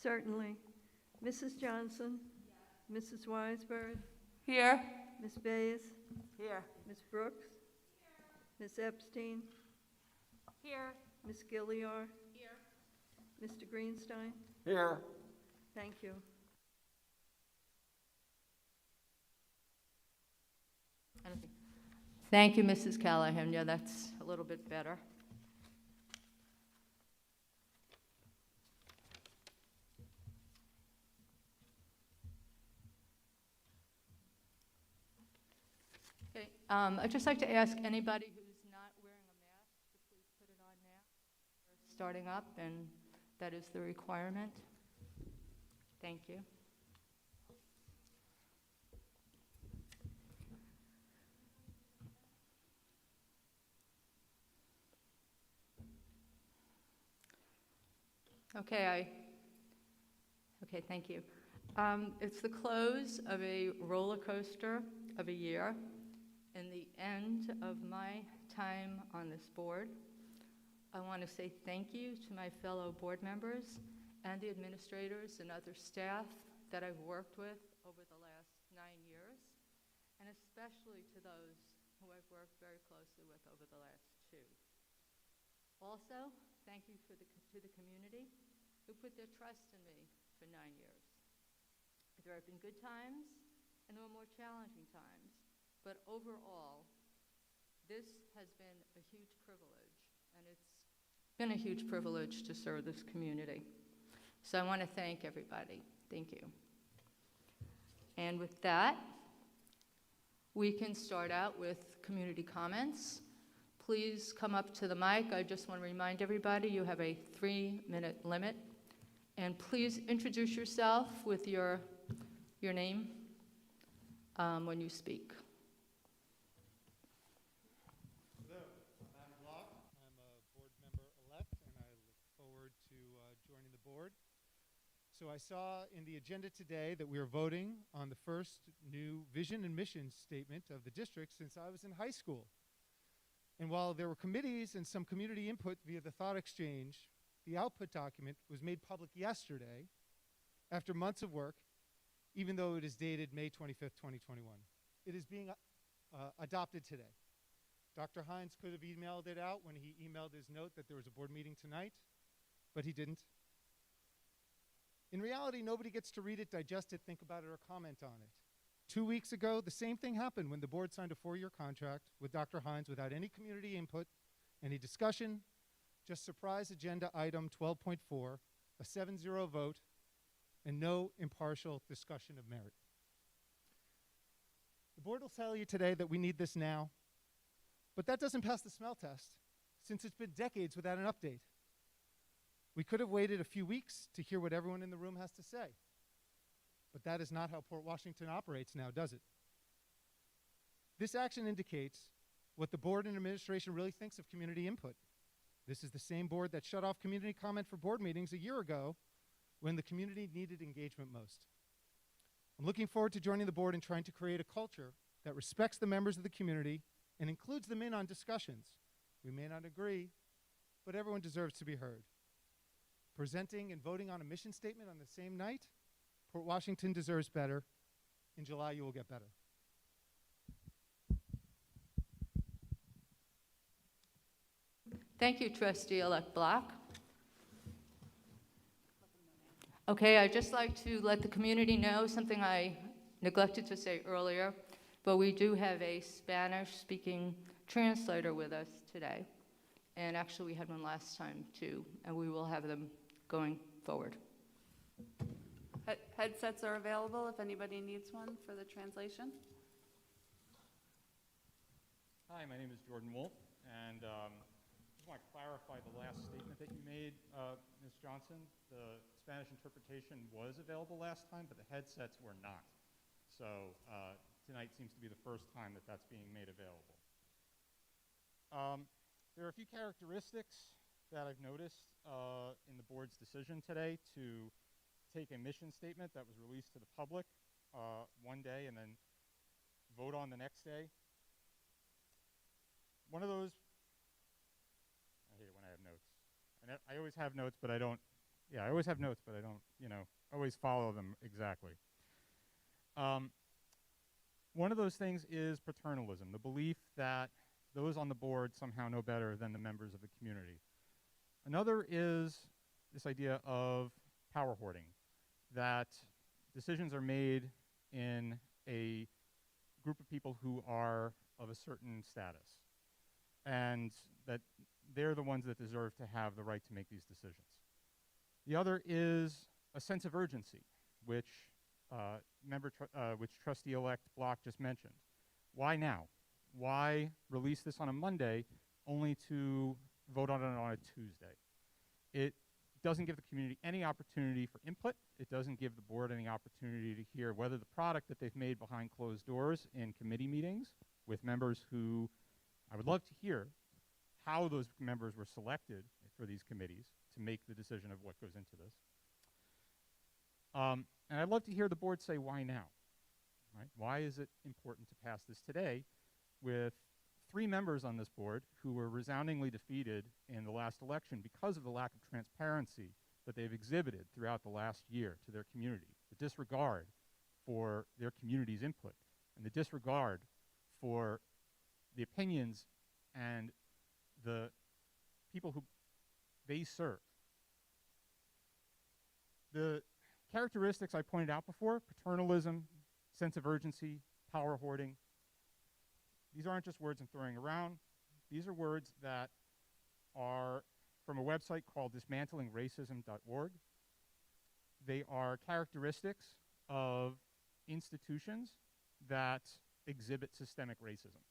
Certainly. Mrs. Johnson? Yes. Mrs. Weisberg? Here. Ms. Bays? Here. Ms. Brooks? Ms. Epstein? Here. Ms. Gilliar? Here. Mr. Greenstein? Here. Thank you. Thank you, Mrs. Callahan. Yeah, that's a little bit better. Okay, I'd just like to ask anybody who's not wearing a mask to please put it on now. We're starting up, and that is the requirement. Thank you. Okay, thank you. It's the close of a roller coaster of a year and the end of my time on this board. I want to say thank you to my fellow board members and the administrators and other staff that I've worked with over the last 9 years, and especially to those who I've worked very closely with over the last 2. Also, thank you to the community who put their trust in me for 9 years. There have been good times and there were more challenging times, but overall, this has been a huge privilege, and it's been a huge privilege to serve this community. So I want to thank everybody. Thank you. And with that, we can start out with community comments. Please come up to the mic. I just want to remind everybody you have a 3-minute limit. And please introduce yourself with your name when you speak. Hello, I'm Adam Block. I'm a board member-elect, and I look forward to joining the board. So I saw in the agenda today that we are voting on the first new vision and mission statement of the district since I was in high school. And while there were committees and some community input via the thought exchange, the output document was made public yesterday after months of work, even though it is dated May 25th, 2021. It is being adopted today. Dr. Hines could have emailed it out when he emailed his note that there was a board meeting tonight, but he didn't. In reality, nobody gets to read it, digest it, think about it, or comment on it. 2 weeks ago, the same thing happened when the board signed a 4-year contract with Dr. Hines without any community input, any discussion, just surprise agenda item 12.4, a 7-0 vote, and no impartial discussion of merit. The board will tell you today that we need this now, but that doesn't pass the smell test since it's been decades without an update. We could have waited a few weeks to hear what everyone in the room has to say. But that is not how Port Washington operates now, does it? This action indicates what the board and administration really thinks of community input. This is the same board that shut off community comment for board meetings a year ago when the community needed engagement most. I'm looking forward to joining the board and trying to create a culture that respects the members of the community and includes them in on discussions. We may not agree, but everyone deserves to be heard. Presenting and voting on a mission statement on the same night? Port Washington deserves better. In July, you will get better. Thank you, Trustee-elect Block. Okay, I'd just like to let the community know something I neglected to say earlier, but we do have a Spanish-speaking translator with us today. And actually, we had one last time, too, and we will have them going forward. Headsets are available if anybody needs one for the translation. Hi, my name is Jordan Wolf, and I just want to clarify the last statement that you made, Ms. Johnson. The Spanish interpretation was available last time, but the headsets were not. So tonight seems to be the first time that that's being made available. There are a few characteristics that I've noticed in the board's decision today to take a mission statement that was released to the public one day and then vote on the next day. One of those, I hate it when I have notes. I always have notes, but I don't Yeah, I always have notes, but I don't, always follow them exactly. One of those things is paternalism, the belief that those on the board somehow know better than the members of the community. Another is this idea of power hoarding, that decisions are made in a group of people who are of a certain status, and that they're the ones that deserve to have the right to make these decisions. The other is a sense of urgency, which which trustee-elect Block just mentioned. Why now? Why release this on a Monday only to vote on it on a Tuesday? It doesn't give the community any opportunity for input. It doesn't give the board any opportunity to hear whether the product that they've made behind closed doors in committee meetings with members who, I would love to hear how those members were selected for these committees to make the decision of what goes into this. And I'd love to hear the board say why now, right? Why is it important to pass this today with 3 members on this board who were resoundingly defeated in the last election because of the lack of transparency that they've exhibited throughout the last year to their community, the disregard for their community's input, and the disregard for the opinions and the people who they serve. The characteristics I pointed out before, paternalism, sense of urgency, power hoarding, these aren't just words I'm throwing around. These are words that are from a website called dismantlingracism.org. They are characteristics of institutions that exhibit systemic racism.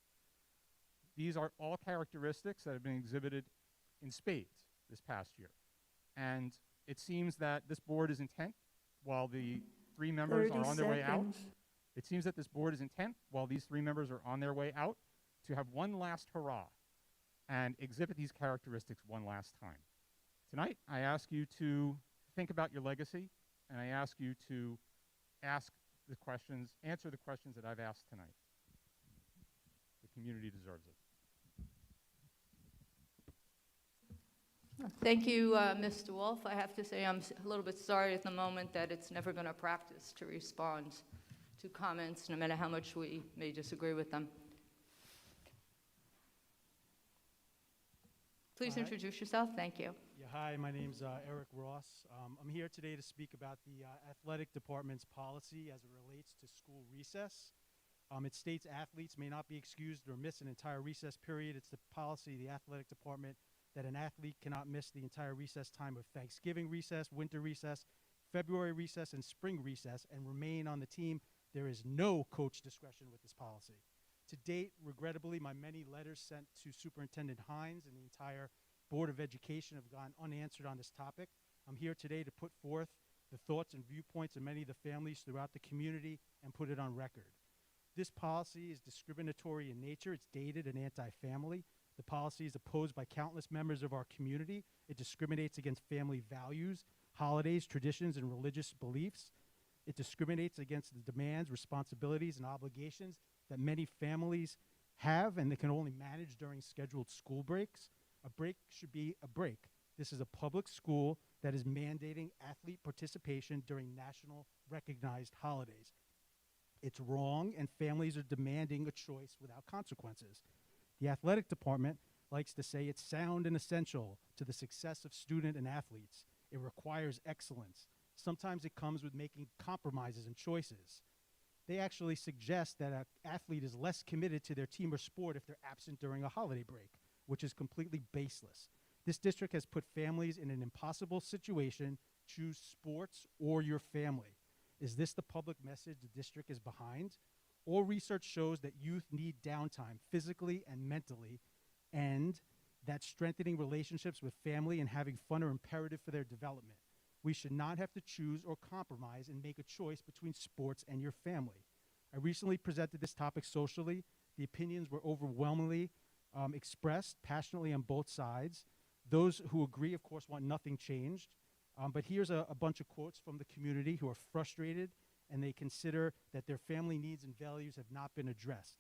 These are all characteristics that have been exhibited in spades this past year. And it seems that this board is intent, while the 3 members are on their way out. It seems that this board is intent, while these 3 members are on their way out, to have one last hurrah and exhibit these characteristics one last time. Tonight, I ask you to think about your legacy, and I ask you to answer the questions that I've asked tonight. The community deserves it. Thank you, Mr. Wolf. I have to say I'm a little bit sorry at the moment that it's never been a practice to respond to comments, no matter how much we may disagree with them. Please introduce yourself. Thank you. Yeah, hi, my name's Eric Ross. I'm here today to speak about the athletic department's policy as it relates to school recess. It states athletes may not be excused or miss an entire recess period. It's the policy of the athletic department that an athlete cannot miss the entire recess time of Thanksgiving recess, winter recess, February recess, and spring recess, and remain on the team. There is no coach discretion with this policy. To date, regrettably, my many letters sent to Superintendent Hines and the entire Board of Education have gone unanswered on this topic. I'm here today to put forth the thoughts and viewpoints of many of the families throughout the community and put it on record. This policy is discriminatory in nature. It's dated and anti-family. The policy is opposed by countless members of our community. It discriminates against family values, holidays, traditions, and religious beliefs. It discriminates against the demands, responsibilities, and obligations that many families have and they can only manage during scheduled school breaks. A break should be a break. This is a public school that is mandating athlete participation during national recognized holidays. It's wrong, and families are demanding a choice without consequences. The athletic department likes to say it's sound and essential to the success of student and athletes. It requires excellence. Sometimes it comes with making compromises and choices. They actually suggest that an athlete is less committed to their team or sport if they're absent during a holiday break, which is completely baseless. This district has put families in an impossible situation. Choose sports or your family. Is this the public message the district is behind? All research shows that youth need downtime physically and mentally, and that strengthening relationships with family and having fun are imperative for their development. We should not have to choose or compromise and make a choice between sports and your family. I recently presented this topic socially. The opinions were overwhelmingly expressed passionately on both sides. Those who agree, of course, want nothing changed. But here's a bunch of quotes from the community who are frustrated and they consider that their family needs and values have not been addressed.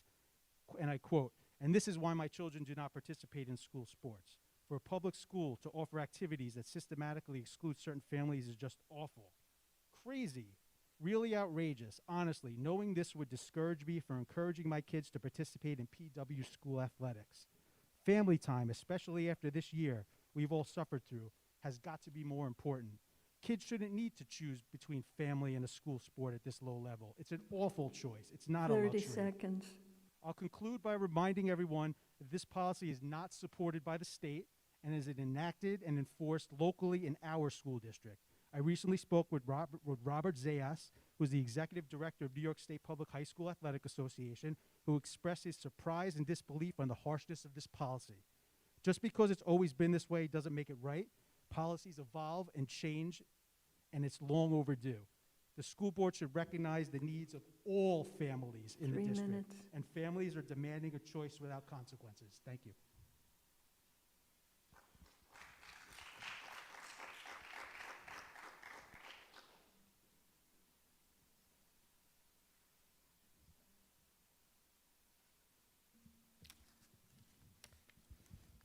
And I quote, "And this is why my children do not participate in school sports. For a public school to offer activities that systematically exclude certain families is just awful. Crazy. Really outrageous. Honestly, knowing this would discourage me from encouraging my kids to participate in PW school athletics. Family time, especially after this year we've all suffered through, has got to be more important. Kids shouldn't need to choose between family and a school sport at this low level. It's an awful choice. It's not a 30 luxury. seconds. I'll conclude by reminding everyone that this policy is not supported by the state and is enacted and enforced locally in our school district. I recently spoke with Robert Zayas, who is the executive director of New York State Public High School Athletic Association, who expressed his surprise and disbelief on the harshness of this policy. Just because it's always been this way doesn't make it right. Policies evolve and change, and it's long overdue. The school board should recognize the needs of all families in the 3 district, minutes. and families are demanding a choice without consequences. Thank you.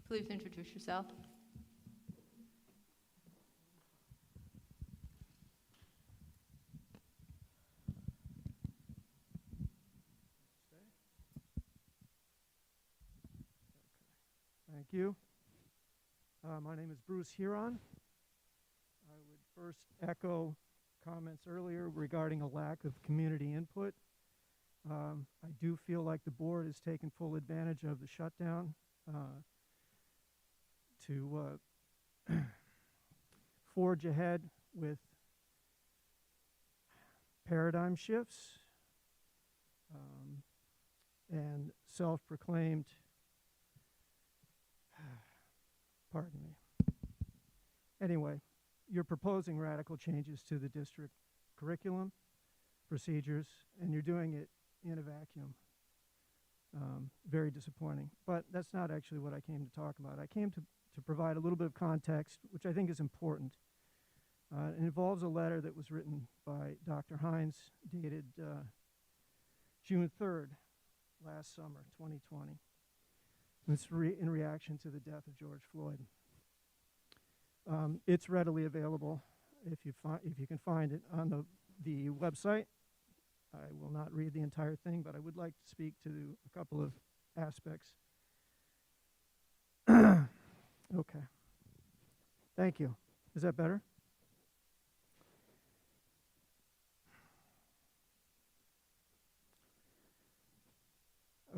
Please introduce yourself. Thank you. My name is Bruce Huron. I would first echo comments earlier regarding a lack of community input. I do feel like the board has taken full advantage of the shutdown to forge ahead with paradigm shifts and self-proclaimed, pardon me. Anyway, you're proposing radical changes to the district curriculum, procedures, and you're doing it in a vacuum. Very disappointing. But that's not actually what I came to talk about. I came to provide a little bit of context, which I think is important. It involves a letter that was written by Dr. Hines, dated June 3rd, last summer, 2020. It's in reaction to the death of George Floyd. It's readily available if you can find it on the website. I will not read the entire thing, but I would like to speak to a couple of aspects. Okay. Thank you. Is that better?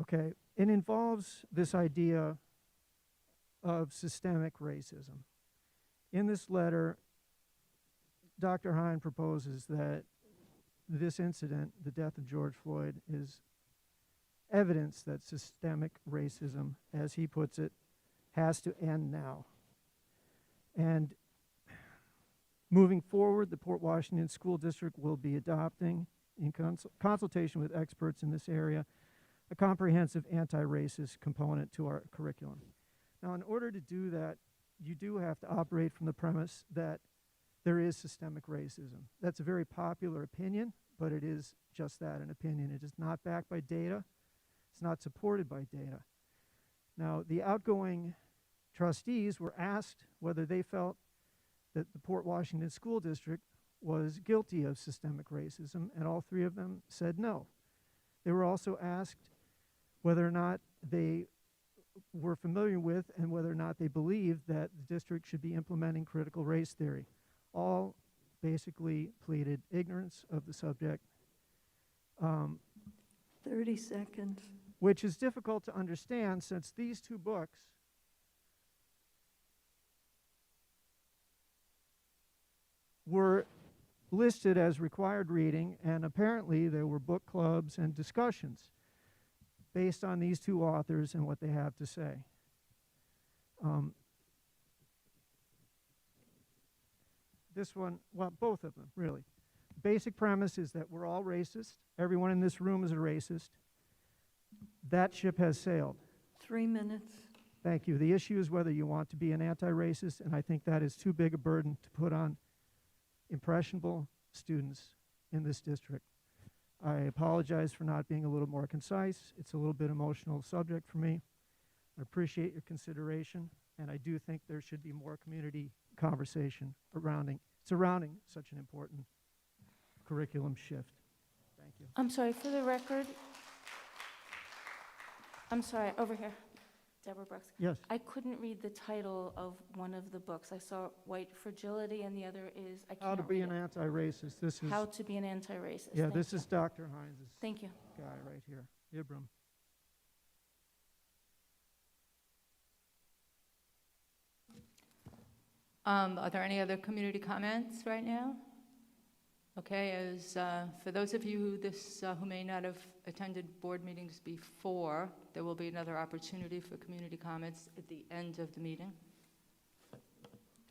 Okay. It involves this idea of systemic racism. In this letter, Dr. Hine proposes that this incident, the death of George Floyd, is evidence that systemic racism, as he puts it, has to end now. And moving forward, the Port Washington School District will be adopting, in consultation with experts in this area, a comprehensive anti-racist component to our curriculum. Now, in order to do that, you do have to operate from the premise that there is systemic racism. That's a very popular opinion, but it is just that, an opinion. It is not backed by data. It's not supported by data. Now, the outgoing trustees were asked whether they felt that the Port Washington School District was guilty of systemic racism, and all three of them said no. They were also asked whether or not they were familiar with and whether or not they believed that the district should be implementing critical race theory. All basically pleaded ignorance of the subject. 30 seconds. Which is difficult to understand since these two books were listed as required reading, and apparently there were book clubs and discussions based on these two authors and what they have to say. This one, well, both of them, really. Basic premise is that we're all racist. Everyone in this room is a racist. That ship has sailed. 3 minutes. Thank you. The issue is whether you want to be an anti-racist, and I think that is too big a burden to put on impressionable students in this district. I apologize for not being a little more concise. It's a little bit emotional subject for me. I appreciate your consideration, And I do think there should be more community conversation surrounding such an important curriculum shift. Thank you. I'm sorry, for the record, I'm sorry, over here, Deborah Brooks. Yes. I couldn't read the title of one of the books. I saw White Fragility, and the other is, I How to can't be read an it. anti-racist. This is, How to be an anti-racist. yeah, Thank this you. is Dr. Hines' Thank you. guy right here, Ibram. Are there any other community comments right now? Okay, as for those of you who may not have attended board meetings before, there will be another opportunity for community comments at the end of the meeting.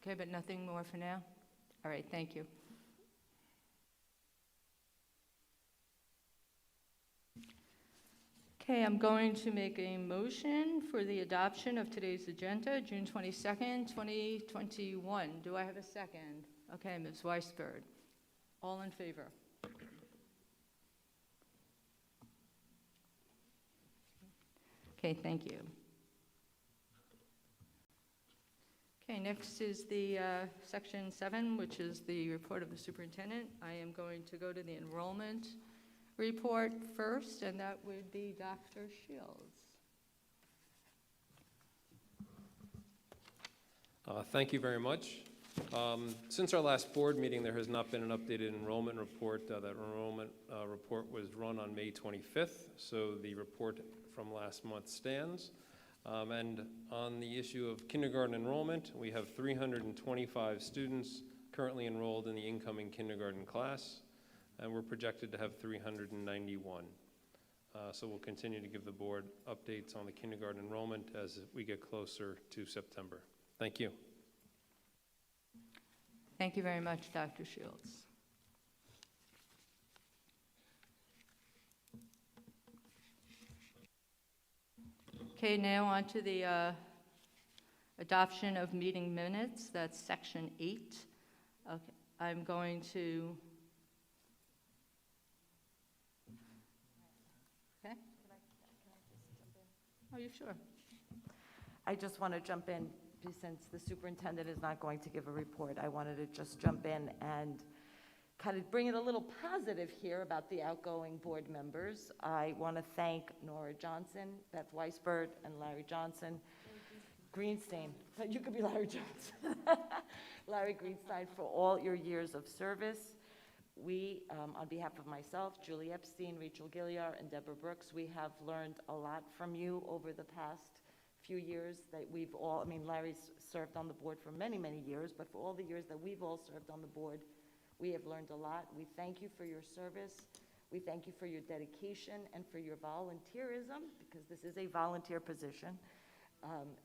Okay, but nothing more for now? All right, thank you. Okay, I'm going to make a motion for the adoption of today's agenda, June 22nd, 2021. Do I have a second? Okay, Ms. Weisberg. All in favor? Okay, thank you. Okay, next is the section 7, which is the report of the superintendent. I am going to go to the enrollment report first, and that would be Dr. Shields. Thank you very much. Since our last board meeting, there has not been an updated enrollment report. That enrollment report was run on May 25th, so the report from last month stands. And on the issue of kindergarten enrollment, we have 325 students currently enrolled in the incoming kindergarten class, and we're projected to have 391. So we'll continue to give the board updates on the kindergarten enrollment as we get closer to September. Thank you. Thank you very much, Dr. Shields. Okay, now on to the adoption of meeting minutes. That's section 8. Okay, I'm going to. Okay. Oh, you sure? I just want to jump in, since the superintendent is not going to give a report. I wanted to just jump in and kind of bring it a little positive here about the outgoing board members. I want to thank Nora Johnson, Beth Weisberg, and Larry Johnson. Greenstein, you could be Larry Johnson. Larry Greenstein, for all your years of service. We, on behalf of myself, Julie Epstein, Rachel Gilliar, and Deborah Brooks, we have learned a lot from you over the past few years that we've all, Larry's served on the board for many, many years, but for all the years that we've all served on the board, we have learned a lot. We thank you for your service. We thank you for your dedication and for your volunteerism, because this is a volunteer position.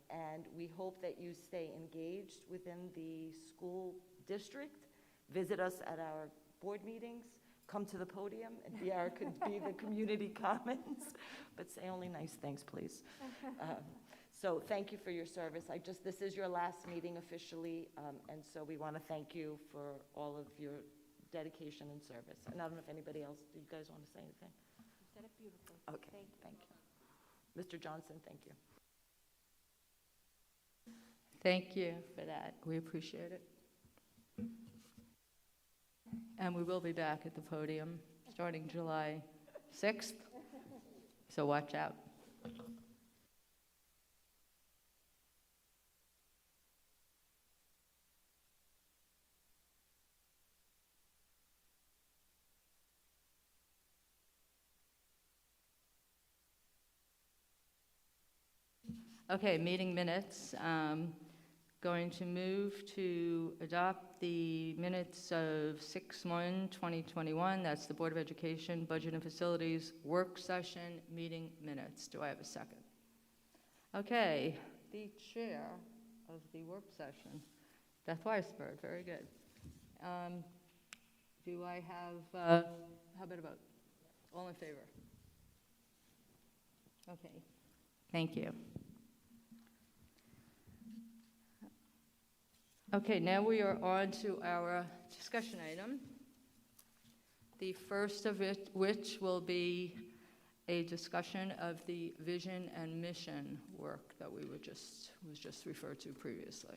And we hope that you stay engaged within the school district. Visit us at our board meetings. Come to the podium and be the community comments, but say only nice things, please. So thank you for your service. This is your last meeting officially, and so we want to thank you for all of your dedication and service. And I don't know if anybody else, do you guys want to say anything? You said it beautifully. Okay, thank you. Mr. Johnson, thank you. Thank you for that. We appreciate it. And we will be back at the podium starting July 6th, so watch out. Okay, meeting minutes. Going to move to adopt the minutes of 6/1/2021. That's the Board of Education Budget and Facilities Work Session meeting minutes. Do I have a second? Okay, the chair of the work session, Beth Weisberg. Very good. Do I have, how about a vote? All in favor? Okay, thank you. Okay, now we are on to our discussion item. The first of it, which will be a discussion of the vision and mission work that was just referred to previously.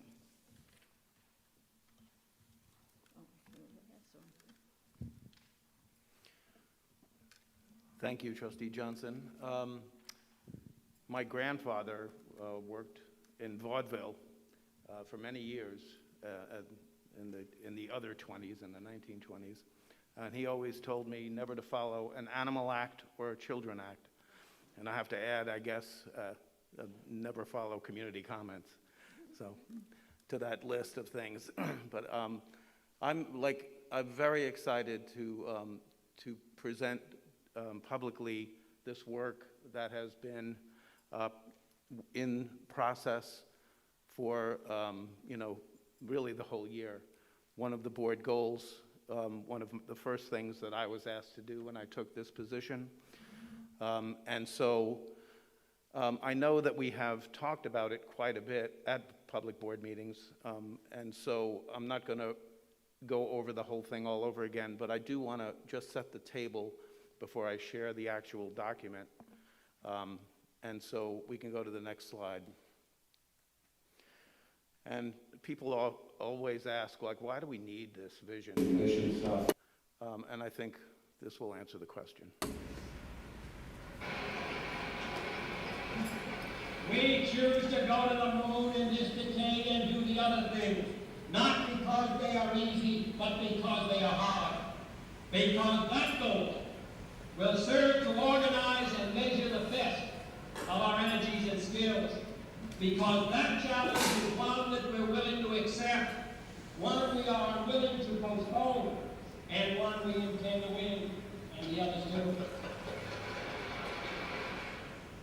Thank you, Trustee Johnson. My grandfather worked in vaudeville for many years in the other 20s, in the 1920s. And he always told me never to follow an animal act or a children act. And I have to add, I guess, never follow community comments. So, to that list of things. But I'm very excited to present publicly this work that has been in process for, really the whole year. One of the board goals, one of the first things that I was asked to do when I took this position. And so I know that we have talked about it quite a bit at public board meetings, and so I'm not going to go over the whole thing all over again, but I do want to just set the table before I share the actual document. And so we can go to the next slide. And people always ask, like, why do we need this vision stuff? And I think this will answer the question. We choose to go to the moon in this decade and do the other things, not because they are easy, but because they are hard. Because that goal will serve to organize and measure the best of our energies and skills. Because that challenge is one that we're willing to accept, one we are unwilling to postpone, and one we intend to win, and the others too.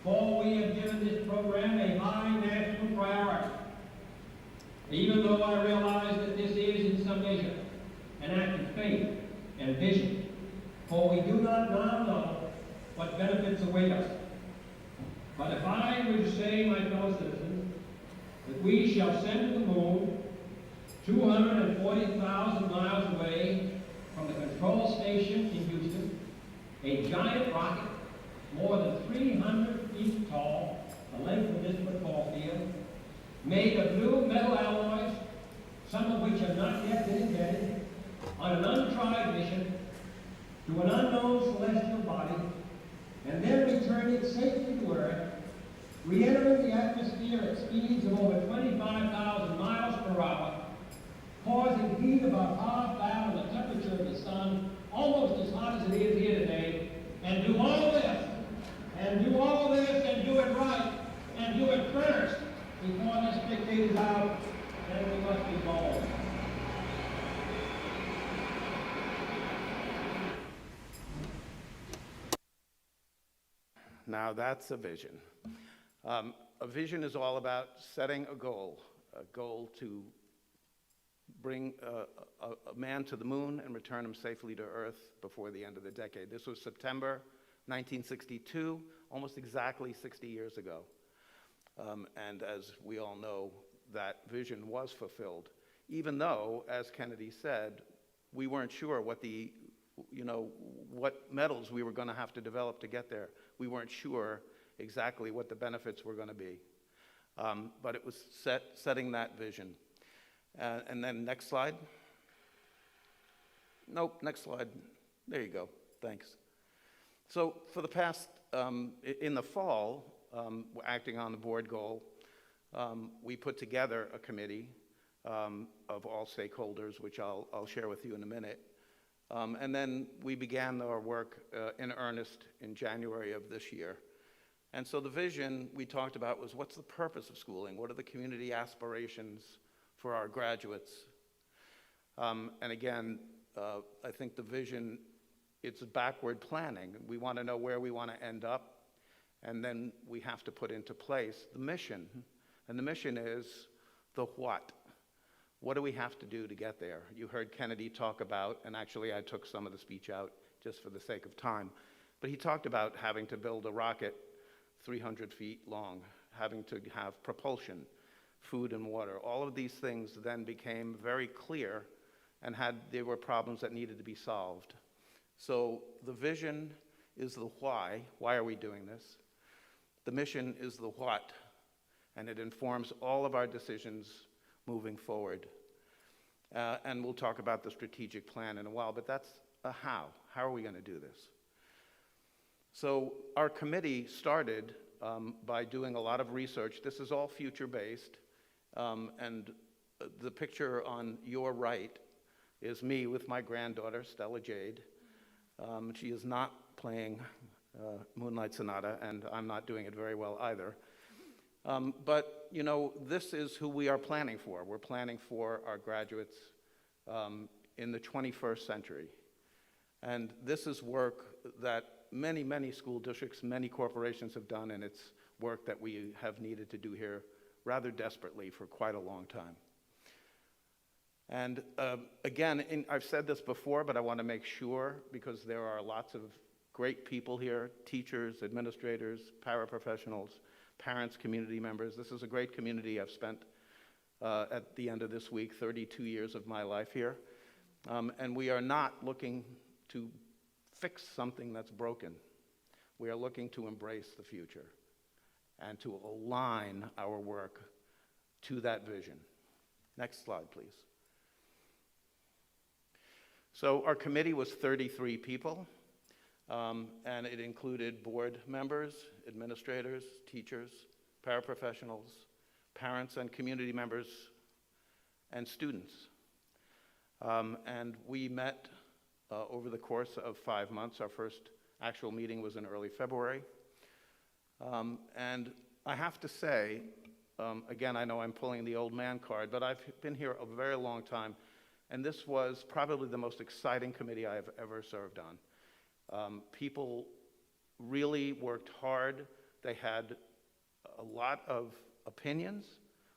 For we have given this program a high national priority, even though I realize that this is, in some measure, an act of faith and vision, for we do not now know what benefits await us. But if I were to say, my fellow citizens, that we shall send to the moon 240,000 miles away from the control station in Houston, a giant rocket more than 300 feet tall, the length of this football field, made of blue metal alloys, some of which have not yet been invented, on an untried mission to an unknown celestial body, and then return it safely to Earth, re-entering the atmosphere at speeds of over 25,000 miles per hour, causing heat about half that of the temperature of the sun, almost as hot as it is here today, and do all this, and do all this, and do it right, and do it first, before this decade is out, then we must be bold. Now that's a vision. A vision is all about setting a goal to bring a man to the moon and return him safely to Earth before the end of the decade. This was September 1962, almost exactly 60 years ago. And as we all know, that vision was fulfilled, even though, as Kennedy said, we weren't sure what what metals we were going to have to develop to get there. We weren't sure exactly what the benefits were going to be. But it was setting that vision. And then next slide. Nope, next slide. There you go. Thanks. So for the past, in the fall, acting on the board goal, we put together a committee of all stakeholders, which I'll share with you in a minute. And then we began our work in earnest in January of this year. And so the vision we talked about was, what's the purpose of schooling? What are the community aspirations for our graduates? And again, I think the vision, it's backward planning. We want to know where we want to end up, and then we have to put into place the mission. And the mission is the what. What do we have to do to get there? You heard Kennedy talk about, and actually I took some of the speech out just for the sake of time, but he talked about having to build a rocket 300 feet long, having to have propulsion, food and water. All of these things then became very clear, and there were problems that needed to be solved. So the vision is the why. Why are we doing this? The mission is the what, and it informs all of our decisions moving forward. And we'll talk about the strategic plan in a while, but that's a how. How are we going to do this? So our committee started by doing a lot of research. This is all future-based, and the picture on your right is me with my granddaughter, Stella Jade. She is not playing Moonlight Sonata, and I'm not doing it very well either. But, you know, this is who we are planning for. We're planning for our graduates in the 21st century. And this is work that many, many school districts, many corporations have done, and it's work that we have needed to do here rather desperately for quite a long time. And again, I've said this before, but I want to make sure, because there are lots of great people here, teachers, administrators, paraprofessionals, parents, community members. This is a great community. I've spent, at the end of this week, 32 years of my life here. And we are not looking to fix something that's broken. We are looking to embrace the future and to align our work to that vision. Next slide, please. So our committee was 33 people, and it included board members, administrators, teachers, paraprofessionals, parents and community members, and students. And we met over the course of 5 months. Our first actual meeting was in early February. And I have to say, again, I know I'm pulling the old man card, but I've been here a very long time, and this was probably the most exciting committee I have ever served on. People really worked hard. They had a lot of opinions.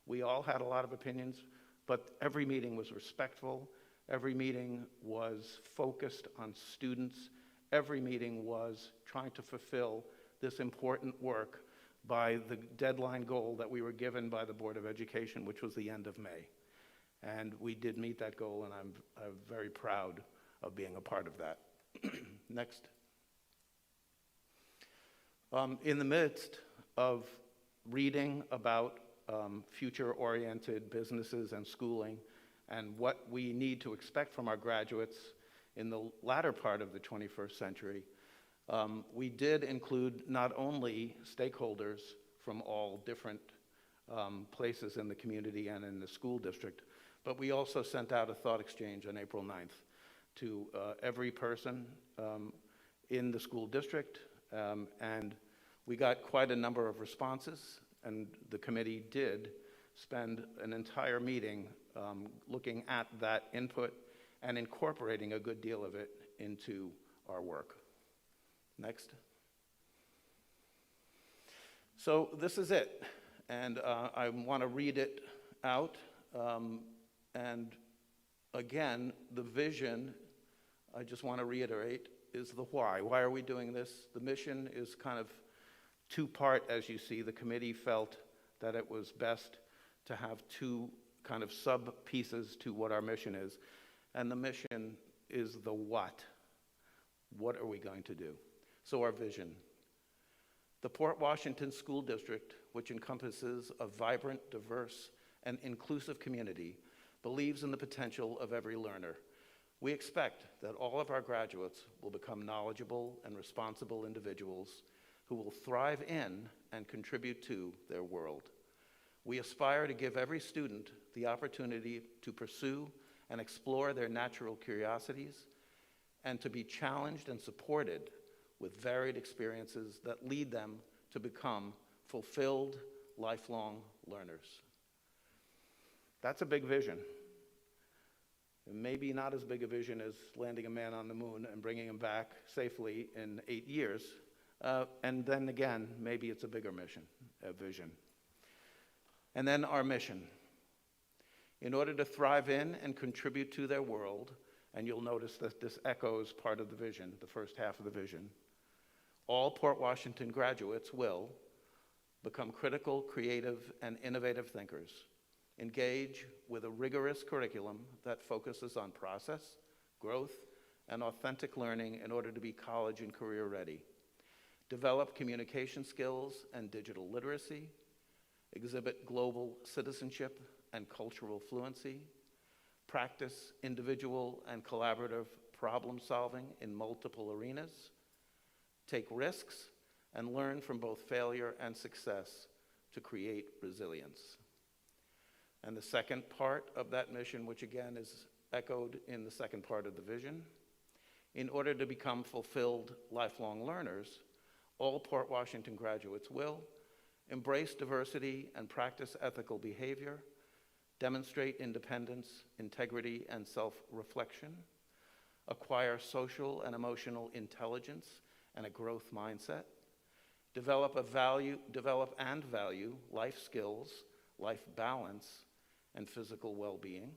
We all had a lot of opinions, but every meeting was respectful. Every meeting was focused on students. Every meeting was trying to fulfill this important work by the deadline goal that we were given by the Board of Education, which was the end of May. And we did meet that goal, and I'm very proud of being a part of that. Next. In the midst of reading about future-oriented businesses and schooling and what we need to expect from our graduates in the latter part of the 21st century, we did include not only stakeholders from all different places in the community and in the school district, but we also sent out a thought exchange on April 9th to every person in the school district, and we got quite a number of responses, and the committee did spend an entire meeting looking at that input and incorporating a good deal of it into our work. Next. So this is it, and I want to read it out. And again, the vision, I just want to reiterate, is the why. Why are we doing this? The mission is kind of two-part, as you see. The committee felt that it was best to have two kind of sub-pieces to what our mission is. And the mission is the what. What are we going to do? So our vision. The Port Washington School District, which encompasses a vibrant, diverse, and inclusive community, believes in the potential of every learner. We expect that all of our graduates will become knowledgeable and responsible individuals who will thrive in and contribute to their world. We aspire to give every student the opportunity to pursue and explore their natural curiosities and to be challenged and supported with varied experiences that lead them to become fulfilled, lifelong learners. That's a big vision. Maybe not as big a vision as landing a man on the moon and bringing him back safely in 8 years. And then again, maybe it's a bigger mission, a vision. And then our mission. In order to thrive in and contribute to their world, and you'll notice that this echoes part of the vision, the first half of the vision, all Port Washington graduates will become critical, creative, and innovative thinkers, engage with a rigorous curriculum that focuses on process, growth, and authentic learning in order to be college and career ready. Develop communication skills and digital literacy. Exhibit global citizenship and cultural fluency. Practice individual and collaborative problem solving in multiple arenas. Take risks and learn from both failure and success to create resilience. And the second part of that mission, which again is echoed in the second part of the vision, in order to become fulfilled lifelong learners, all Port Washington graduates will embrace diversity and practice ethical behavior, demonstrate independence, integrity, and self-reflection, acquire social and emotional intelligence and a growth mindset, develop and value life skills, life balance, and physical well-being,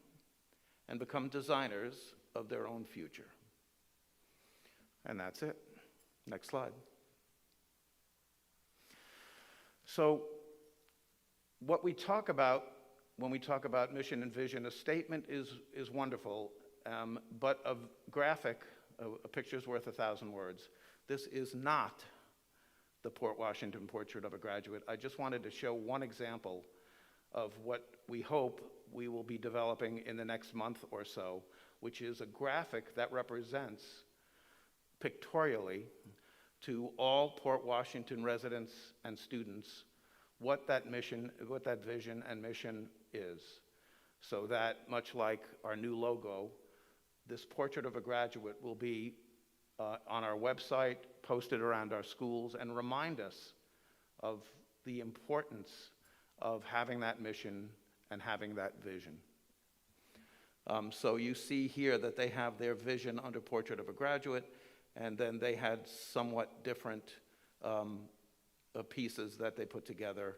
and become designers of their own future. And that's it. Next slide. So what we talk about when we talk about mission and vision, a statement is wonderful, but a graphic, a picture's worth 1,000 words. This is not the Port Washington Portrait of a Graduate. I just wanted to show one example of what we hope we will be developing in the next month or so, which is a graphic that represents pictorially to all Port Washington residents and students what that mission, what that vision and mission is. So that, much like our new logo, this Portrait of a Graduate will be on our website, posted around our schools, and remind us of the importance of having that mission and having that vision. So you see here that they have their vision under Portrait of a Graduate, and then they had somewhat different pieces that they put together.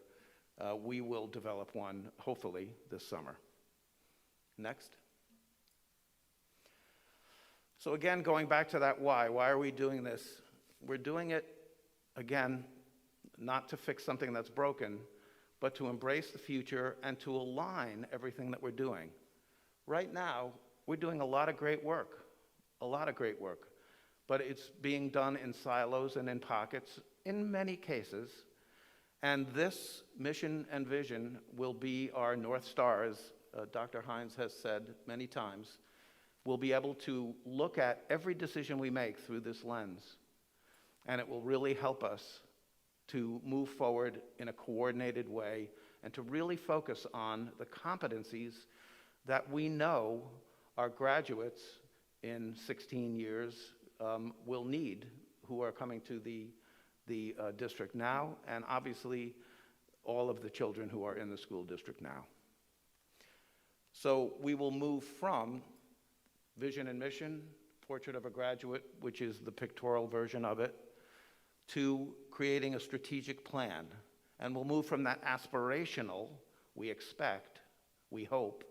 We will develop one, hopefully, this summer. Next. So again, going back to that why are we doing this? We're doing it, again, not to fix something that's broken, but to embrace the future and to align everything that we're doing. Right now, we're doing a lot of great work, but it's being done in silos and in pockets in many cases. And this mission and vision will be our North Stars, Dr. Hines has said many times. We'll be able to look at every decision we make through this lens, and it will really help us to move forward in a coordinated way and to really focus on the competencies that we know our graduates in 16 years will need, who are coming to the district now, and obviously all of the children who are in the school district now. So we will move from vision and mission, Portrait of a Graduate, which is the pictorial version of it, to creating a strategic plan. And we'll move from that aspirational, we expect, we hope,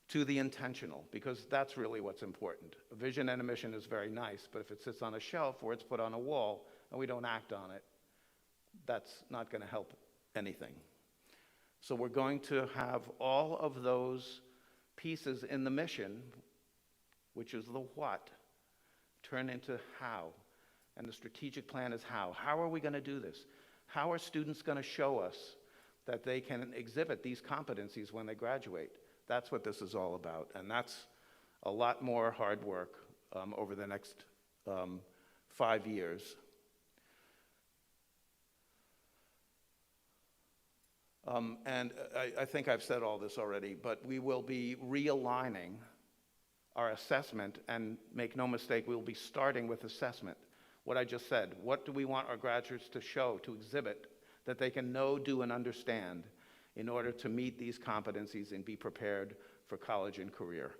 to the intentional, because that's really what's important. A vision and a mission is very nice, but if it sits on a shelf or it's put on a wall and we don't act on it, that's not going to help anything. So we're going to have all of those pieces in the mission, which is the what, turn into how. And the strategic plan is how. How are we going to do this? How are students going to show us that they can exhibit these competencies when they graduate? That's what this is all about. And that's a lot more hard work over the next 5 years. And I think I've said all this already, but we will be realigning our assessment, and make no mistake, we will be starting with assessment. What I just said, what do we want our graduates to show, to exhibit, that they can know, do, and understand in order to meet these competencies and be prepared for college and career?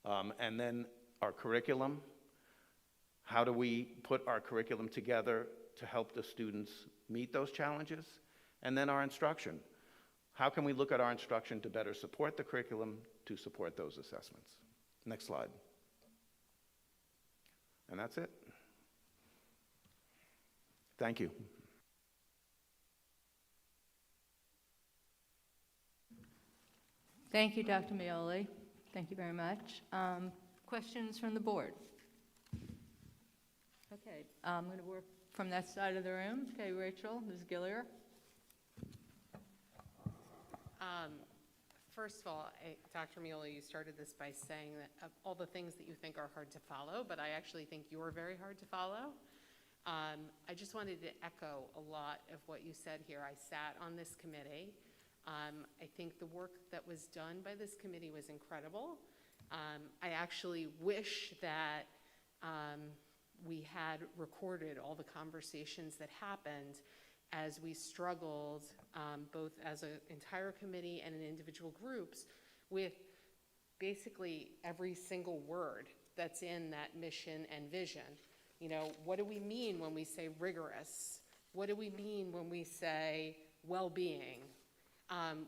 And then our curriculum, how do we put our curriculum together to help the students meet those challenges? And then our instruction. How can we look at our instruction to better support the curriculum, to support those assessments? Next slide. And that's it. Thank you. Thank you, Dr. Mioli. Thank you very much. Questions from the board? Okay, I'm going to work from that side of the room. Okay, Rachel, Ms. Gillier. First of all, Dr. Mueller, you started this by saying that of all the things that you think are hard to follow, but I actually think you're very hard to follow. I just wanted to echo a lot of what you said here. I sat on this committee. I think the work that was done by this committee was incredible. I actually wish that we had recorded all the conversations that happened as we struggled, both as an entire committee and in individual groups, with basically every single word that's in that mission and vision. You know, what do we mean when we say rigorous? What do we mean when we say well-being?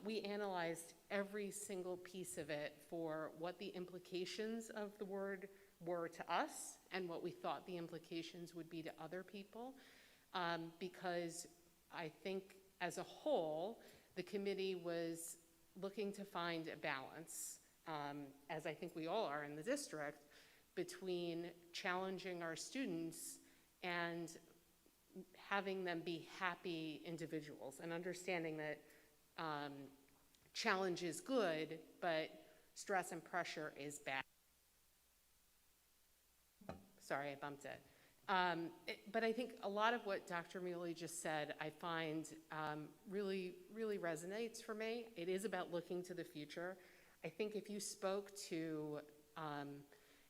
We analyzed every single piece of it for what the implications of the word were to us and what we thought the implications would be to other people, because I think as a whole, the committee was looking to find a balance, as I think we all are in the district, between challenging our students and having them be happy individuals, and understanding that challenge is good, but stress and pressure is bad. Sorry, I bumped it. But I think a lot of what Dr. Muley just said, I find really, really resonates for me. It is about looking to the future. I think if you spoke to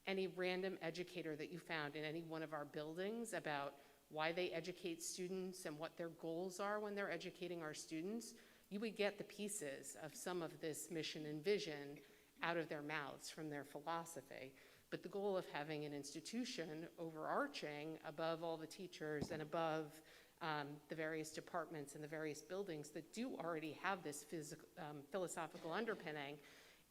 any random educator that you found in any one of our buildings about why they educate students and what their goals are when they're educating our students, you would get the pieces of some of this mission and vision out of their mouths from their philosophy. But the goal of having an institution overarching above all the teachers and above the various departments and the various buildings that do already have this philosophical underpinning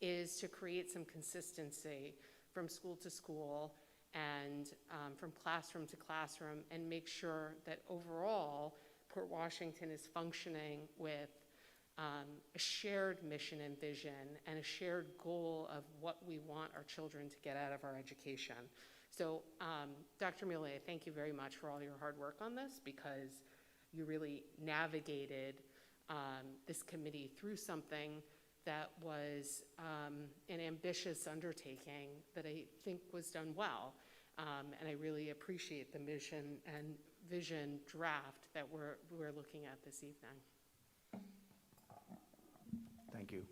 is to create some consistency from school to school and from classroom to classroom, and make sure that overall Port Washington is functioning with a shared mission and vision and a shared goal of what we want our children to get out of our education. So Dr. Muley, thank you very much for all your hard work on this, because you really navigated this committee through something that was an ambitious undertaking that I think was done well. And I really appreciate the mission and vision draft that we're looking at this evening. Thank you.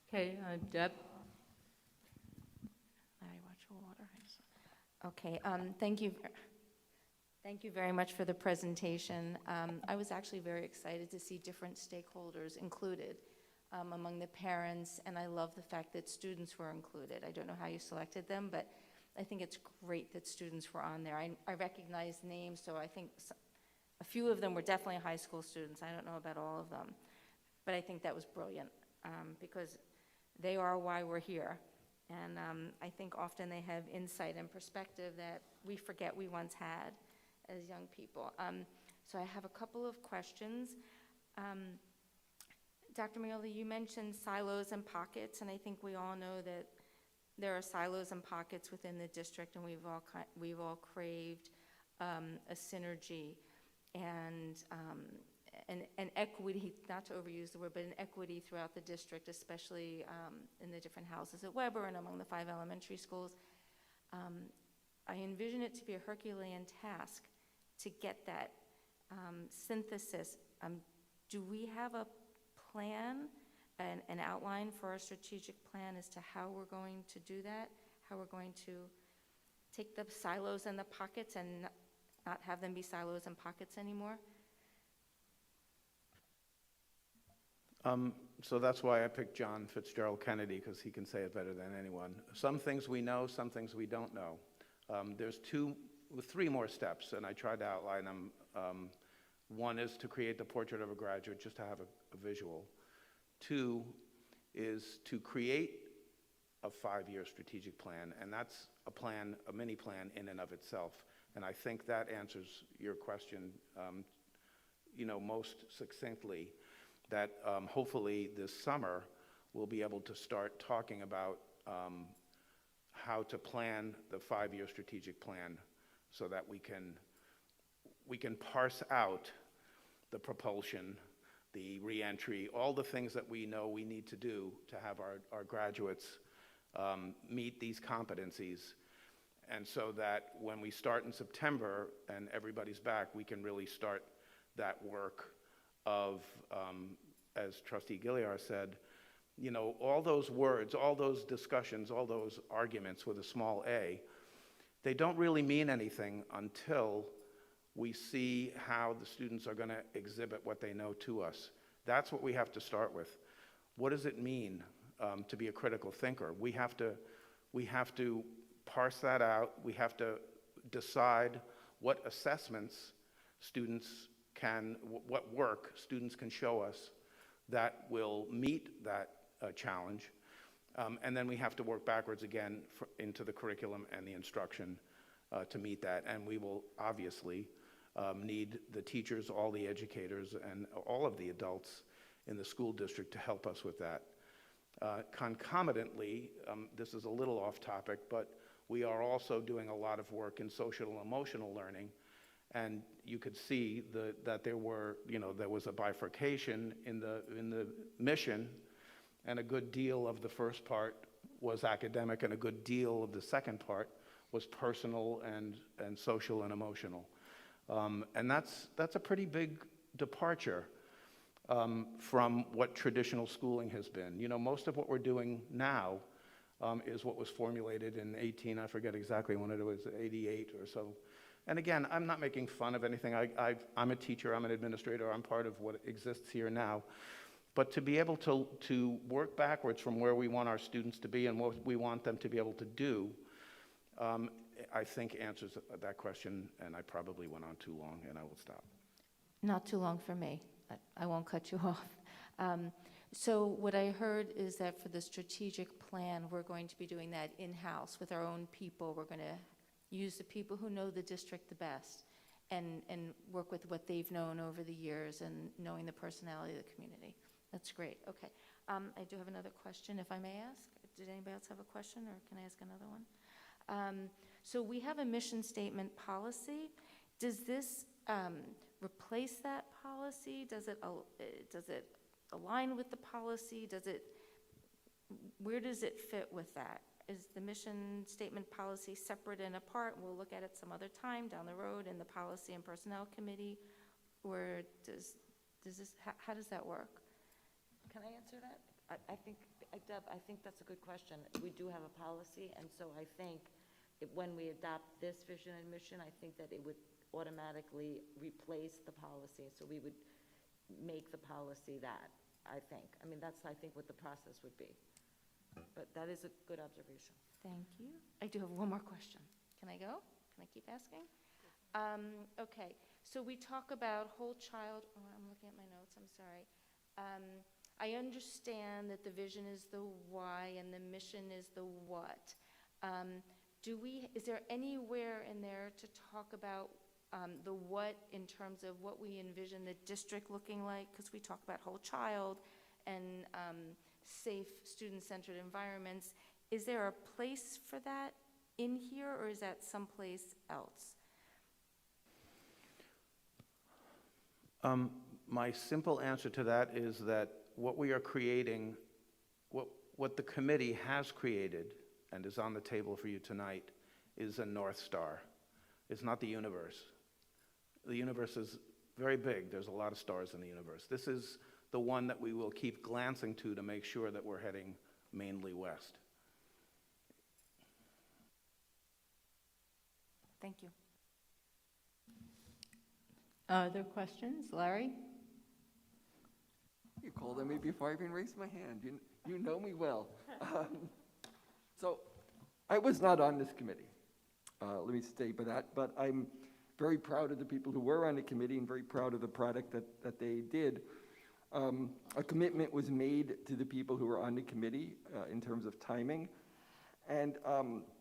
Okay, Deb. Larry, watch your water. Okay, thank you. Thank you very much for the presentation. I was actually very excited to see different stakeholders included among the parents, and I love the fact that students were included. I don't know how you selected them, but I think it's great that students were on there. I recognize names, so I think a few of them were definitely high school students. I don't know about all of them, but I think that was brilliant because they are why we're here. And I think often they have insight and perspective that we forget we once had as young people. So I have a couple of questions. Dr. Meoli, you mentioned silos and pockets, and I think we all know that there are silos and pockets within the district, and we've all craved a synergy and an equity, not to overuse the word, but an equity throughout the district, especially in the different houses at Weber and among the 5 elementary schools. I envision it to be a Herculean task to get that synthesis. Do we have a plan, an outline for our strategic plan as to how we're going to do that? How we're going to take the silos and the pockets and not have them be silos and pockets anymore? So that's why I picked John Fitzgerald Kennedy, because he can say it better than anyone. Some things we know, some things we don't know. There's 3 more steps, and I tried to outline them. One is to create the portrait of a graduate, just to have a visual. 2 is to create a 5-year strategic plan, and that's a mini plan in and of itself. And I think that answers your question, most succinctly. That hopefully this summer we'll be able to start talking about how to plan the 5-year strategic plan so that we can parse out the propulsion, the reentry, all the things that we know we need to do to have our graduates meet these competencies. And so that when we start in September and everybody's back, we can really start that work of, as Trustee Gilliar said, you know, all those words, all those discussions, all those arguments with a small a, they don't really mean anything until we see how the students are going to exhibit what they know to us. That's what we have to start with. What does it mean to be a critical thinker? We have to parse that out. We have to decide what assessments students can, what work students can show us that will meet that challenge. And then we have to work backwards again into the curriculum and the instruction to meet that. And we will obviously need the teachers, all the educators, and all of the adults in the school district to help us with that. Concomitantly, this is a little off topic, but we are also doing a lot of work in social and emotional learning. And you could see that there was a bifurcation in the mission, and a good deal of the first part was academic, and a good deal of the second part was personal and social and emotional. And that's a pretty big departure from what traditional schooling has been. You know, most of what we're doing now is what was formulated in I forget exactly when it was, 88 or so. And again, I'm not making fun of anything. I'm a teacher, I'm an administrator, I'm part of what exists here now. But to be able to work backwards from where we want our students to be and what we want them to be able to do, I think answers that question, and I probably went on too long, and I will stop. Not too long for me. I won't cut you off. So what I heard is that for the strategic plan, we're going to be doing that in-house with our own people. We're going to use the people who know the district the best and work with what they've known over the years and knowing the personality of the community. That's great. Okay. I do have another question, if I may ask. Did anybody else have a question, or can I ask another one? So we have a mission statement policy. Does this replace that policy? Does it align with the policy? Where does it fit with that? Is the mission statement policy separate and apart? We'll look at it some other time down the road in the Policy and Personnel Committee, or does this? How does that work? Can I answer that? I think, Deb, I think that's a good question. We do have a policy, and so I think when we adopt this vision and mission, I think that it would automatically replace the policy. So we would make the policy that, I think. I mean, that's, I think, what the process would be. But that is a good observation. Thank you. I do have one more question. Can I go? Can I keep asking? Okay. So we talk about whole child. Oh, I'm looking at my notes. I'm sorry. I understand that the vision is the why and the mission is the what. Is there anywhere in there to talk about the what in terms of what we envision the district looking like? Because we talk about whole child and safe student-centered environments. Is there a place for that in here, or is that someplace else? My simple answer to that is that what we are creating, what the committee has created and is on the table for you tonight, is a North Star. It's not the universe. The universe is very big. There's a lot of stars in the universe. This is the one that we will keep glancing to make sure that we're heading mainly west. Thank you. Other questions? Larry? You called on me before I even raised my hand. You know me well. So I was not on this committee. Let me state that. But I'm very proud of the people who were on the committee and very proud of the product that they did. A commitment was made to the people who were on the committee in terms of timing. And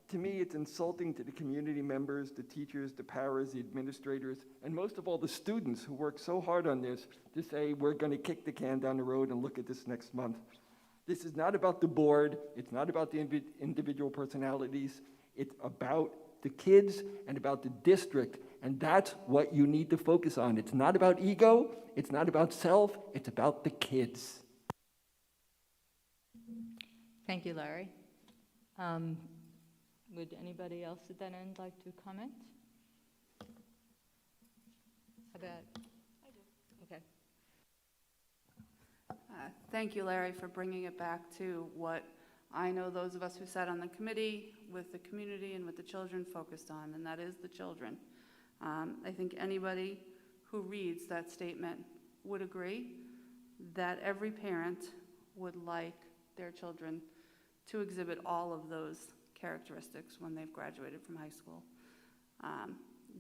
to me, it's insulting to the community members, the teachers, the paras, the administrators, and most of all the students who worked so hard on this to say we're going to kick the can down the road and look at this next month. This is not about the board. It's not about the individual personalities. It's about the kids and about the district, and that's what you need to focus on. It's not about ego. It's not about self. It's about the kids. Thank you, Larry. Would anybody else at that end like to comment? How about? I do. Okay. Thank you, Larry, for bringing it back to what I know those of us who sat on the committee with the community and with the children focused on, and that is the children. I think anybody who reads that statement would agree that every parent would like their children to exhibit all of those characteristics when they've graduated from high school.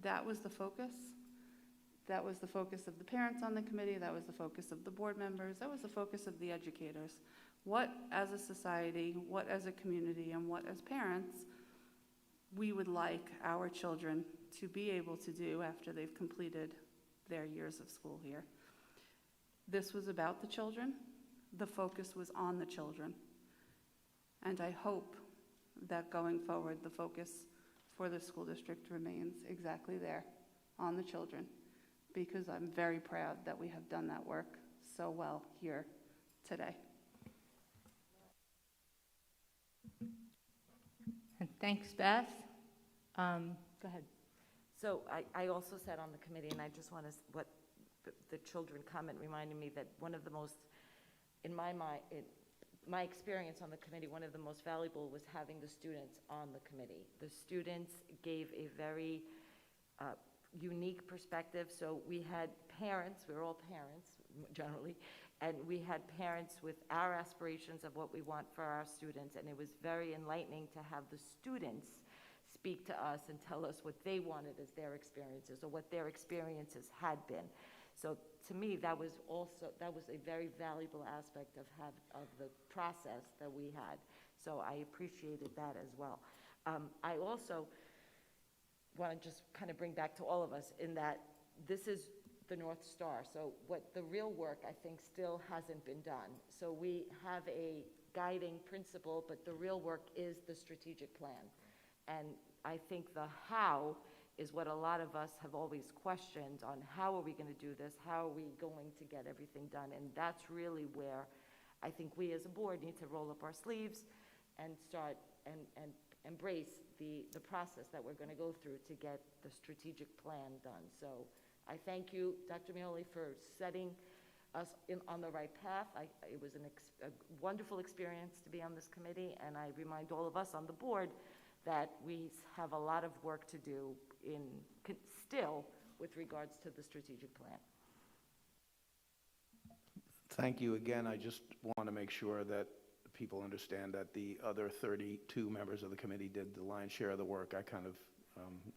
That was the focus. That was the focus of the parents on the committee. That was the focus of the board members. That was the focus of the educators. What as a society, what as a community, and what as parents we would like our children to be able to do after they've completed their years of school here. This was about the children. The focus was on the children. And I hope that going forward, the focus for the school district remains exactly there, on the children, because I'm very proud that we have done that work so well here today. And thanks, Beth. Go ahead. So I also sat on the committee, and I just want to, what the children comment reminded me that one of the most, in my mind, my experience on the committee, one of the most valuable was having the students on the committee. The students gave a very unique perspective. So we had parents, we were all parents generally, and we had parents with our aspirations of what we want for our students, and it was very enlightening to have the students speak to us and tell us what they wanted as their experiences or what their experiences had been. So to me, that was a very valuable aspect of the process that we had. So I appreciated that as well. I also want to just kind of bring back to all of us in that this is the North Star. So what the real work, I think, still hasn't been done. So we have a guiding principle, but the real work is the strategic plan. And I think the how is what a lot of us have always questioned on. How are we going to do this? How are we going to get everything done? And that's really where I think we as a board need to roll up our sleeves and start and embrace the process that we're going to go through to get the strategic plan done. So I thank you, Dr. Mioli, for setting us on the right path. It was a wonderful experience to be on this committee, and I remind all of us on the board that we have a lot of work to do still with regards to the strategic plan. Thank you again. I just want to make sure that people understand that the other 32 members of the committee did the lion's share of the work. I kind of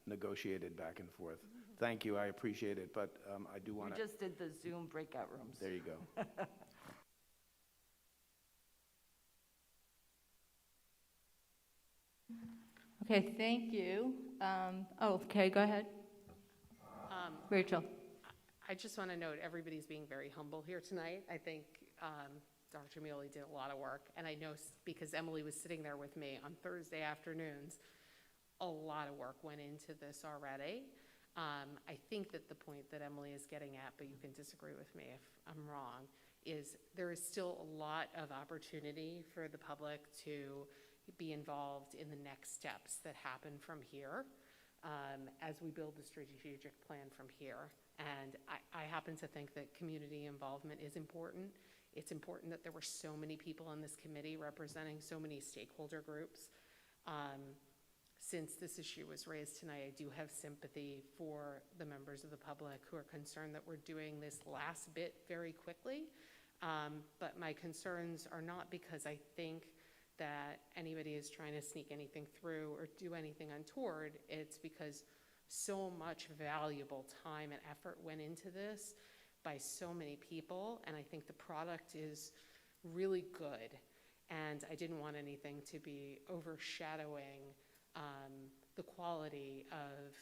negotiated back and forth. Thank you. I appreciate it, but I do want to... We just did the Zoom breakout rooms. There you go. Okay, thank you. Okay, go ahead. Rachel. I just want to note everybody's being very humble here tonight. I think Dr. Mioli did a lot of work, and I know because Emily was sitting there with me on Thursday afternoons, a lot of work went into this already. I think that the point that Emily is getting at, but you can disagree with me if I'm wrong, is there is still a lot of opportunity for the public to be involved in the next steps that happen from here as we build the strategic plan from here. And I happen to think that community involvement is important. It's important that there were so many people on this committee representing so many stakeholder groups. Since this issue was raised tonight, I do have sympathy for the members of the public who are concerned that we're doing this last bit very quickly. But my concerns are not because I think that anybody is trying to sneak anything through or do anything untoward. It's because so much valuable time and effort went into this by so many people, and I think the product is really good. And I didn't want anything to be overshadowing the quality of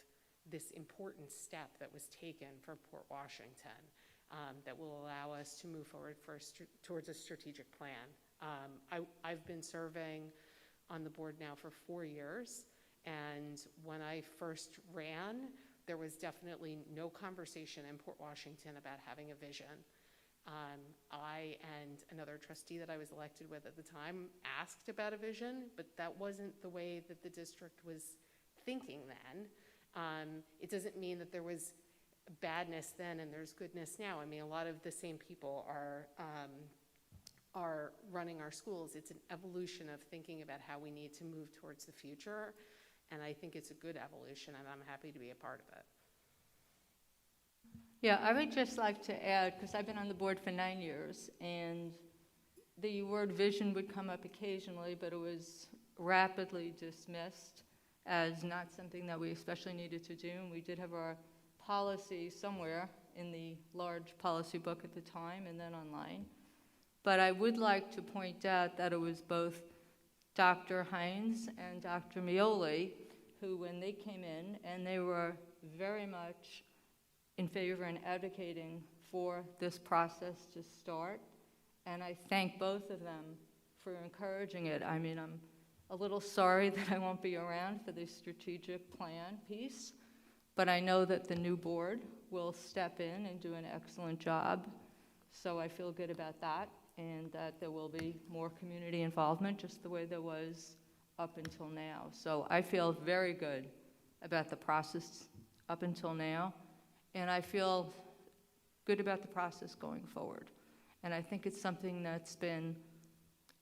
this important step that was taken for Port Washington that will allow us to move forward towards a strategic plan I've been serving on the board now for 4 years, and when I first ran, there was definitely no conversation in Port Washington about having a vision. I and another trustee that I was elected with at the time asked about a vision, but that wasn't the way that the district was thinking then. It doesn't mean that there was badness then and there's goodness now. I mean, a lot of the same people are running our schools. It's an evolution of thinking about how we need to move towards the future, and I think it's a good evolution, and I'm happy to be a part of it. Yeah, I would just like to add, because I've been on the board for 9 years, and the word vision would come up occasionally, but it was rapidly dismissed as not something that we especially needed to do. And we did have our policy somewhere in the large policy book at the time and then online. But I would like to point out that it was both Dr. Hines and Dr. Mioli who, when they came in, and they were very much in favor and advocating for this process to start. And I thank both of them for encouraging it. I mean, I'm a little sorry that I won't be around for the strategic plan piece, but I know that the new board will step in and do an excellent job. So I feel good about that, and that there will be more community involvement, just the way there was up until now. So I feel very good about the process up until now, and I feel good about the process going forward. And I think it's something that's been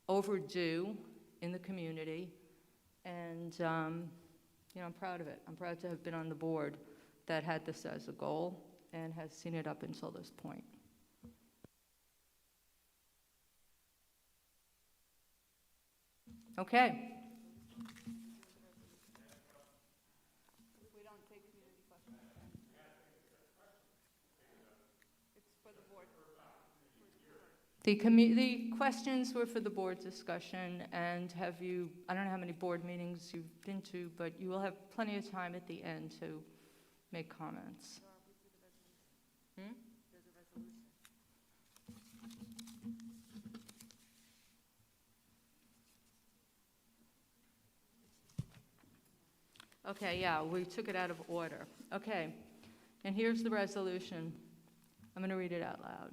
overdue in the community, and you know, I'm proud of it. I'm proud to have been on the board that had this as a goal and has seen it up until this point. Okay. We don't take community questions. It's for the board. The questions were for the board discussion, and have you, I don't know how many board meetings you've been to, but you will have plenty of time at the end to make comments. Hmm? Okay, yeah, we took it out of order. Okay, and here's the resolution. I'm going to read it out loud.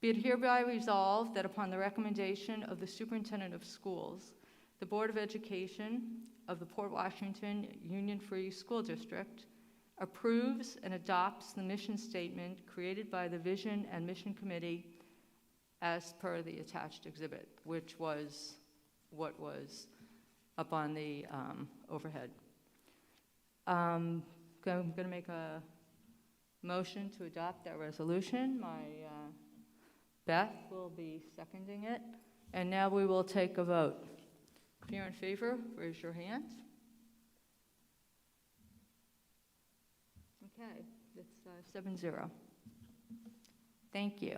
Be it hereby resolved that upon the recommendation of the Superintendent of Schools, the Board of Education of the Port Washington Union Free School District approves and adopts the mission statement created by the Vision and Mission Committee as per the attached exhibit, which was what was up on the overhead. I'm going to make a motion to adopt that resolution. My Beth will be seconding it. And now we will take a vote. If you're in favor, raise your hand. Okay, it's 7-0. Thank you.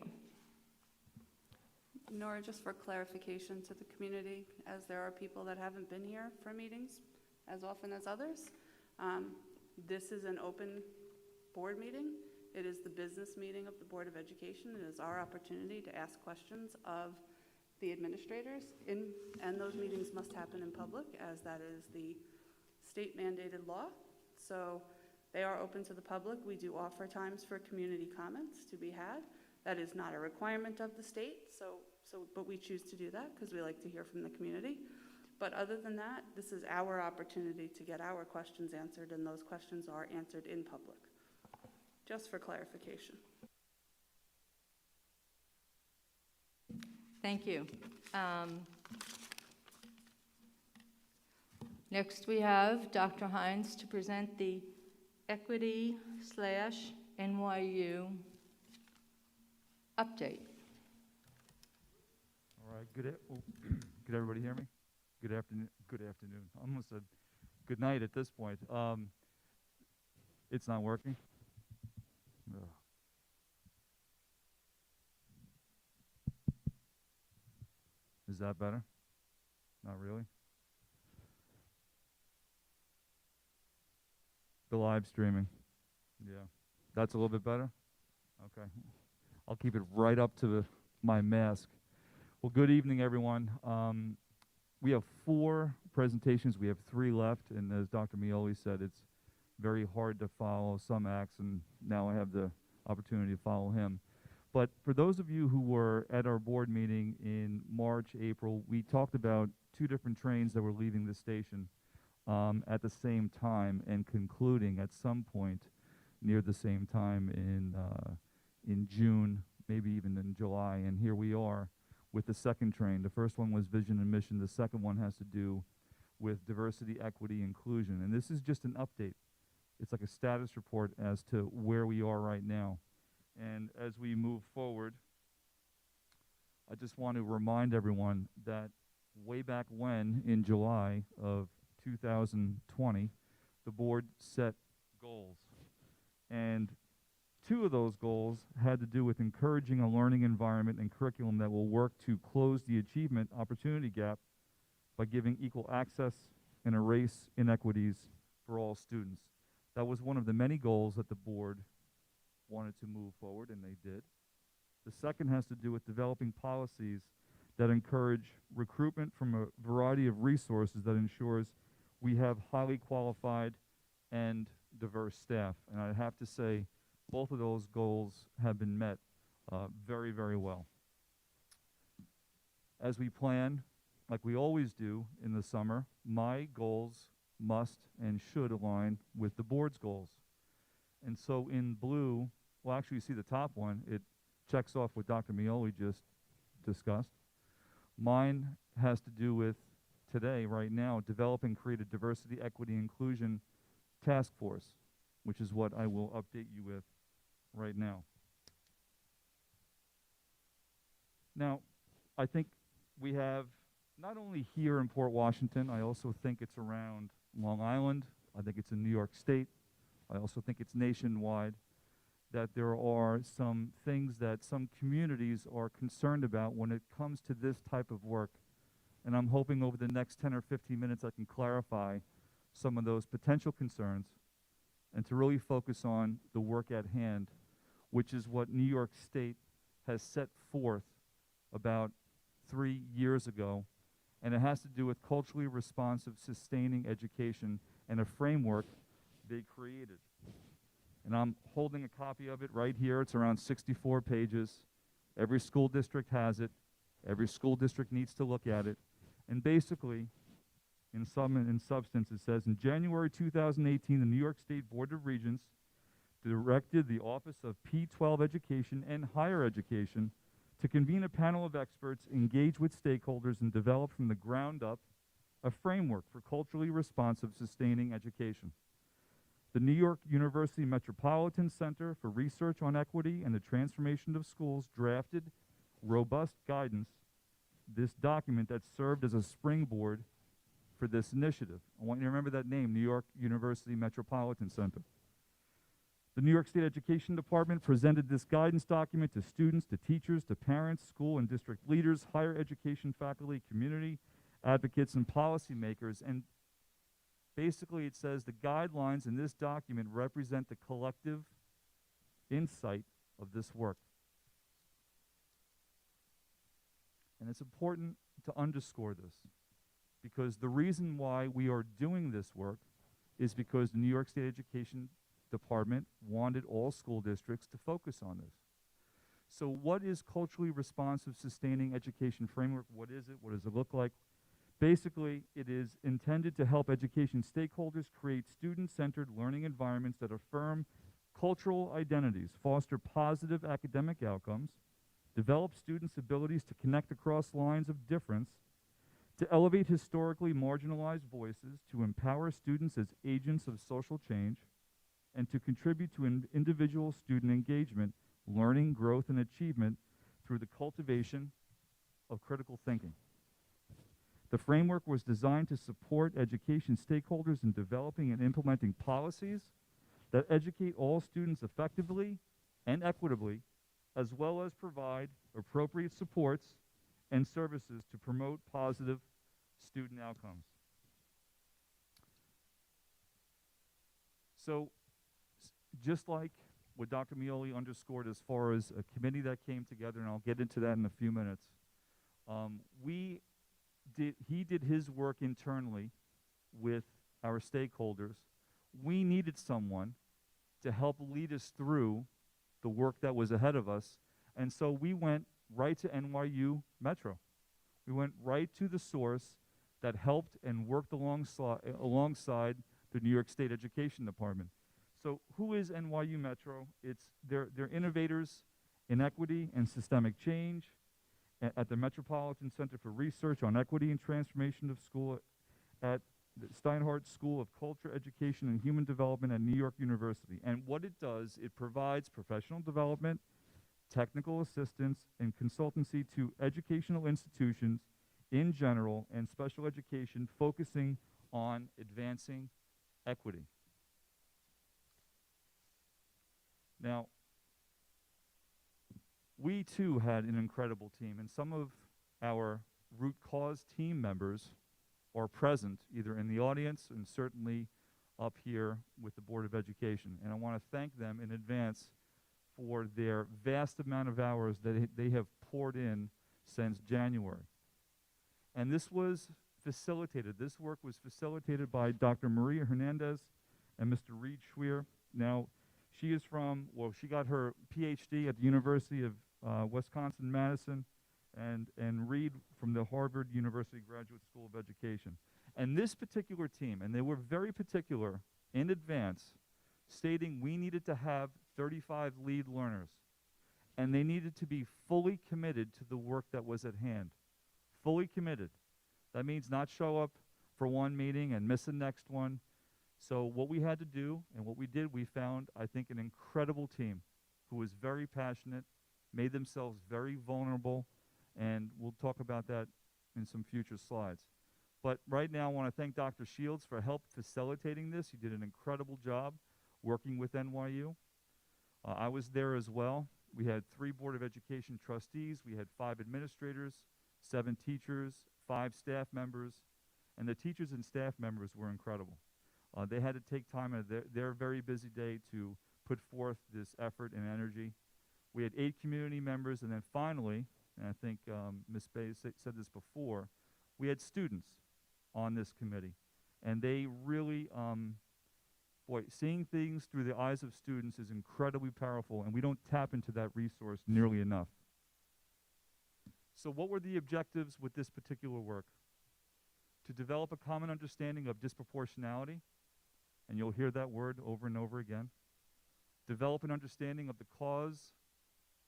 Nora, just for clarification to the community, as there are people that haven't been here for meetings as often as others, this is an open board meeting. It is the business meeting of the Board of Education. It is our opportunity to ask questions of the administrators, and those meetings must happen in public, as that is the state mandated law. So they are open to the public. We do offer times for community comments to be had. That is not a requirement of the state, but we choose to do that because we like to hear from the community. But other than that, this is our opportunity to get our questions answered, and those questions are answered in public. Just for clarification. Thank you. Next we have Dr. Hines to present the Equity / NYU update. All right, could everybody hear me? Good afternoon. I almost said good night at this point. It's not working. Ugh. Is that better? Not really. The live streaming. Yeah. That's a little bit better? Okay. I'll keep it right up to my mask. Well, good evening, everyone. We have 4 presentations. We have 3 left, and as Dr. Mioli said, it's very hard to follow some acts, and now I have the opportunity to follow him. But for those of you who were at our board meeting in March, April, we talked about 2 different trains that were leaving the station at the same time and concluding at some point near the same time in June, maybe even in July, and here we are with the second train. The first one was vision and mission. The second one has to do with diversity, equity, inclusion. And this is just an update. It's like a status report as to where we are right now. And as we move forward, I just want to remind everyone that way back when, in July of 2020, the board set goals. And 2 of those goals had to do with encouraging a learning environment and curriculum that will work to close the achievement opportunity gap by giving equal access and erase inequities for all students. That was one of the many goals that the board wanted to move forward, and they did. The second has to do with developing policies that encourage recruitment from a variety of resources that ensures we have highly qualified and diverse staff. And I have to say, both of those goals have been met very, very well. As we plan, like we always do in the summer, my goals must and should align with the board's goals. And so in blue, well, actually you see the top one, it checks off what Dr. Mioli just discussed. Mine has to do with today, right now, develop and create a diversity, equity, inclusion task force, which is what I will update you with right now. Now, I think we have, not only here in Port Washington, I also think it's around Long Island, I think it's in New York State, I also think it's nationwide, that there are some things that some communities are concerned about when it comes to this type of work. And I'm hoping over the next 10 or 15 minutes I can clarify some of those potential concerns and to really focus on the work at hand, which is what New York State has set forth about 3 years ago. And it has to do with culturally responsive, sustaining education and a framework they created. And I'm holding a copy of it right here. It's around 64 pages. Every school district has it. Every school district needs to look at it. And basically, in substance, it says, in January 2018, the New York State Board of Regents directed the Office of P-12 Education and Higher Education to convene a panel of experts, engage with stakeholders, and develop from the ground up a framework for culturally responsive, sustaining education. The New York University Metropolitan Center for Research on Equity and the Transformation of Schools drafted robust guidance, this document that served as a springboard for this initiative. I want you to remember that name, New York University Metropolitan Center. The New York State Education Department presented this guidance document to students, to teachers, to parents, school and district leaders, higher education faculty, community advocates, and policymakers. And basically it says the guidelines in this document represent the collective insight of this work. And it's important to underscore this, because the reason why we are doing this work is because the New York State Education Department wanted all school districts to focus on this. So what is culturally responsive, sustaining education framework? What is it? What does it look like? Basically, it is intended to help education stakeholders create student-centered learning environments that affirm cultural identities, foster positive academic outcomes, develop students' abilities to connect across lines of difference, to elevate historically marginalized voices, to empower students as agents of social change, and to contribute to individual student engagement, learning, growth, and achievement through the cultivation of critical thinking. The framework was designed to support education stakeholders in developing and implementing policies that educate all students effectively and equitably, as well as provide appropriate supports and services to promote positive student outcomes. So, just like what Dr. Mioli underscored as far as a committee that came together, and I'll get into that in a few minutes, He did his work internally with our stakeholders. We needed someone to help lead us through the work that was ahead of us, and so we went right to NYU Metro. We went right to the source that helped and worked alongside the New York State Education Department. So who is NYU Metro? They're innovators in equity and systemic change at the Metropolitan Center for Research on Equity and Transformation of School at the Steinhardt School of Culture, Education, and Human Development at New York University. And what it does, it provides professional development, technical assistance, and consultancy to educational institutions in general and special education, focusing on advancing equity. Now, we too had an incredible team, and some of our root cause team members are present either in the audience and certainly up here with the Board of Education. And I want to thank them in advance for their vast amount of hours that they have poured in since January. And this was facilitated, this work was facilitated by Dr. Maria Hernandez and Mr. Reed Schweer. Now, she is from, well, she got her PhD at the University of Wisconsin-Madison, and Reed from the Harvard University Graduate School of Education. And this particular team, and they were very particular in advance, stating we needed to have 35 lead learners, and they needed to be fully committed to the work that was at hand. Fully committed. That means not show up for one meeting and miss the next one. So what we had to do, and what we did, we found, I think, an incredible team who was very passionate, made themselves very vulnerable, and we'll talk about that in some future slides. But right now, I want to thank Dr. Shields for help facilitating this. He did an incredible job working with NYU. I was there as well. We had 3 Board of Education trustees. We had 5 administrators, 7 teachers, 5 staff members, and the teachers and staff members were incredible. They had to take time out of their very busy day to put forth this effort and energy. We had 8 community members, and then finally, and I think Ms. Bay said this before, we had students on this committee. And they really, seeing things through the eyes of students is incredibly powerful, and we don't tap into that resource nearly enough. So what were the objectives with this particular work? To develop a common understanding of disproportionality, and you'll hear that word over and over again. Develop an understanding of the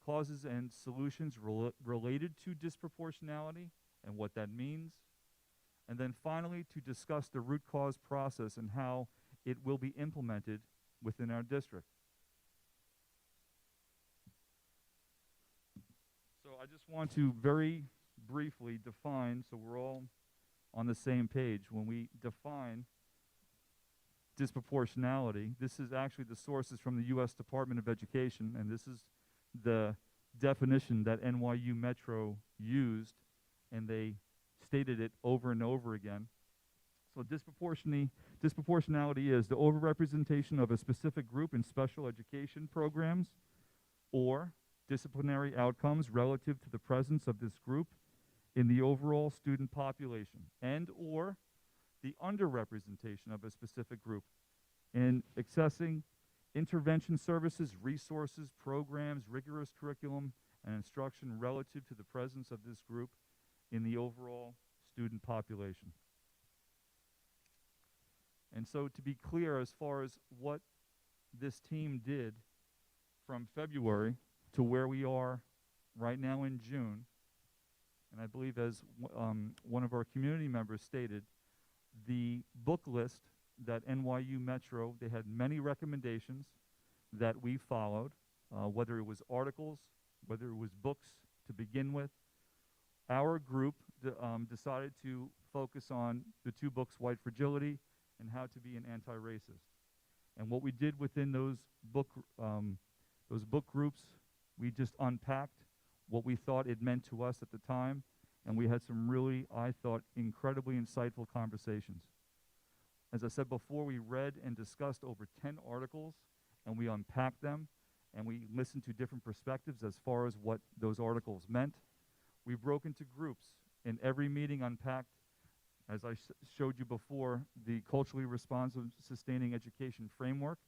causes and solutions related to disproportionality and what that means. And then finally, to discuss the root cause process and how it will be implemented within our district. So I just want to very briefly define, so we're all on the same page. When we define disproportionality, this is actually the sources from the U.S. Department of Education, and this is the definition that NYU Metro used, and they stated it over and over again. So disproportionality is the overrepresentation of a specific group in special education programs or disciplinary outcomes relative to the presence of this group in the overall student population, and or the underrepresentation of a specific group in accessing intervention services, resources, programs, rigorous curriculum, and instruction relative to the presence of this group in the overall student population. And so to be clear as far as what this team did from February to where we are right now in June, and I believe as one of our community members stated, the book list that NYU Metro, they had many recommendations that we followed, whether it was articles, whether it was books to begin with. Our group decided to focus on the 2 books, White Fragility and How to Be an Anti-Racist. And what we did within those book groups, we just unpacked what we thought it meant to us at the time, and we had some really, I thought, incredibly insightful conversations. As I said before, we read and discussed over 10 articles, and we unpacked them, and we listened to different perspectives as far as what those articles meant. We broke into groups, and every meeting unpacked, as I showed you before, the culturally responsive sustaining education framework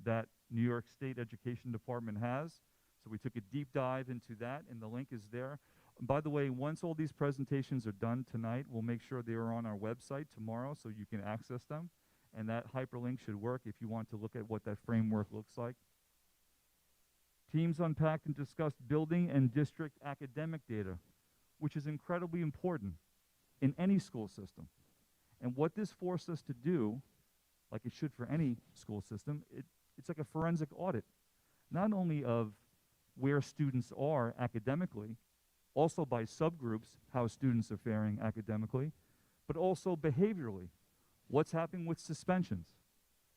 that New York State Education Department has. So we took a deep dive into that, and the link is there. And by the way, once all these presentations are done tonight, we'll make sure they are on our website tomorrow so you can access them. And that hyperlink should work if you want to look at what that framework looks like. Teams unpacked and discussed building and district academic data, which is incredibly important in any school system. And what this forced us to do, like it should for any school system, it's like a forensic audit, not only of where students are academically, also by subgroups, how students are faring academically, but also behaviorally. What's happening with suspensions?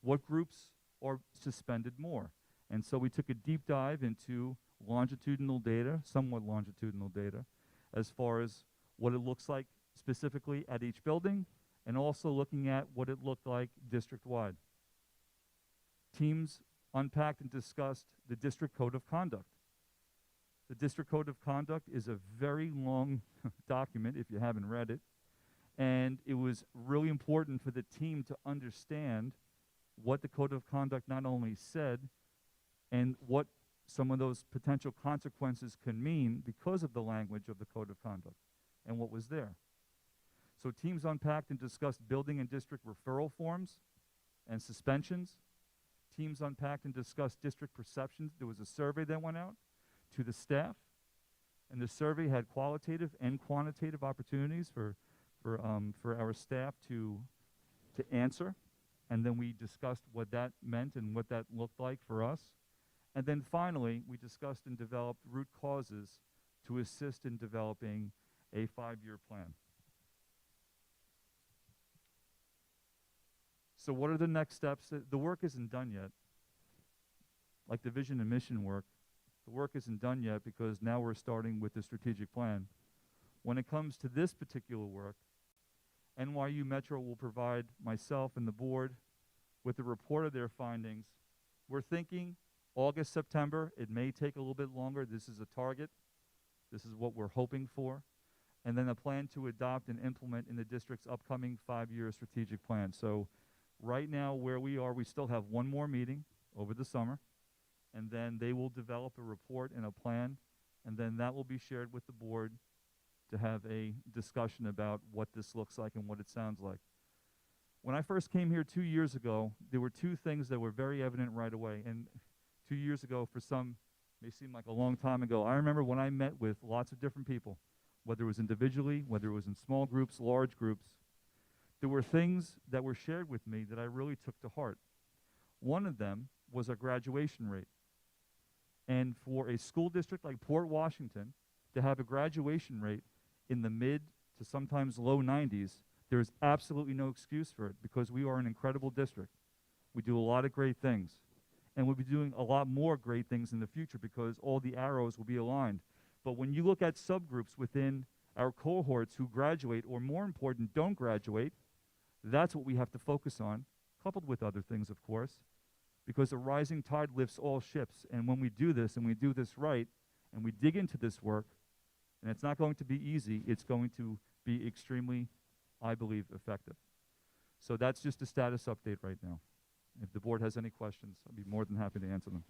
What groups are suspended more? And so we took a deep dive into longitudinal data, somewhat longitudinal data, as far as what it looks like specifically at each building, and also looking at what it looked like district-wide. Teams unpacked and discussed the District Code of Conduct. The District Code of Conduct is a very long document if you haven't read it, and it was really important for the team to understand what the Code of Conduct not only said, and what some of those potential consequences can mean because of the language of the Code of Conduct and what was there. So teams unpacked and discussed building and district referral forms and suspensions. Teams unpacked and discussed district perceptions. There was a survey that went out to the staff, and the survey had qualitative and quantitative opportunities for our staff to answer. And then we discussed what that meant and what that looked like for us. And then finally, we discussed and developed root causes to assist in developing a 5-year plan. So what are the next steps? The work isn't done yet. Like the vision and mission work, the work isn't done yet because now we're starting with the strategic plan. When it comes to this particular work, NYU Metro will provide myself and the board with a report of their findings. We're thinking August, September. It may take a little bit longer. This is a target. This is what we're hoping for. And then a plan to adopt and implement in the district's upcoming 5-year strategic plan. So right now where we are, we still have one more meeting over the summer, and then they will develop a report and a plan, and then that will be shared with the board to have a discussion about what this looks like and what it sounds like. When I first came here 2 years ago, there were two things that were very evident right away. And 2 years ago, for some, may seem like a long time ago. I remember when I met with lots of different people, whether it was individually, whether it was in small groups, large groups, there were things that were shared with me that I really took to heart. One of them was our graduation rate. And for a school district like Port Washington to have a graduation rate in the mid to sometimes low 90s, there is absolutely no excuse for it because we are an incredible district. We do a lot of great things. And we'll be doing a lot more great things in the future because all the arrows will be aligned. But when you look at subgroups within our cohorts who graduate, or more important, don't graduate, that's what we have to focus on, coupled with other things, of course, because a rising tide lifts all ships. And when we do this, and we do this right, and we dig into this work, and it's not going to be easy, it's going to be extremely, I believe, effective. So that's just a status update right now. If the board has any questions, I'd be more than happy to answer them.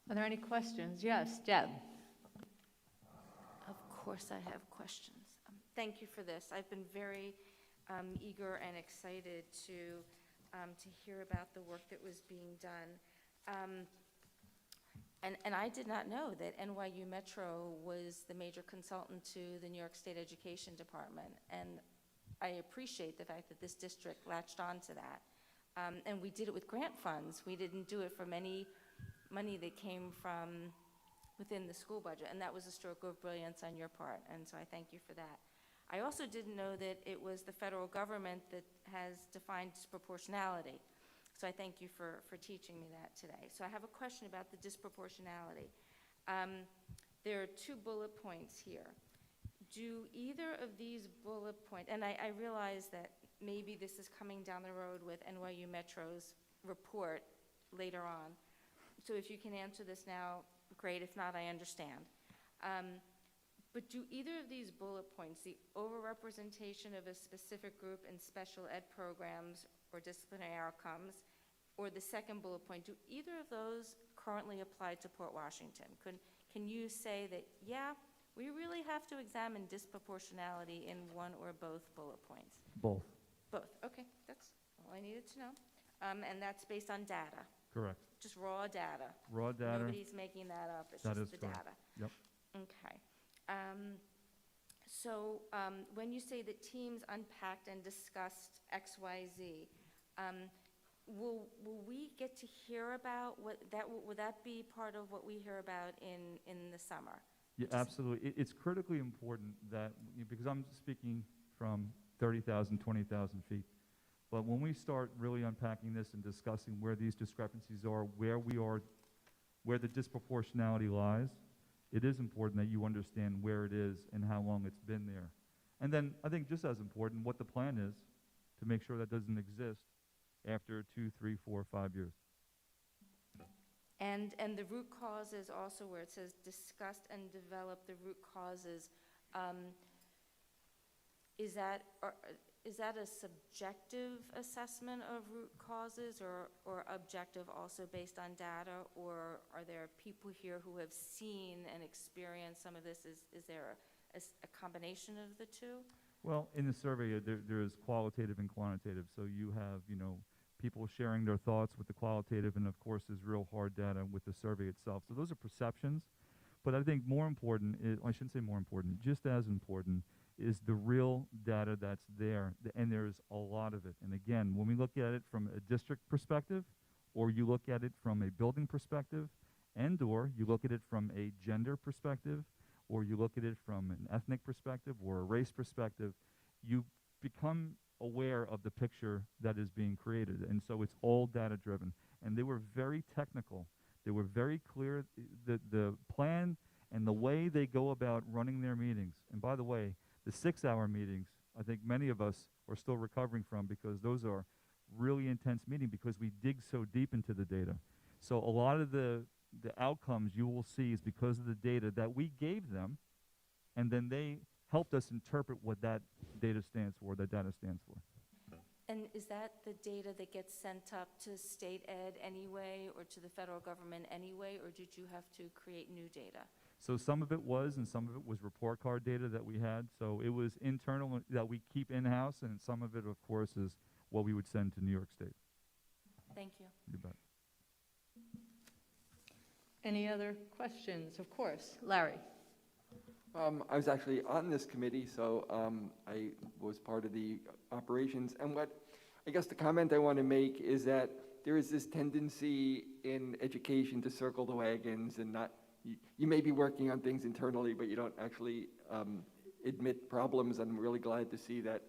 Are there any questions? Yes, Deb. Of course I have questions. Thank you for this. I've been very eager and excited to hear about the work that was being done. And I did not know that NYU Metro was the major consultant to the New York State Education Department. And I appreciate the fact that this district latched on to that. And we did it with grant funds. We didn't do it from any money that came from within the school budget. And that was a stroke of brilliance on your part. And so I thank you for that. I also didn't know that it was the federal government that has defined disproportionality. So I thank you for teaching me that today. So I have a question about the disproportionality. There are 2 bullet points here. Do either of these bullet points, and I realize that maybe this is coming down the road with NYU Metro's report later on. So if you can answer this now, great. If not, I understand. But do either of these bullet points, the overrepresentation of a specific group in special ed programs or disciplinary outcomes, or the second bullet point, do either of those currently apply to Port Washington? Can you say that, yeah, we really have to examine disproportionality in one or both bullet points? Both. Both, okay, that's all I needed to know. And that's based on data, Correct. just raw data. Raw data. Nobody's making that up, it's That just is the correct. data. Yep. Okay. So when you say that teams unpacked and discussed X, Y, Z, will we get to hear about what that, would that be part of what we hear about in the summer? Yeah, absolutely. It's critically important that, because I'm speaking from 30,000, 20,000 feet, but when we start really unpacking this and discussing where these discrepancies are, where we are, where the disproportionality lies, it is important that you understand where it is and how long it's been there. And then I think just as important, what the plan is to make sure that doesn't exist after 2, 3, 4, 5 years. And the root causes also, where it says discussed and develop the root causes, is that a subjective assessment of root causes or objective also based on data? Or are there people here who have seen and experienced some of this? Is there a combination of the two? Well, in the survey, there is qualitative and quantitative. So you have, people sharing their thoughts with the qualitative, and of course, there's real hard data with the survey itself. So those are perceptions. But I think more important is, I shouldn't say more important, just as important is the real data that's there, and there's a lot of it. And again, when we look at it from a district perspective, or you look at it from a building perspective, and or you look at it from a gender perspective, or you look at it from an ethnic perspective or a race perspective, you become aware of the picture that is being created. And so it's all data driven. And they were very technical. They were very clear, the plan and the way they go about running their meetings. And by the way, the 6-hour meetings, I think many of us are still recovering from, because those are really intense meetings because we dig so deep into the data. So a lot of the outcomes you will see is because of the data that we gave them, and then they helped us interpret what that data stands for, that data stands for. And is that the data that gets sent up to state ed anyway, or to the federal government anyway, or did you have to create new data? So some of it was, and some of it was report card data that we had. So it was internal that we keep in-house, and some of it, of course, is what we would send to New York State. Thank you. You bet. Any other questions? Of course. Larry. I was actually on this committee, so I was part of the operations. And what I guess the comment I want to make is that there is this tendency in education to circle the wagons and not, you may be working on things internally, but you don't actually admit problems. I'm really glad to see that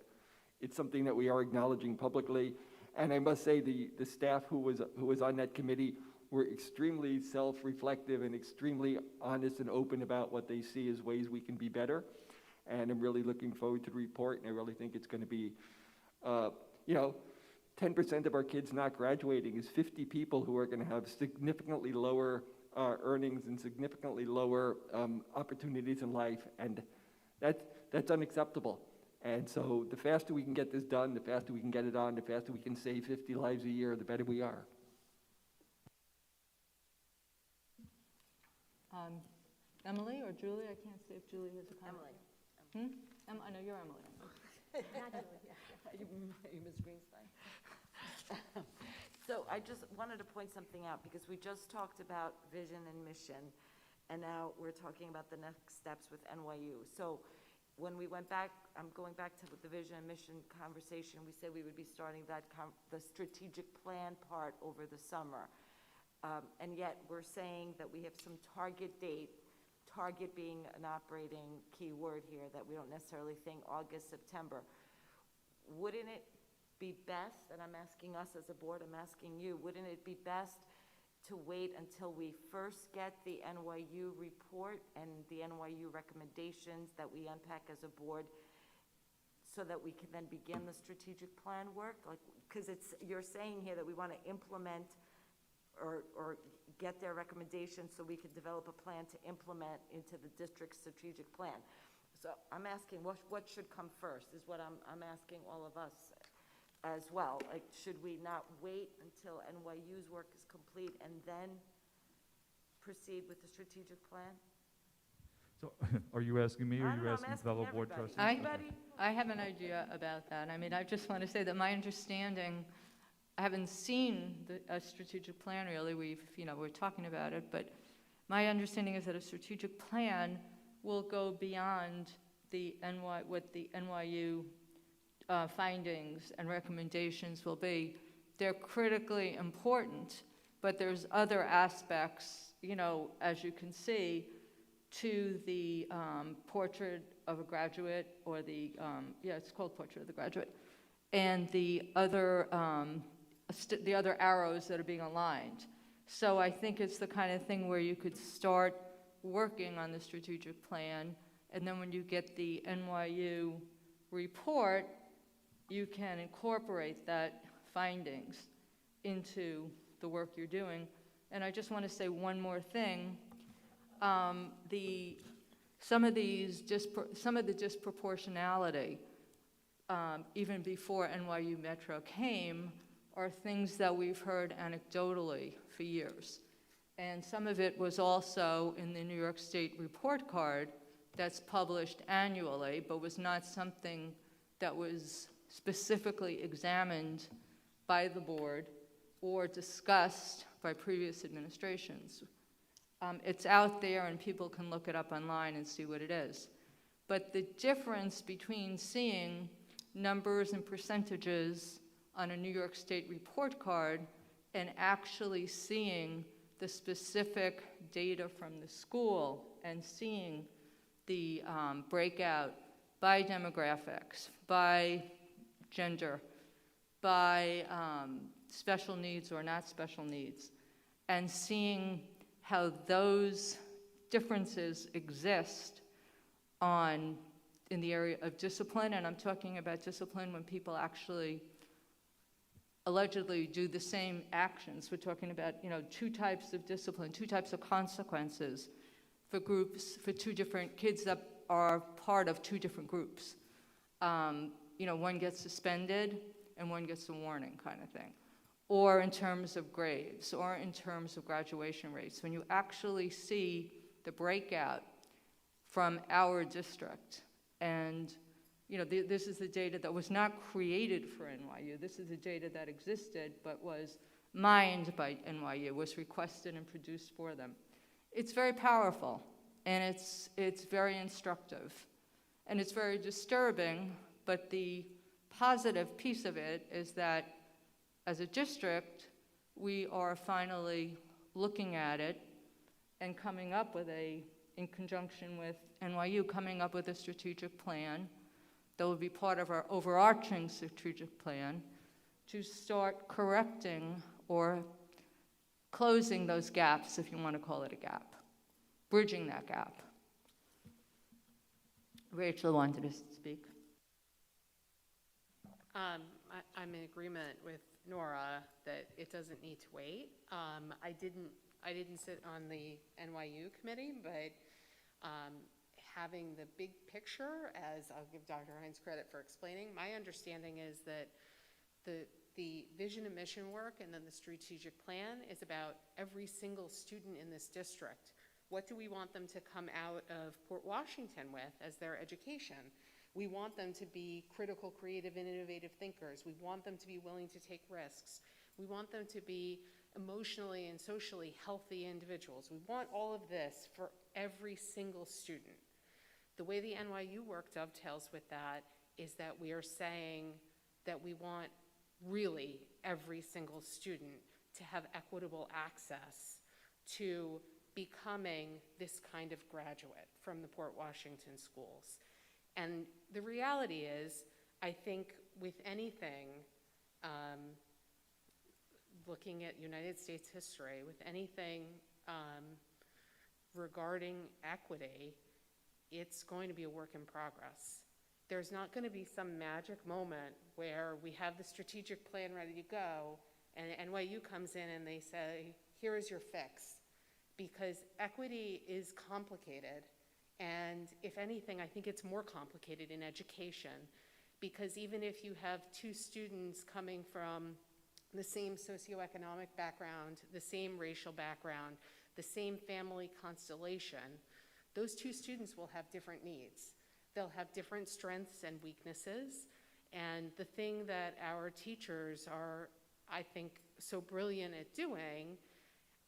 it's something that we are acknowledging publicly. And I must say the staff who was on that committee were extremely self-reflective and extremely honest and open about what they see as ways we can be better. And I'm really looking forward to the report, and I really think it's going to be, 10% of our kids not graduating is 50 people who are going to have significantly lower earnings and significantly lower opportunities in life, and that's unacceptable. And so the faster we can get this done, the faster we can get it on, the faster we can save 50 lives a year, the better we are. Emily or Julie? I can't see if Julie has a comment. Emily. I know you're Emily. Not Julie. You Ms. Greenstein. So I just wanted to point something out, because we just talked about vision and mission, and now we're talking about the next steps with NYU. So when we went back, I'm going back to the vision and mission conversation, we said we would be starting the strategic plan part over the summer. And yet we're saying that we have some target date, target being an operating key word here, that we don't necessarily think August, September. Wouldn't it be best, and I'm asking us as a board, I'm asking you, wouldn't it be best to wait until we first get the NYU report and the NYU recommendations that we unpack as a board, so that we can then begin the strategic plan work? Like, because you're saying here that we want to implement or get their recommendations so we can develop a plan to implement into the district's strategic plan. So I'm asking, what should come first, is what I'm asking all of us as well. Like, should we not wait until NYU's work is complete and then proceed with the strategic plan? So, are you asking me, or I are don't you know, I'm asking asking fellow board everybody. trustees? Anybody? I have an idea about that. I mean, I just want to say that my understanding, I haven't seen a strategic plan really. We're talking about it, but my understanding is that a strategic plan will go beyond what the NYU findings and recommendations will be. They're critically important, but there's other aspects, as you can see, to the portrait of a graduate, or it's called Portrait of the Graduate, and the other arrows that are being aligned. So I think it's the kind of thing where you could start working on the strategic plan, and then when you get the NYU report, you can incorporate that findings into the work you're doing. And I just want to say one more thing. Some of the disproportionality, even before NYU Metro came, are things that we've heard anecdotally for years. And some of it was also in the New York State report card that's published annually, but was not something that was specifically examined by the board or discussed by previous administrations. It's out there and people can look it up online and see what it is. But the difference between seeing numbers and percentages on a New York State report card and actually seeing the specific data from the school and seeing the breakout by demographics, by gender, by special needs or not special needs, and seeing how those differences exist in the area of discipline. And I'm talking about discipline when people actually allegedly do the same actions. We're talking about, two types of discipline, two types of consequences for groups, for two different kids that are part of two different groups. One gets suspended and one gets a warning kind of thing. Or in terms of grades, or in terms of graduation rates. When you actually see the breakout from our district, and this is the data that was not created for NYU. This is the data that existed but was mined by NYU, was requested and produced for them. It's very powerful, and it's very instructive, and it's very disturbing, but the positive piece of it is that as a district, we are finally looking at it and coming up with in conjunction with NYU, coming up with a strategic plan that will be part of our overarching strategic plan to start correcting or closing those gaps, if you want to call it a gap, bridging that gap. Rachel wanted to speak. I'm in agreement with Nora that it doesn't need to wait. I didn't sit on the NYU committee, but having the big picture, as I'll give Dr. Hines credit for explaining, my understanding is that the vision and mission work and then the strategic plan is about every single student in this district. What do we want them to come out of Port Washington with as their education? We want them to be critical, creative, and innovative thinkers. We want them to be willing to take risks. We want them to be emotionally and socially healthy individuals. We want all of this for every single student. The way the NYU work dovetails with that is that we are saying that we want really every single student to have equitable access to becoming this kind of graduate from the Port Washington schools. And the reality is, I think with anything, looking at United States history, with anything regarding equity, it's going to be a work in progress. There's not going to be some magic moment where we have the strategic plan ready to go and NYU comes in and they say, here is your fix. Because equity is complicated, and if anything, I think it's more complicated in education, because even if you have two students coming from the same socioeconomic background, the same racial background, the same family constellation, those two students will have different needs. They'll have different strengths and weaknesses, and the thing that our teachers are, I think, so brilliant at doing,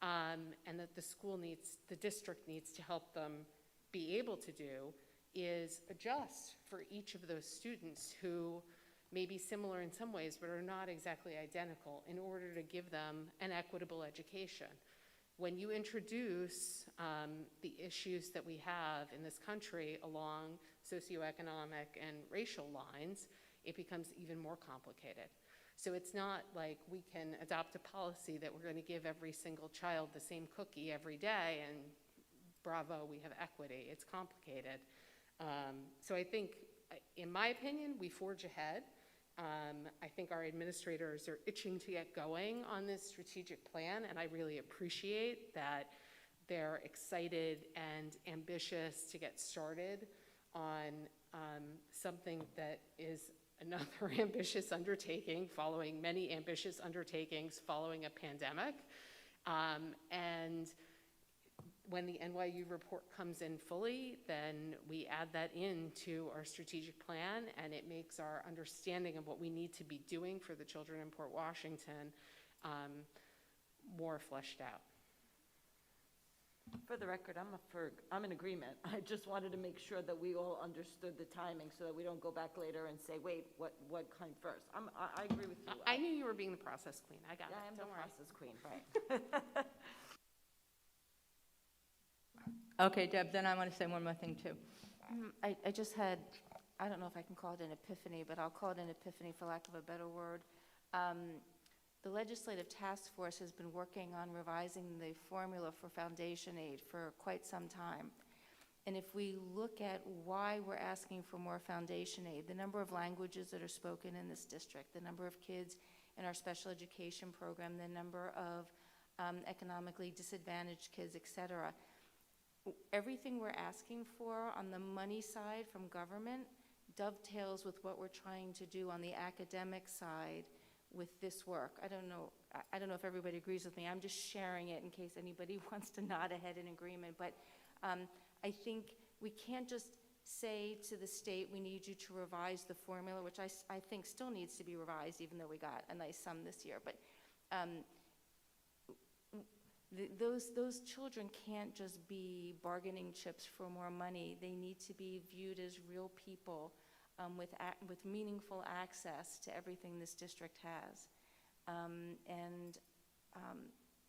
and that the district needs to help them be able to do, is adjust for each of those students who may be similar in some ways but are not exactly identical, in order to give them an equitable education. When you introduce the issues that we have in this country along socioeconomic and racial lines, it becomes even more complicated. So it's not like we can adopt a policy that we're going to give every single child the same cookie every day and bravo, we have equity. It's complicated. So I think, in my opinion, we forge ahead. I think our administrators are itching to get going on this strategic plan, and I really appreciate that they're excited and ambitious to get started on something that is another ambitious undertaking, following many ambitious undertakings following a pandemic. And when the NYU report comes in fully, then we add that into our strategic plan, and it makes our understanding of what we need to be doing for the children in Port Washington more fleshed out. For the record, I'm in agreement. I just wanted to make sure that we all understood the timing so that we don't go back later and say, wait, what came first? I agree with you. I knew you were being the process queen. I got it. I am the Don't worry. process queen, right. Okay, Deb, then I want to say one more thing, too. I just had, I don't know if I can call it an epiphany, but I'll call it an epiphany for lack of a better word. The Legislative Task Force has been working on revising the formula for foundation aid for quite some time. And if we look at why we're asking for more foundation aid, the number of languages that are spoken in this district, the number of kids in our special education program, the number of economically disadvantaged kids, et cetera, everything we're asking for on the money side from government dovetails with what we're trying to do on the academic side with this work. I don't know if everybody agrees with me. I'm just sharing it in case anybody wants to nod ahead in agreement. But I think we can't just say to the state, we need you to revise the formula, which I think still needs to be revised, even though we got a nice sum this year. But those children can't just be bargaining chips for more money. They need to be viewed as real people with meaningful access to everything this district has. And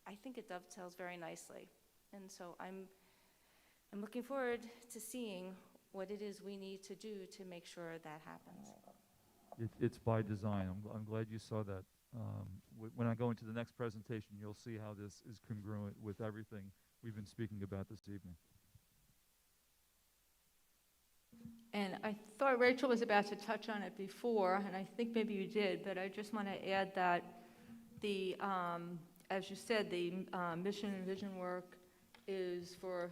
I think it dovetails very nicely. And so I'm looking forward to seeing what it is we need to do to make sure that happens. It's by design. I'm glad you saw that. When I go into the next presentation, you'll see how this is congruent with everything we've been speaking about this evening. And I thought Rachel was about to touch on it before, and I think maybe you did, but I just want to add that the, as you said, the mission and vision work is for,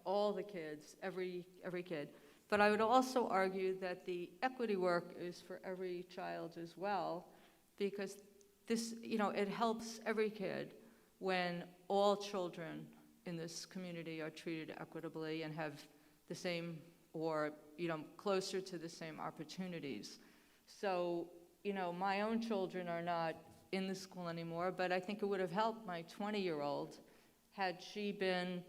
all the kids, every kid. But I would also argue that the equity work is for every child as well, because this, it helps every kid when all children in this community are treated equitably and have the same or, closer to the same opportunities. So, my own children are not in the school anymore, but I think it would have helped my 20-year-old had she been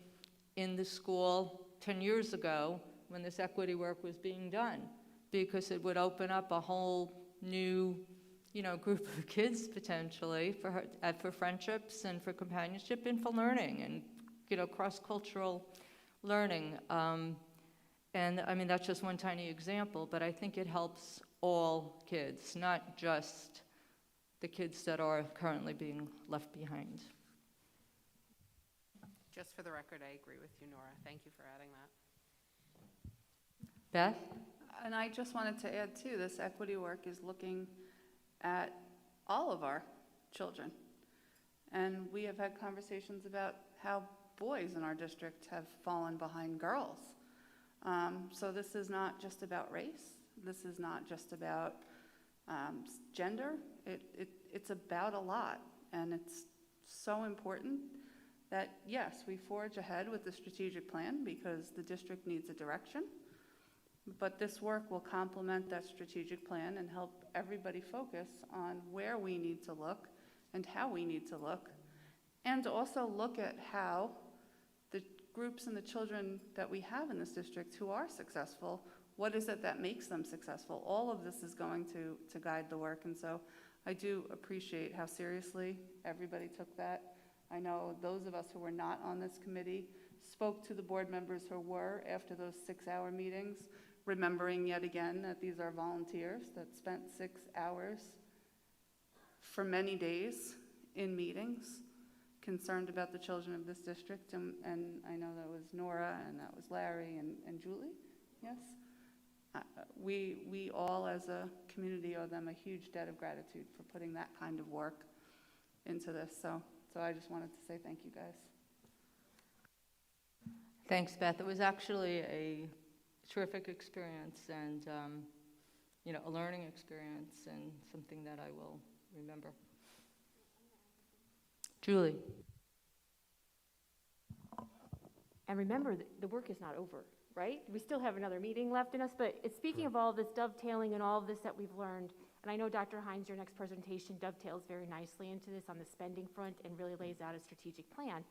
in the school 10 years ago when this equity work was being done, because it would open up a whole new, group of kids potentially for friendships and for companionship and for learning and, cross-cultural learning. And I mean, that's just one tiny example, but I think it helps all kids, not just the kids that are currently being left behind. Just for the record, I agree with you, Nora. Thank you for adding that. Beth? And I just wanted to add, too, this equity work is looking at all of our children. And we have had conversations about how boys in our district have fallen behind girls. So this is not just about race. This is not just about gender. It's about a lot. And it's so important that, yes, we forge ahead with the strategic plan because the district needs a direction. But this work will complement that strategic plan and help everybody focus on where we need to look and how we need to look. And to also look at how the groups and the children that we have in this district who are successful, what is it that makes them successful? All of this is going to guide the work. And so I do appreciate how seriously everybody took that. I know those of us who were not on this committee spoke to the board members who were after those 6-hour meetings, remembering yet again that these are volunteers that spent 6 hours for many days in meetings, concerned about the children of this district. And I know that was Nora and that was Larry and Julie, yes? We all as a community owe them a huge debt of gratitude for putting that kind of work into this. So I just wanted to say thank you, guys. Thanks, Beth. It was actually a terrific experience and, a learning experience and something that I will remember. Julie. And remember, the work is not over, right? We still have another meeting left in us, but it's speaking of all this dovetailing and all of this that we've learned, and I know Dr. Hines, your next presentation dovetails very nicely into this on the spending front and really lays out a strategic plan.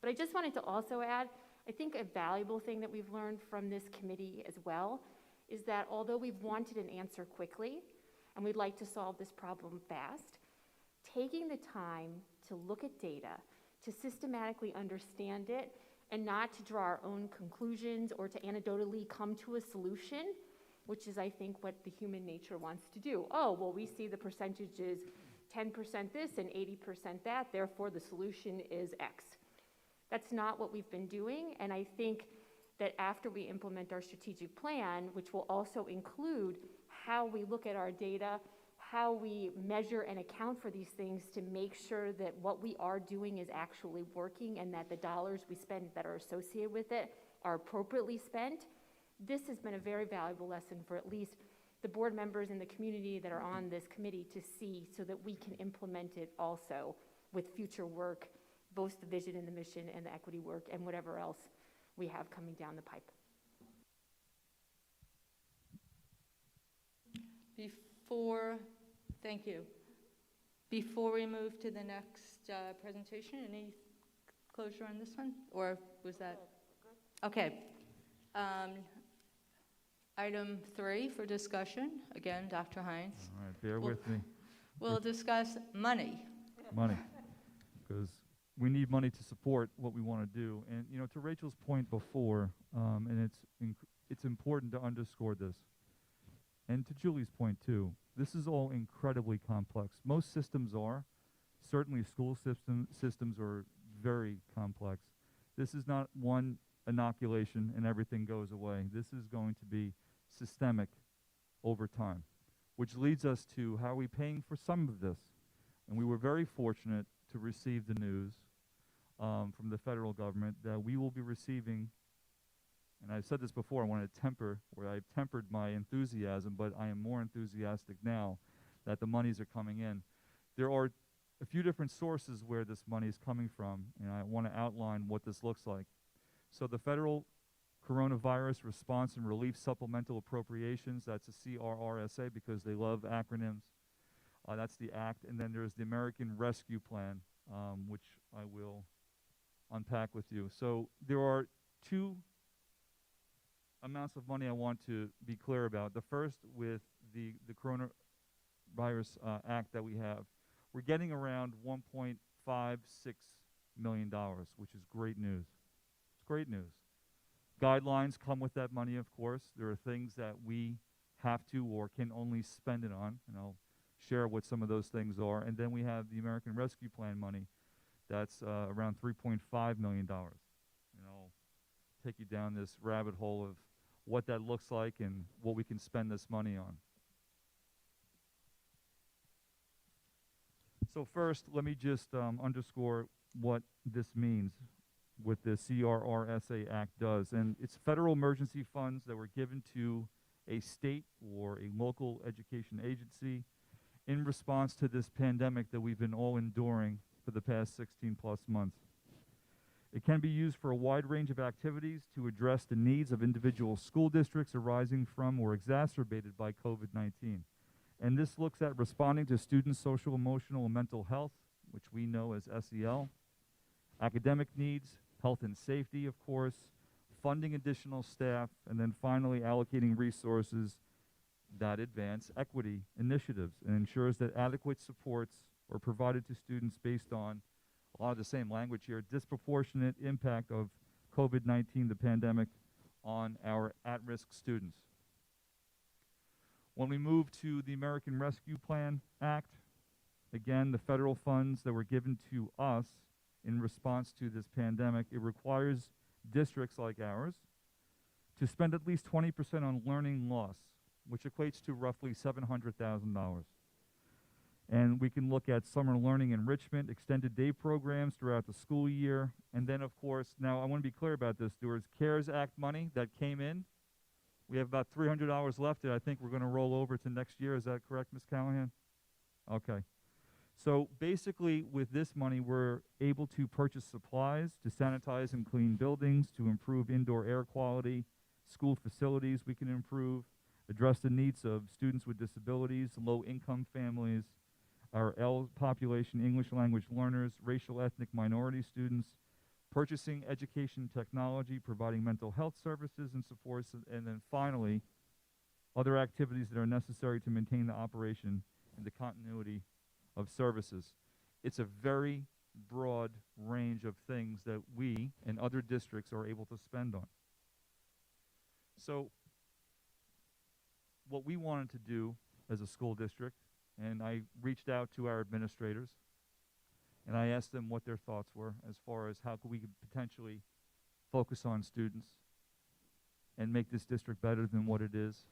But I just wanted to also add, I think a valuable thing that we've learned from this committee as well is that although we've wanted an answer quickly and we'd like to solve this problem fast, taking the time to look at data, to systematically understand it, and not to draw our own conclusions or to anecdotally come to a solution, which is, I think, what the human nature wants to do. Oh, well, we see the percentage is 10% this and 80% that, therefore the solution is X. That's not what we've been doing, and I think that after we implement our strategic plan, which will also include how we look at our data, how we measure and account for these things to make sure that what we are doing is actually working and that the dollars we spend that are associated with it are appropriately spent. This has been a very valuable lesson for at least the board members in the community that are on this committee to see so that we can implement it also with future work, both the vision and the mission and the equity work and whatever else we have coming down the pipe. Thank you. Before we move to the next presentation, any closure on this one? Or was that? Okay. Item 3 for discussion. Again, Dr. Hines. All right, bear with me. We'll discuss money. Money, because we need money to support what we want to do. And, to Rachel's point before, and it's important to underscore this, and to Julie's point too, this is all incredibly complex. Most systems are. Certainly school systems are very complex. This is not one inoculation and everything goes away. This is going to be systemic over time, which leads us to how are we paying for some of this? And we were very fortunate to receive the news from the federal government that we will be receiving, and I've said this before, I want to temper, where I've tempered my enthusiasm, but I am more enthusiastic now that the monies are coming in. There are a few different sources where this money is coming from, and I want to outline what this looks like. So the Federal Coronavirus Response and Relief Supplemental Appropriations, that's a CRRSA because they love acronyms. That's the ACT. And then there's the American Rescue Plan, which I will unpack with you. So there are two amounts of money I want to be clear about. The first with the Coronavirus Act that we have. We're getting around $1.56 million, which is great news. It's great news. Guidelines come with that money, of course. There are things that we have to or can only spend it on, and I'll share what some of those things are. And then we have the American Rescue Plan money. That's around $3.5 million. And I'll take you down this rabbit hole of what that looks like and what we can spend this money on. So first, let me just underscore what this means, what the CRRSA Act does. And it's federal emergency funds that were given to a state or a local education agency in response to this pandemic that we've been all enduring for the past 16 plus months. It can be used for a wide range of activities to address the needs of individual school districts arising from or exacerbated by COVID-19. And this looks at responding to students' social, emotional, and mental health, which we know as SEL, academic needs, health and safety, of course, funding additional staff, and then finally allocating resources that advance equity initiatives and ensures that adequate supports are provided to students based on a lot of the same language here, disproportionate impact of COVID-19, the pandemic, on our at-risk students. When we move to the American Rescue Plan Act, again, the federal funds that were given to us in response to this pandemic, it requires districts like ours to spend at least 20% on learning loss, which equates to roughly $700,000. And we can look at summer learning enrichment, extended day programs throughout the school year, and then of course, now I want to be clear about this, there was CARES Act money that came in. We have about $300 left that I think we're going to roll over to next year. Is that correct, Ms. Callahan? Okay. So basically, with this money, we're able to purchase supplies to sanitize and clean buildings, to improve indoor air quality, school facilities we can improve, address the needs of students with disabilities, low-income families, our L population, English language learners, racial ethnic minority students, purchasing education technology, providing mental health services and supports, and then finally, other activities that are necessary to maintain the operation and the continuity of services. It's a very broad range of things that we and other districts are able to spend on. So what we wanted to do as a school district, and I reached out to our administrators, and I asked them what their thoughts were as far as how we could potentially focus on students and make this district better than what it is.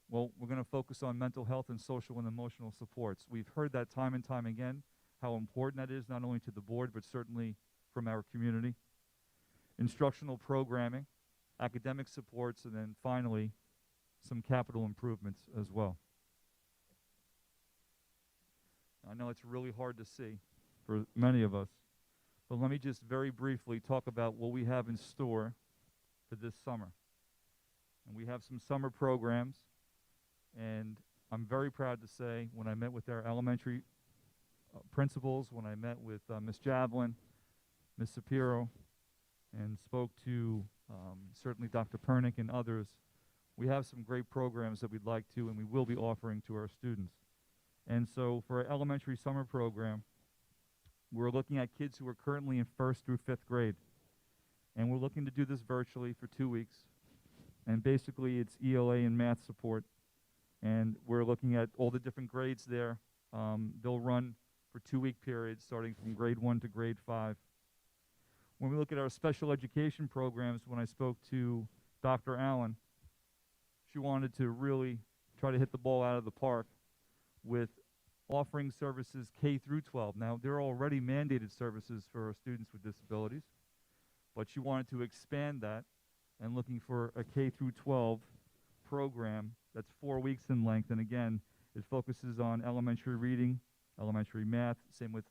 Well, we're going to focus on mental health and social and emotional supports. We've heard that time and time again, how important that is, not only to the board, but certainly from our community. Instructional programming, academic supports, and then finally, some capital improvements as well. I know it's really hard to see for many of us, but let me just very briefly talk about what we have in store for this summer. And we have some summer programs, and I'm very proud to say when I met with our elementary principals, when I met with Ms. Javelin, Ms. Sapiro, and spoke to certainly Dr. Pernick and others, we have some great programs that we'd like to and we will be offering to our students. And so for our elementary summer program, we're looking at kids who are currently in 1st through 5th grade. And we're looking to do this virtually for 2 weeks. And basically it's ELA and math support. And we're looking at all the different grades there. They'll run for 2-week periods starting from grade 1 to grade 5. When we look at our special education programs, when I spoke to Dr. Allen, she wanted to really try to hit the ball out of the park with offering services K through 12. Now, there are already mandated services for our students with disabilities, but she wanted to expand that and looking for a K through 12 program that's 4 weeks in length. And again, it focuses on elementary reading, elementary math, same with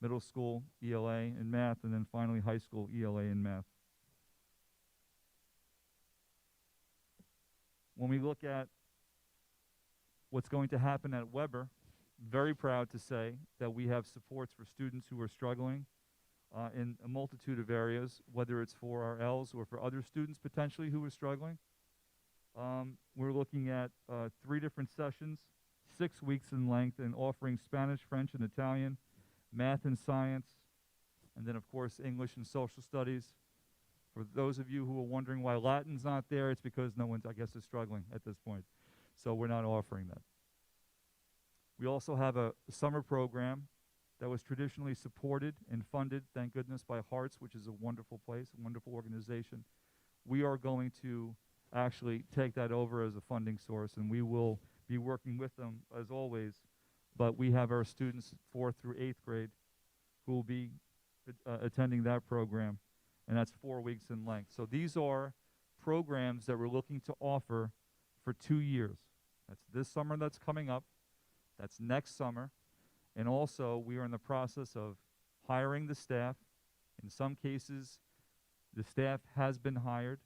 middle school ELA and math, and then finally high school ELA and math. When we look at what's going to happen at Weber, very proud to say that we have supports for students who are struggling in a multitude of areas, whether it's for our Ls or for other students potentially who are struggling. We're looking at 3 different sessions, 6 weeks in length, and offering Spanish, French, and Italian, math and science, and then of course English and social studies. For those of you who are wondering why Latin's not there, it's because no one's, I guess, is struggling at this point. So we're not offering that. We also have a summer program that was traditionally supported and funded, thank goodness, by Hearts, which is a wonderful place, a wonderful organization. We are going to actually take that over as a funding source, and we will be working with them, as always, but we have our students 4th through 8th grade who will be attending that program, and that's 4 weeks in length. So these are programs that we're looking to offer for 2 years. That's this summer that's coming up, that's next summer, and also we are in the process of hiring the staff. In some cases, the staff has been hired.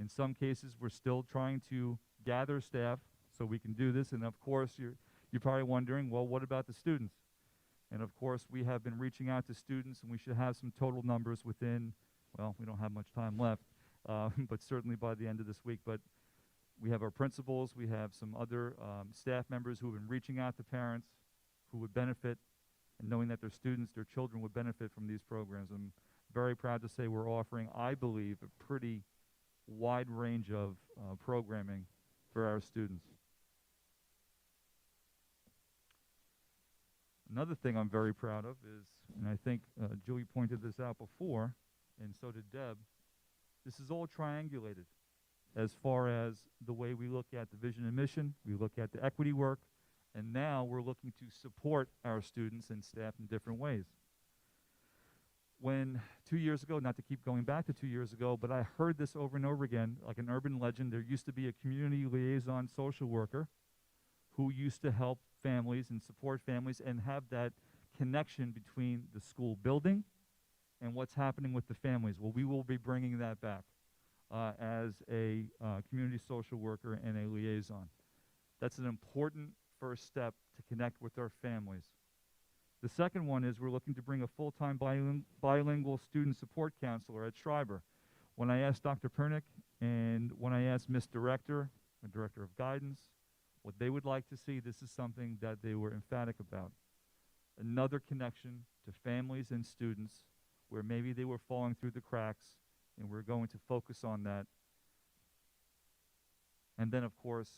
In some cases, we're still trying to gather staff so we can do this. And of course, you're probably wondering, well, what about the students? And of course, we have been reaching out to students, and we should have some total numbers within, well, we don't have much time left, but certainly by the end of this week. But we have our principals, we have some other staff members who have been reaching out to parents who would benefit, and knowing that their students, their children would benefit from these programs. I'm very proud to say we're offering, I believe, a pretty wide range of programming for our students. Another thing I'm very proud of is, and I think Julie pointed this out before, and so did Deb, this is all triangulated as far as the way we look at the vision and mission, we look at the equity work, and now we're looking to support our students and staff in different ways. When 2 years ago, not to keep going back to 2 years ago, but I heard this over and over again, like an urban legend, there used to be a community liaison social worker who used to help families and support families and have that connection between the school building and what's happening with the families. Well, we will be bringing that back as a community social worker and a liaison. That's an important first step to connect with our families. The second one is we're looking to bring a full-time bilingual student support counselor at Schreiber. When I asked Dr. Pernick and when I asked Ms. Director, the Director of Guidance, what they would like to see, this is something that they were emphatic about. Another connection to families and students where maybe they were falling through the cracks, and we're going to focus on that. And then, of course,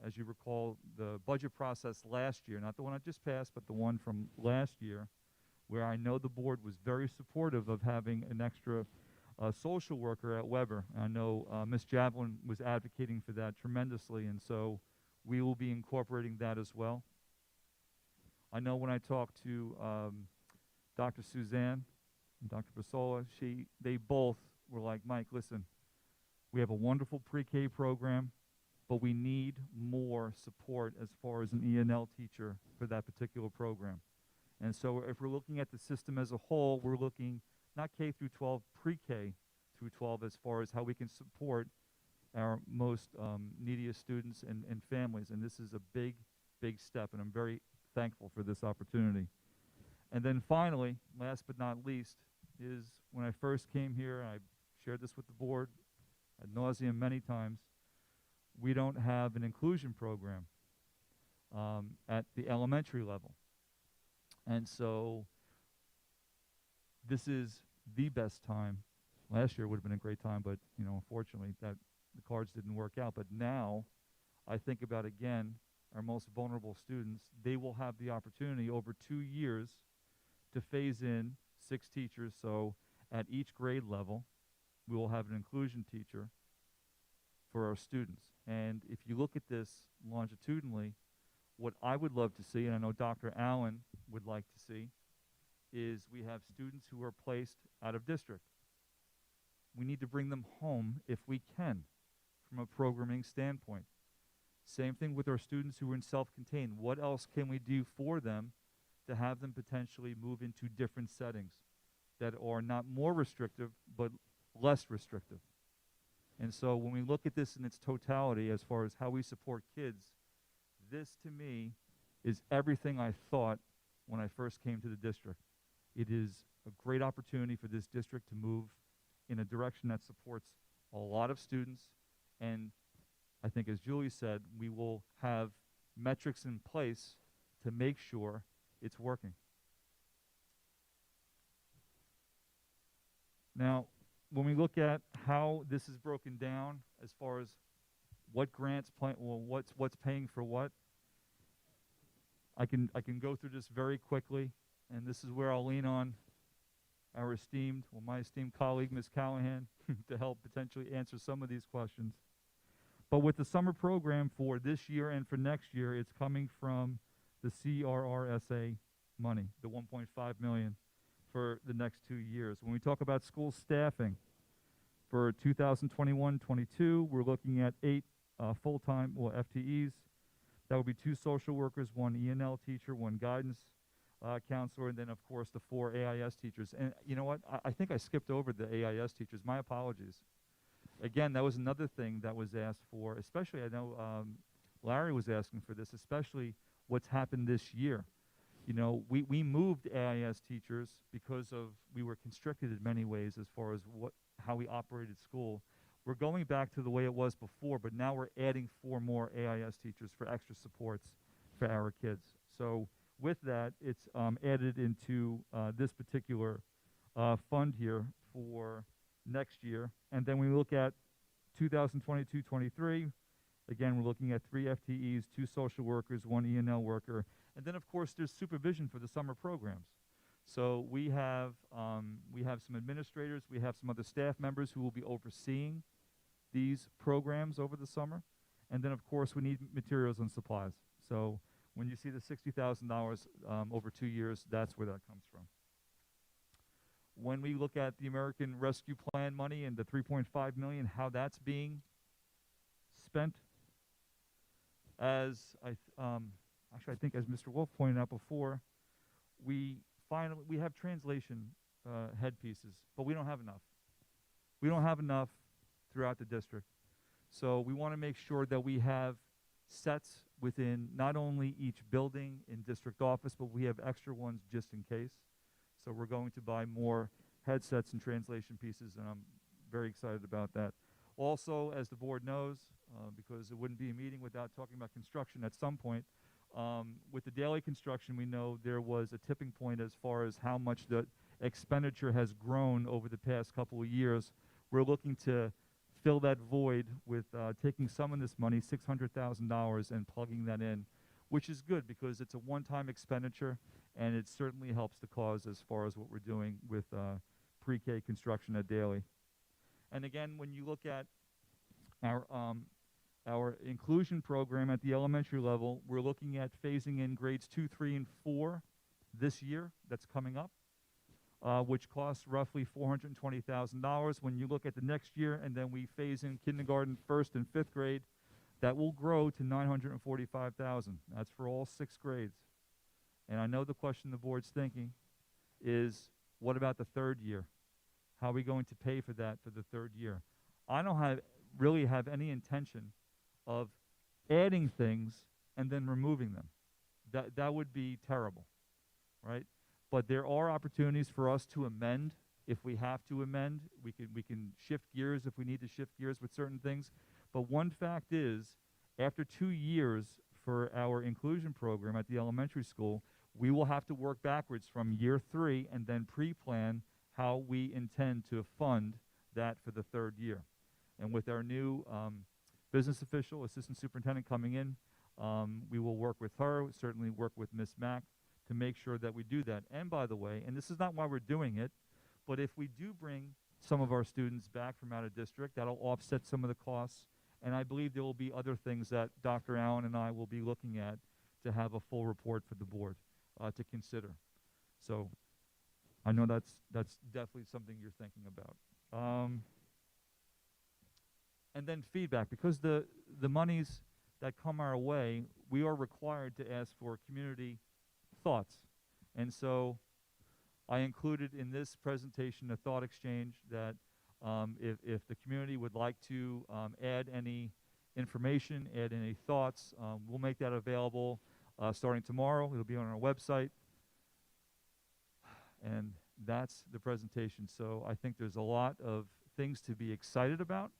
as you recall, the budget process last year, not the one I just passed, but the one from last year, where I know the board was very supportive of having an extra social worker at Weber. I know Ms. Javelin was advocating for that tremendously, and so we will be incorporating that as well. I know when I talked to Dr. Suzanne and Dr. Basola, they both were like, Mike, listen, we have a wonderful pre-K program, but we need more support as far as an E&L teacher for that particular program. And so if we're looking at the system as a whole, we're looking not K through 12, pre-K through 12 as far as how we can support our most neediest students and families. And this is a big, big step, and I'm very thankful for this opportunity. And then finally, last but not least, is when I first came here, and I shared this with the board ad nauseum many times, we don't have an inclusion program at the elementary level. And so this is the best time. Last year would have been a great time, but unfortunately the cards didn't work out. But now I think about, again, our most vulnerable students. They will have the opportunity over 2 years to phase in 6 teachers. So at each grade level, we will have an inclusion teacher for our students. And if you look at this longitudinally, what I would love to see, and I know Dr. Allen would like to see, is we have students who are placed out of district. We need to bring them home if we can from a programming standpoint. Same thing with our students who are in self-contained. What else can we do for them to have them potentially move into different settings that are not more restrictive, but less restrictive? And so when we look at this in its totality as far as how we support kids, this to me is everything I thought when I first came to the district. It is a great opportunity for this district to move in a direction that supports a lot of students, and I think, as Julie said, we will have metrics in place to make sure it's working. Now, when we look at how this is broken down as far as what grants, what's paying for what, I can go through this very quickly, and this is where I'll lean on my esteemed colleague, Ms. Callahan, to help potentially answer some of these questions. But with the summer program for this year and for next year, it's coming from the CRRSA money, the 1.5 million for the next 2 years. When we talk about school staffing, for 2021-22, we're looking at 8 full-time, well, FTEs. That would be 2 social workers, 1 E&L teacher, 1 guidance counselor, and then, of course, the 4 AIS teachers. And you know what? I think I skipped over the AIS teachers. My apologies. Again, that was another thing that was asked for, especially, I know Larry was asking for this, especially what's happened this year. You know, we moved AIS teachers because we were constricted in many ways as far as how we operated school. We're going back to the way it was before, but now we're adding 4 more AIS teachers for extra supports for our kids. So with that, it's added into this particular fund here for next year. And then we look at 2022-23, again, we're looking at 3 FTEs, 2 social workers, 1 E&L worker. And then, of course, there's supervision for the summer programs. So we have some administrators, we have some other staff members who will be overseeing these programs over the summer. And then, of course, we need materials and supplies. So when you see the $60,000 over 2 years, that's where that comes from. When we look at the American Rescue Plan money and the $3.5 million, how that's being spent, actually, I think as Mr. Wolf pointed out before, we have translation headpieces, but we don't have enough. We don't have enough throughout the district. So we want to make sure that we have sets within not only each building in district office, but we have extra ones just in case. So we're going to buy more headsets and translation pieces, and I'm very excited about that. Also, as the board knows, because it wouldn't be a meeting without talking about construction at some point, with the daily construction, we know there was a tipping point as far as how much the expenditure has grown over the past couple of years. We're looking to fill that void with taking some of this money, $600,000, and plugging that in, which is good because it's a one-time expenditure, and it certainly helps the cause as far as what we're doing with pre-K construction at Daly. And again, when you look at our inclusion program at the elementary level, we're looking at phasing in grades 2, 3, and 4 this year. That's coming up, which costs roughly $420,000. When you look at the next year, and then we phase in kindergarten, 1st, and 5th grade, that will grow to $945,000. That's for all 6 grades. And I know the question the board's thinking is, what about the 3rd year? How are we going to pay for that for the 3rd year? I don't really have any intention of adding things and then removing them. That would be terrible, right? But there are opportunities for us to amend if we have to amend. We can shift gears if we need to shift gears with certain things. But one fact is, after 2 years for our inclusion program at the elementary school, we will have to work backwards from year 3 and then pre-plan how we intend to fund that for the 3rd year. And with our new business official, assistant superintendent coming in, we will work with her, certainly work with Ms. Mack to make sure that we do that. And by the way, and this is not why we're doing it, but if we do bring some of our students back from out of district, that'll offset some of the costs. And I believe there will be other things that Dr. Allen and I will be looking at to have a full report for the board to consider. So I know that's definitely something you're thinking about. And then feedback, because the monies that come our way, we are required to ask for community thoughts. And so I included in this presentation a thought exchange that if the community would like to add any information, add any thoughts, we'll make that available starting tomorrow. It'll be on our website. And that's the presentation. So I think there's a lot of things to be excited about.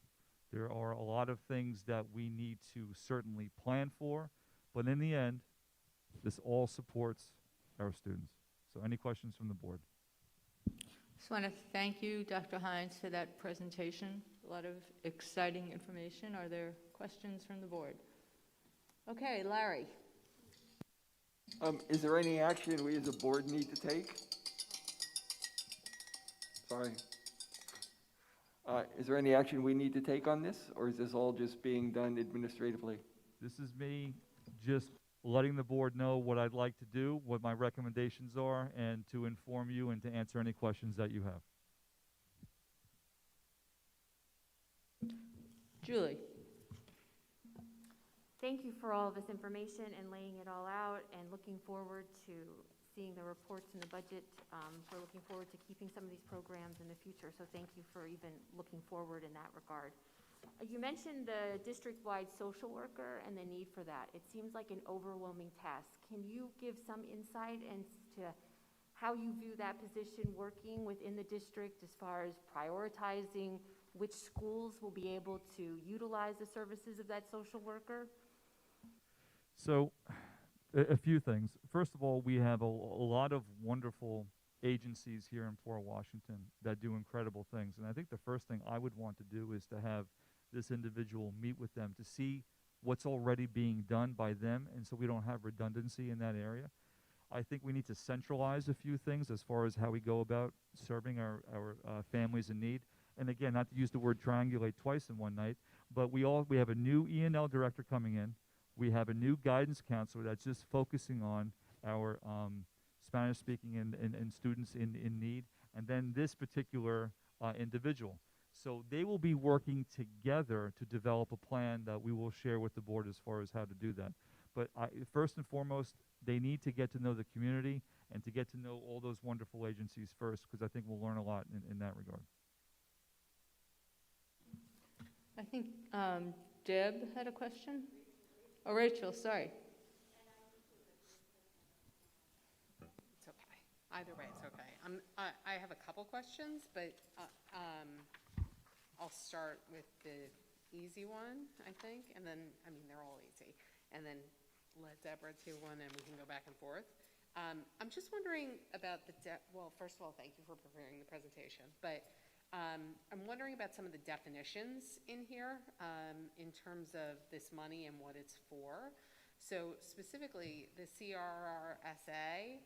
There are a lot of things that we need to certainly plan for. But in the end, this all supports our students. So any questions from the board? Just want to thank you, Dr. Hines, for that presentation. A lot of exciting information. Are there questions from the board? Okay, Larry. Is there any action we as a board need to take? Sorry. Is there any action we need to take on this, or is this all just being done administratively? This is me just letting the board know what I'd like to do, what my recommendations are, and to inform you and to answer any questions that you have. Julie? Thank you for all this information and laying it all out, and looking forward to seeing the reports and the budget. We're looking forward to keeping some of these programs in the future, so thank you for even looking forward in that regard. You mentioned the district-wide social worker and the need for that. It seems like an overwhelming task. Can you give some insight as to how you view that position working within the district as far as prioritizing which schools will be able to utilize the services of that social worker? So, a few things. First of all, we have a lot of wonderful agencies here in Port Washington that do incredible things. And I think the first thing I would want to do is to have this individual meet with them to see what's already being done by them, and so we don't have redundancy in that area. I think we need to centralize a few things as far as how we go about serving our families in need. And again, not to use the word triangulate twice in one night, but we have a new E&L director coming in. We have a new guidance counselor that's just focusing on our Spanish-speaking and students in need, and then this particular individual. So they will be working together to develop a plan that we will share with the board as far as how to do that. But first and foremost, they need to get to know the community and to get to know all those wonderful agencies first, because I think we'll learn a lot in that regard. I think Deb had a question. Oh, Rachel, sorry. It's okay. Either way, it's okay. I have a couple questions, but I'll start with the easy one, I think, and then, I mean, they're all easy, and then let Deborah do one, and we can go back and forth. I'm just wondering about well, first of all, thank you for preparing the presentation, but I'm wondering about some of the definitions in here in terms of this money and what it's for. So specifically, the CRRSA,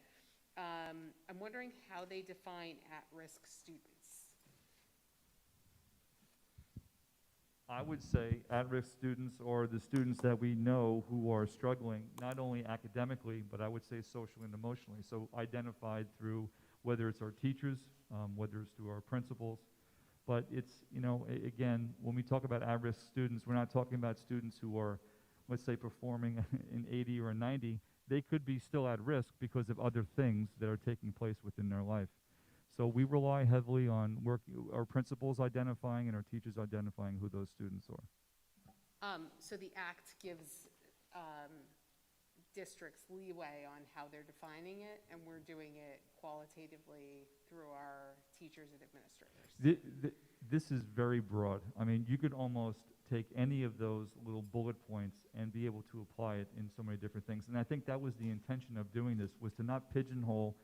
I'm wondering how they define at-risk students. I would say at-risk students are the students that we know who are struggling, not only academically, but I would say socially and emotionally. So identified through whether it's our teachers, whether it's through our principals. But it's, again, when we talk about at-risk students, we're not talking about students who are, let's say, performing an 80 or a 90. They could be still at risk because of other things that are taking place within their life. So we rely heavily on our principals identifying and our teachers identifying who those students are. So the Act gives districts leeway on how they're defining it, and we're doing it qualitatively through our teachers and administrators. This is very broad. I mean, you could almost take any of those little bullet points and be able to apply it in so many different things. And I think that was the intention of doing this, was to not pigeonhole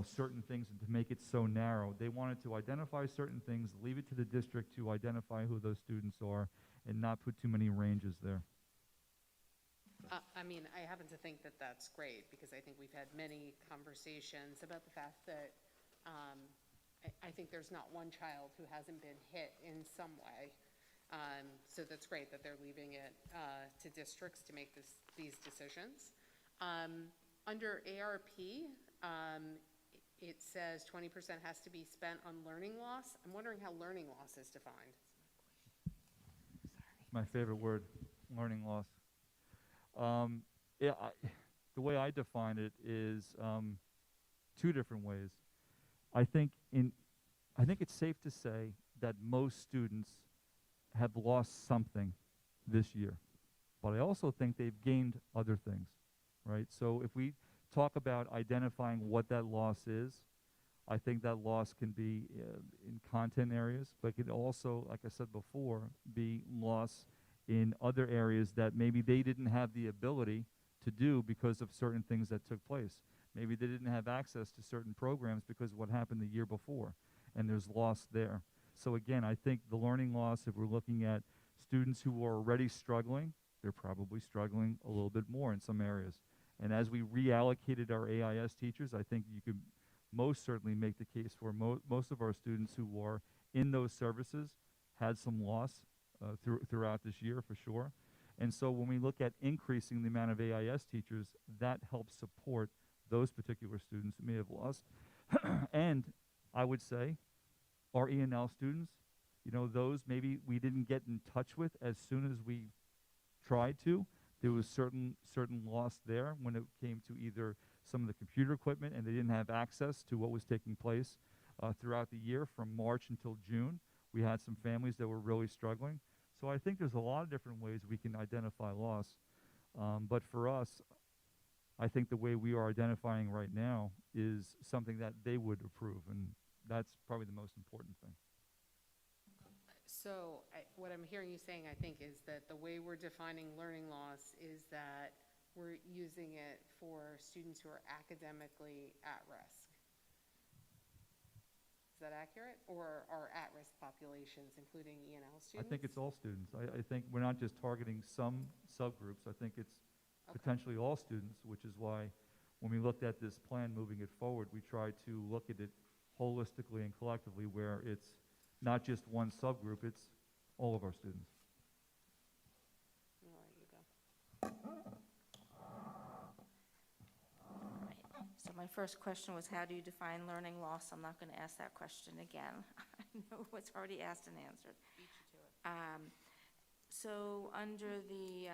certain things and to make it so narrow. They wanted to identify certain things, leave it to the district to identify who those students are, and not put too many ranges there. I mean, I happen to think that that's great, because I think we've had many conversations about the fact that I think there's not one child who hasn't been hit in some way. So that's great that they're leaving it to districts to make these decisions. Under ARP, it says 20% has to be spent on learning loss. I'm wondering how learning loss is defined. It's my favorite word, learning loss. The way I define it is two different ways. I think it's safe to say that most students have lost something this year, but I also think they've gained other things, right? So if we talk about identifying what that loss is, I think that loss can be in content areas, but it could also, like I said before, be loss in other areas that maybe they didn't have the ability to do because of certain things that took place. Maybe they didn't have access to certain programs because of what happened the year before, and there's loss there. So again, I think the learning loss, if we're looking at students who are already struggling, they're probably struggling a little bit more in some areas. And as we reallocated our AIS teachers, I think you could most certainly make the case for most of our students who are in those services had some loss throughout this year for sure. And so when we look at increasing the amount of AIS teachers, that helps support those particular students who may have lost. And I would say our E&L students, you know, those maybe we didn't get in touch with as soon as we tried to. There was certain loss there when it came to either some of the computer equipment, and they didn't have access to what was taking place throughout the year from March until June. We had some families that were really struggling. So I think there's a lot of different ways we can identify loss. But for us, I think the way we are identifying right now is something that they would approve, and that's probably the most important thing. So what I'm hearing you saying, I think, is that the way we're defining learning loss is that we're using it for students who are academically at risk. Is that accurate? Or are at-risk populations, including E&L students? I think it's all students. I think we're not just targeting some subgroups. I think it's potentially all students, which is why when we looked at this plan moving it forward, we tried to look at it holistically and collectively, where it's not just one subgroup, it's all of our students. All right, you go. So my first question was, how do you define learning loss? I'm not going to ask that question again. I know what's already asked and answered. So under the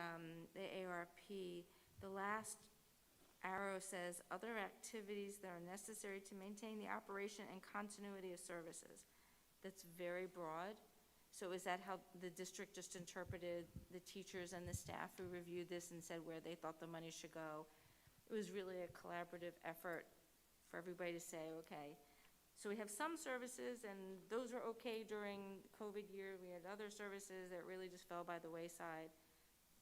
ARP, the last arrow says, other activities that are necessary to maintain the operation and continuity of services. That's very broad. So is that how the district just interpreted the teachers and the staff who reviewed this and said where they thought the money should go? It was really a collaborative effort for everybody to say, okay, so we have some services, and those are okay during the COVID year. We had other services that really just fell by the wayside.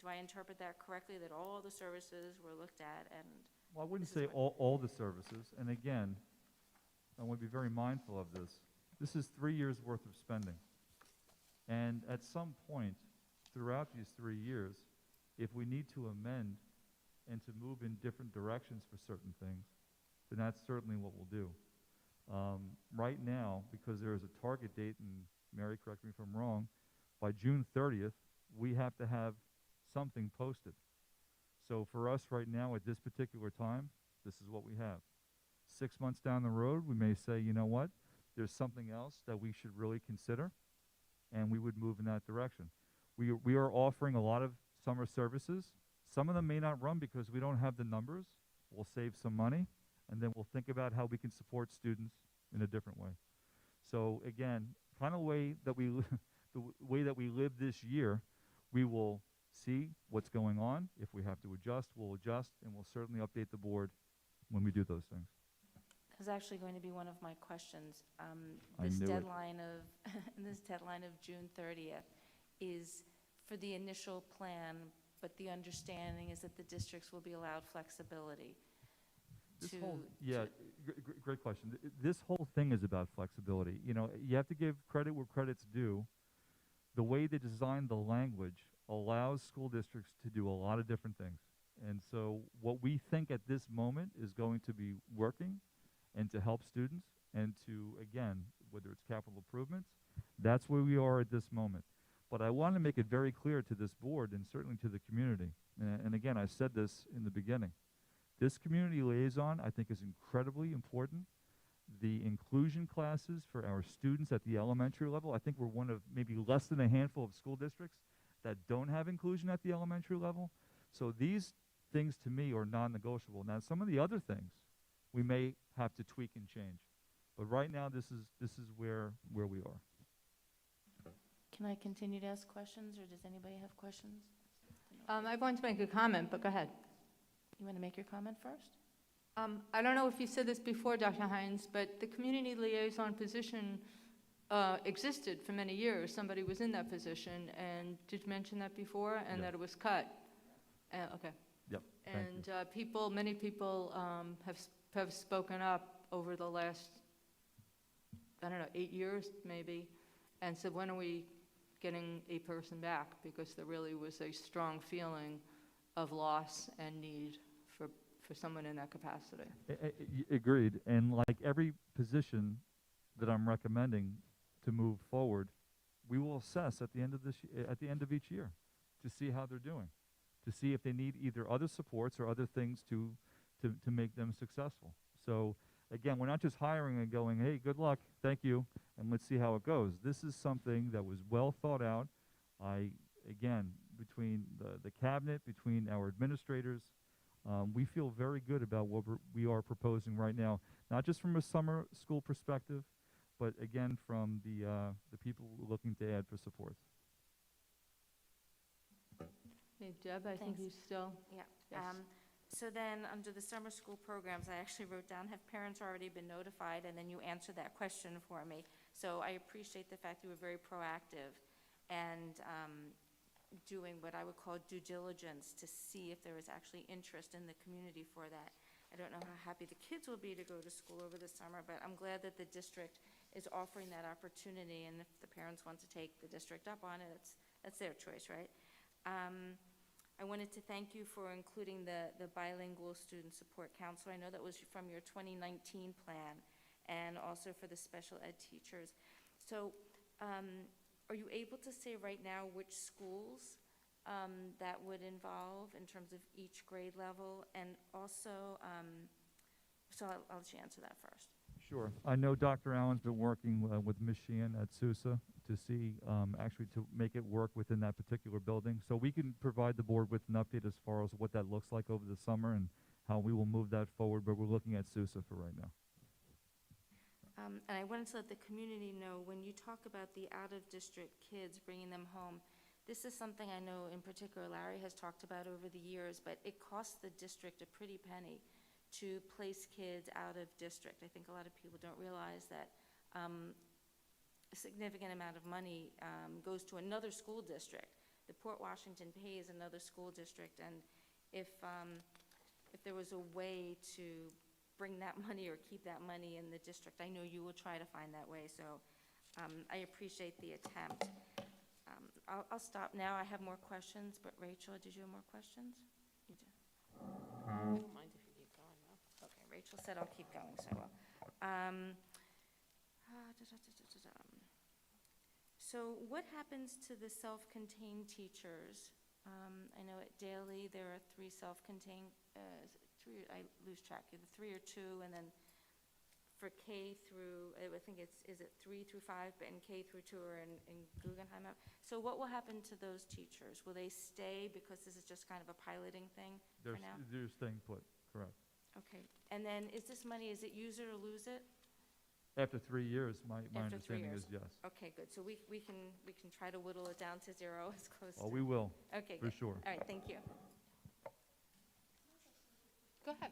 Do I interpret that correctly, that all the services were looked at? And well, I wouldn't say all the services. And again, I want to be very mindful of this. This is 3 years' worth of spending. And at some point throughout these 3 years, if we need to amend and to move in different directions for certain things, then that's certainly what we'll do. Right now, because there is a target date, and Mary, correct me if I'm wrong, by June 30th, we have to have something posted. So for us right now at this particular time, this is what we have. 6 months down the road, we may say, you know what, there's something else that we should really consider, and we would move in that direction. We are offering a lot of summer services. Some of them may not run because we don't have the numbers. We'll save some money, and then we'll think about how we can support students in a different way. So again, kind of way that we the way that we live this year, we will see what's going on. If we have to adjust, we'll adjust, and we'll certainly update the board when we do those things. that was actually going to be one of my questions. I This knew it. deadline of, this deadline of June 30th is for the initial plan, but the understanding is that the districts will be allowed flexibility Great question. This whole thing is about flexibility. You know, you have to give credit where credit's due. The way they design the language allows school districts to do a lot of different things. And so what we think at this moment is going to be working and to help students and to, again, whether it's capital improvements, that's where we are at this moment. But I want to make it very clear to this board and certainly to the community. And again, I said this in the beginning. This community liaison, I think, is incredibly important. The inclusion classes for our students at the elementary level, I think we're one of maybe less than a handful of school districts that don't have inclusion at the elementary level. So these things, to me, are non-negotiable. Now, some of the other things we may have to tweak and change. But right now, this is where we are. Can I continue to ask questions, or does anybody have questions? I want to make a comment, but go ahead. You want to make your comment first? I don't know if you said this before, Dr. Hines, but the community liaison position existed for many years. Somebody was in that position, and did you mention that before? And that it was cut? Okay. Yep. And many people have spoken up over the last, 8 years maybe, and said, when are we getting a person back? Because there really was a strong feeling of loss and need for someone in that capacity. Agreed. And like every position that I'm recommending to move forward, we will assess at the end of each year to see how they're doing, to see if they need either other supports or other things to make them successful. So again, we're not just hiring and going, hey, good luck, thank you, and let's see how it goes. This is something that was well thought out. Again, between the cabinet, between our administrators, we feel very good about what we are proposing right now, not just from a summer school perspective, but again, from the people looking to add for supports. Hey, Deb, I think you Thanks. still, Yeah. yes. So then, under the summer school programs, I actually wrote down, have parents already been notified? And then you answered that question for me. So I appreciate the fact you were very proactive and doing what I would call due diligence to see if there was actually interest in the community for that. I don't know how happy the kids will be to go to school over the summer, but I'm glad that the district is offering that opportunity, and if the parents want to take the district up on it, that's their choice, right? I wanted to thank you for including the bilingual student support counselor. I know that was from your 2019 plan, and also for the special ed teachers. So are you able to say right now which schools that would involve in terms of each grade level? And also, so I'll let you answer that first. Sure. I know Dr. Allen's been working with Ms. Sheehan at Sousa to see, actually to make it work within that particular building. So we can provide the board with an update as far as what that looks like over the summer and how we will move that forward, but we're looking at Sousa for right now. And I wanted to let the community know, when you talk about the out-of-district kids, bringing them home, this is something I know in particular Larry has talked about over the years, but it costs the district a pretty penny to place kids out of district. I think a lot of people don't realize that a significant amount of money goes to another school district. The Port Washington pays another school district, and if there was a way to bring that money or keep that money in the district, I know you will try to find that way, so I appreciate the attempt. I'll stop now. I have more questions, but Rachel, did you have more questions? You do. I don't mind if you keep going, though. Okay, Rachel said I'll keep going, so I will. So what happens to the self-contained teachers? I know at Daly there are 3 self-contained, three, I lose track, either 3 or 2, and then for K through, I think is it 3 through 5, but in K through 2 are in Guggenheim. So what will happen to those teachers? Will they stay because this is just kind of a piloting thing for now? They're staying put, correct. Okay, and then is this money, is it use it or lose it? After 3 years, my After 3 understanding years. is yes. Okay, good, so we can try to whittle it down to 0 as close to. Oh, we will, Okay, for good. sure. All right, thank you. Go ahead.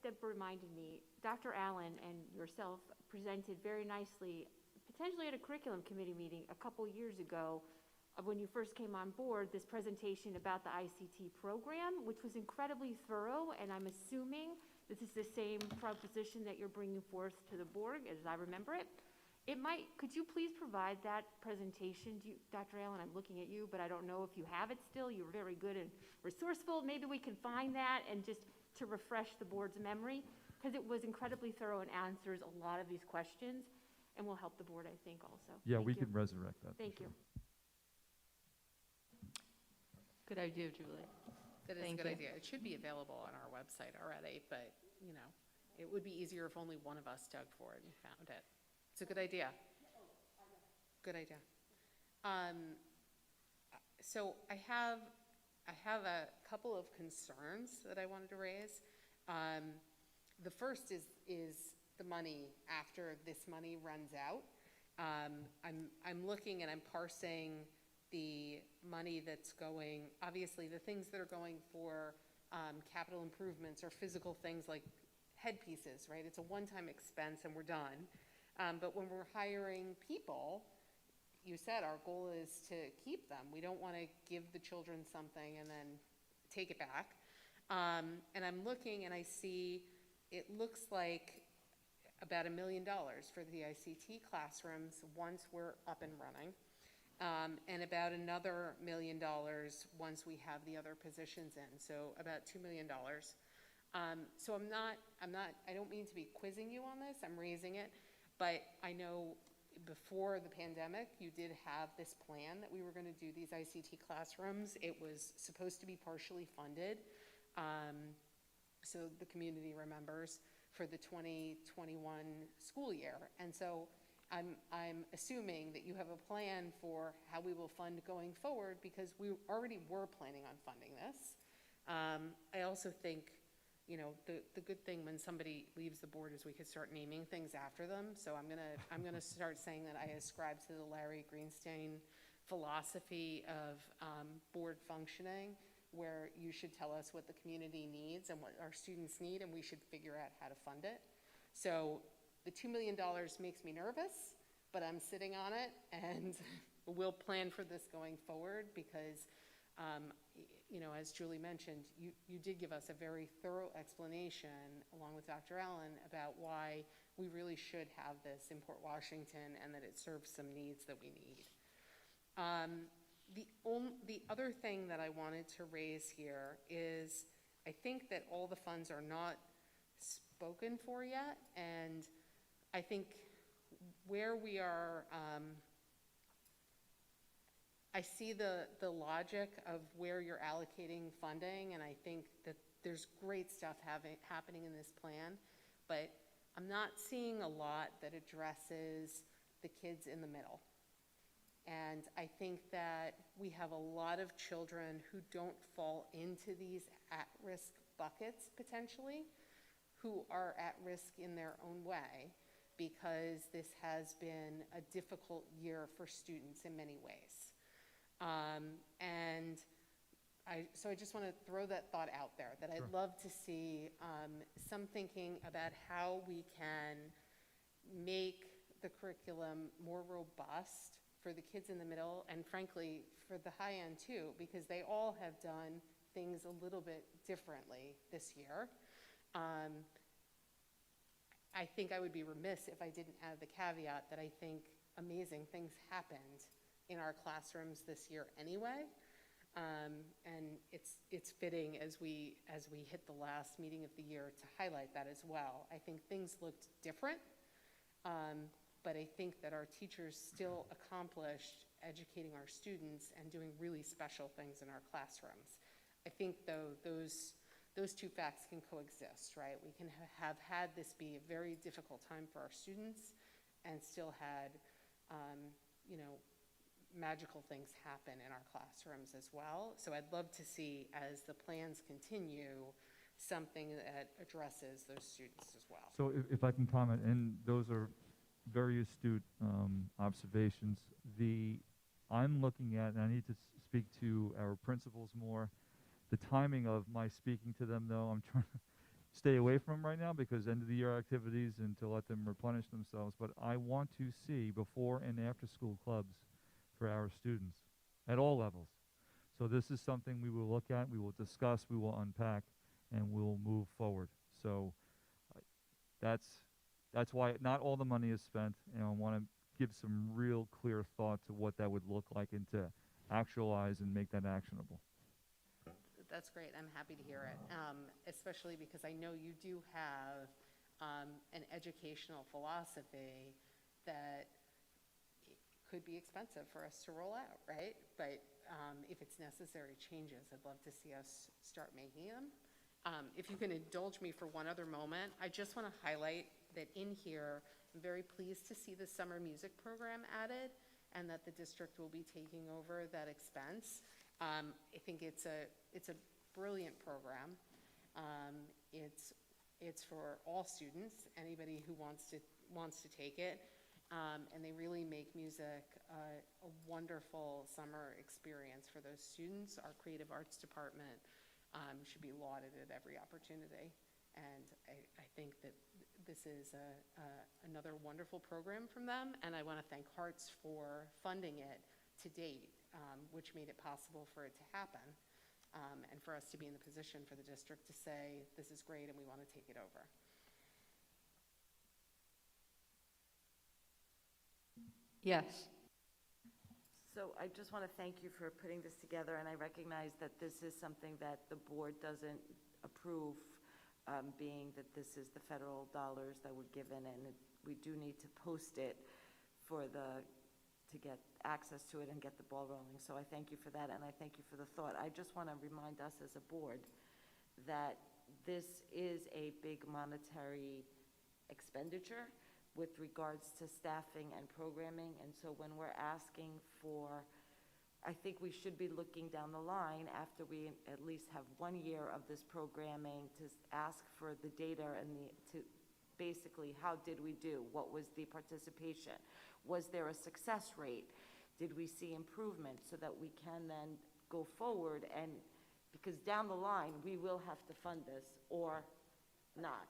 Deb reminded me, Dr. Allen and yourself presented very nicely, potentially at a curriculum committee meeting a couple years ago, of when you first came on board, this presentation about the ICT program, which was incredibly thorough, and I'm assuming this is the same proposition that you're bringing forth to the board, as I remember it. Could you please provide that presentation? Dr. Allen, I'm looking at you, but I don't know if you have it still. You're very good and resourceful. Maybe we can find that and just to refresh the board's memory, because it was incredibly thorough and answers a lot of these questions, and will help the board, I think, also. Yeah, Thank we you. can resurrect that. Thank you. Good idea, Julie. That is a Thank good you. idea. It should be available on our website already, but, you know, it would be easier if only one of us dug for it and found it. It's a good idea. Good idea. So I have a couple of concerns that I wanted to raise. The first is the money after this money runs out. I'm looking and I'm parsing the money that's going, obviously the things that are going for capital improvements or physical things like headpieces, right? It's a one-time expense and we're done. But when we're hiring people, you said our goal is to keep them. We don't want to give the children something and then take it back. And I'm looking and I see it looks like about $1 million for the ICT classrooms once we're up and running. And about another $1 million once we have the other positions in, so about $2 million. So I don't mean to be quizzing you on this, I'm raising it, but I know before the pandemic, you did have this plan that we were going to do these ICT classrooms. It was supposed to be partially funded, so the community remembers, for the 2021 school year. And so I'm assuming that you have a plan for how we will fund going forward, because we already were planning on funding this. I also think, you know, the good thing when somebody leaves the board is we could start naming things after them. So I'm gonna start saying that I ascribe to the Larry Greenstein philosophy of board functioning, where you should tell us what the community needs and what our students need, and we should figure out how to fund it. So the $2 million makes me nervous, but I'm sitting on it, and we'll plan for this going forward, because you know, as Julie mentioned, you did give us a very thorough explanation, along with Dr. Allen, about why we really should have this in Port Washington, and that it serves some needs that we need. The other thing that I wanted to raise here is, I think that all the funds are not spoken for yet, and I think where we are, I see the logic of where you're allocating funding, and I think that there's great stuff happening in this plan, but I'm not seeing a lot that addresses the kids in the middle. And I think that we have a lot of children who don't fall into these at-risk buckets, potentially, who are at risk in their own way, because this has been a difficult year for students in many ways. So I just want to throw that thought out there, that I'd love to see some thinking about how we can make the curriculum more robust for the kids in the middle, and frankly, for the high end too, because they all have done things a little bit differently this year. I think I would be remiss if I didn't add the caveat that I think amazing things happened in our classrooms this year anyway. And it's fitting as we hit the last meeting of the year to highlight that as well. I think things looked different, but I think that our teachers still accomplished educating our students and doing really special things in our classrooms. I think, though, those two facts can coexist, right? We can have had this be a very difficult time for our students and still had, you know, magical things happen in our classrooms as well. So I'd love to see, as the plans continue, something that addresses those students as well. So if I can comment, and those are very astute observations. I'm looking at, and I need to speak to our principals more, the timing of my speaking to them, though, I'm trying to stay away from right now, because end of the year activities and to let them replenish themselves. But I want to see before and after school clubs for our students at all levels. So this is something we will look at, we will discuss, we will unpack, and we'll move forward. So that's why not all the money is spent, and I want to give some real clear thought to what that would look like, and to actualize and make that actionable. That's great. I'm happy to hear it, especially because I know you do have an educational philosophy that could be expensive for us to roll out, right? But if it's necessary changes, I'd love to see us start making them. If you can indulge me for one other moment, I just want to highlight that in here, I'm very pleased to see the summer music program added, and that the district will be taking over that expense. I think it's a brilliant program. It's for all students, anybody who wants to take it, and they really make music a wonderful summer experience for those students. Our creative arts department should be lauded at every opportunity, and I think that this is another wonderful program from them, and I want to thank Hearts for funding it to date, which made it possible for it to happen, and for us to be in the position for the district to say, this is great and we want to take it over. Yes. So I just want to thank you for putting this together, and I recognize that this is something that the board doesn't approve, being that this is the federal dollars that were given, and we do need to post it to get access to it and get the ball rolling. So I thank you for that, and I thank you for the thought. I just want to remind us as a board that this is a big monetary expenditure with regards to staffing and programming, and so when we're asking for, I think we should be looking down the line after we at least have 1 year of this programming to ask for the data and to basically, how did we do? What was the participation? Was there a success rate? Did we see improvement so that we can then go forward? And because down the line, we will have to fund this or not.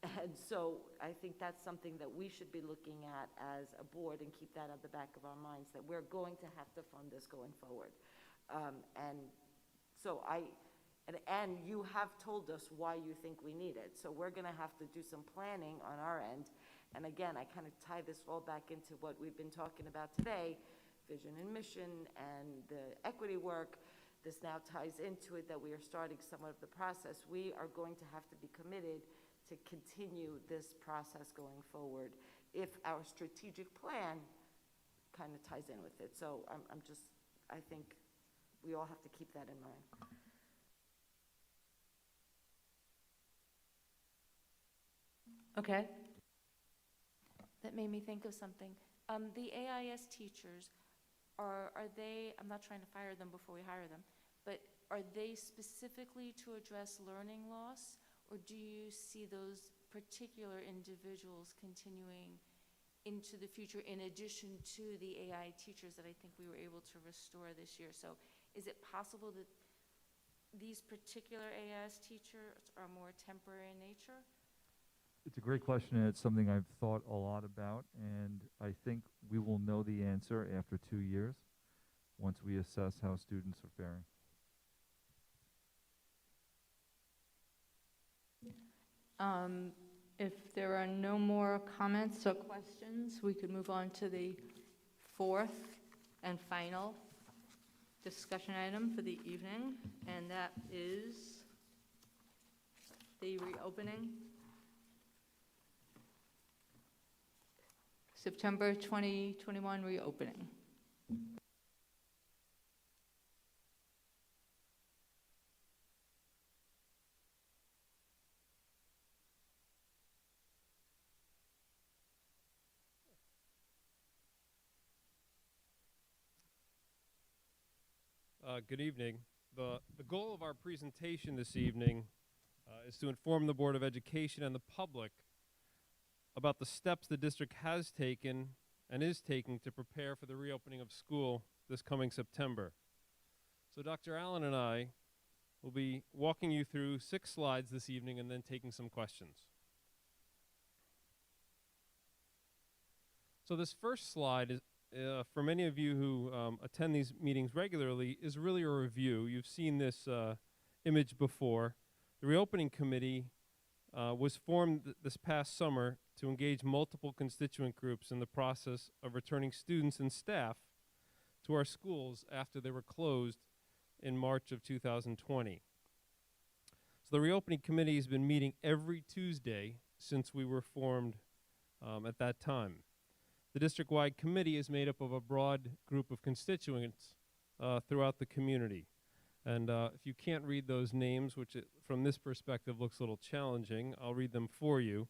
And so I think that's something that we should be looking at as a board and keep that at the back of our minds, that we're going to have to fund this going forward. And so and you have told us why you think we need it. So we're gonna have to do some planning on our end. And again, I kind of tie this all back into what we've been talking about today, vision and mission and the equity work. This now ties into it that we are starting some of the process. We are going to have to be committed to continue this process going forward if our strategic plan kind of ties in with it. So I think we all have to keep that in mind. Okay. That made me think of something. The AIS teachers, are they, I'm not trying to fire them before we hire them, but are they specifically to address learning loss? Or do you see those particular individuals continuing into the future in addition to the AI teachers that I think we were able to restore this year? So is it possible that these particular AIS teachers are more temporary in nature? It's a great question, and it's something I've thought a lot about, and I think we will know the answer after 2 years, once we assess how students are faring. If there are no more comments or questions, we could move on to the fourth and final discussion item for the evening, and that is the reopening. September 2021 reopening. Good evening. The goal of our presentation this evening is to inform the Board of Education and the public about the steps the district has taken and is taking to prepare for the reopening of school this coming September. So Dr. Allen and I will be walking you through 6 slides this evening and then taking some questions. So this first slide is, for many of you who attend these meetings regularly, is really a review. You've seen this image before. The reopening committee was formed this past summer to engage multiple constituent groups in the process of returning students and staff to our schools after they were closed in March of 2020. So the reopening committee has been meeting every Tuesday since we were formed at that time. The district-wide committee is made up of a broad group of constituents throughout the community. And if you can't read those names, which from this perspective looks a little challenging, I'll read them for you.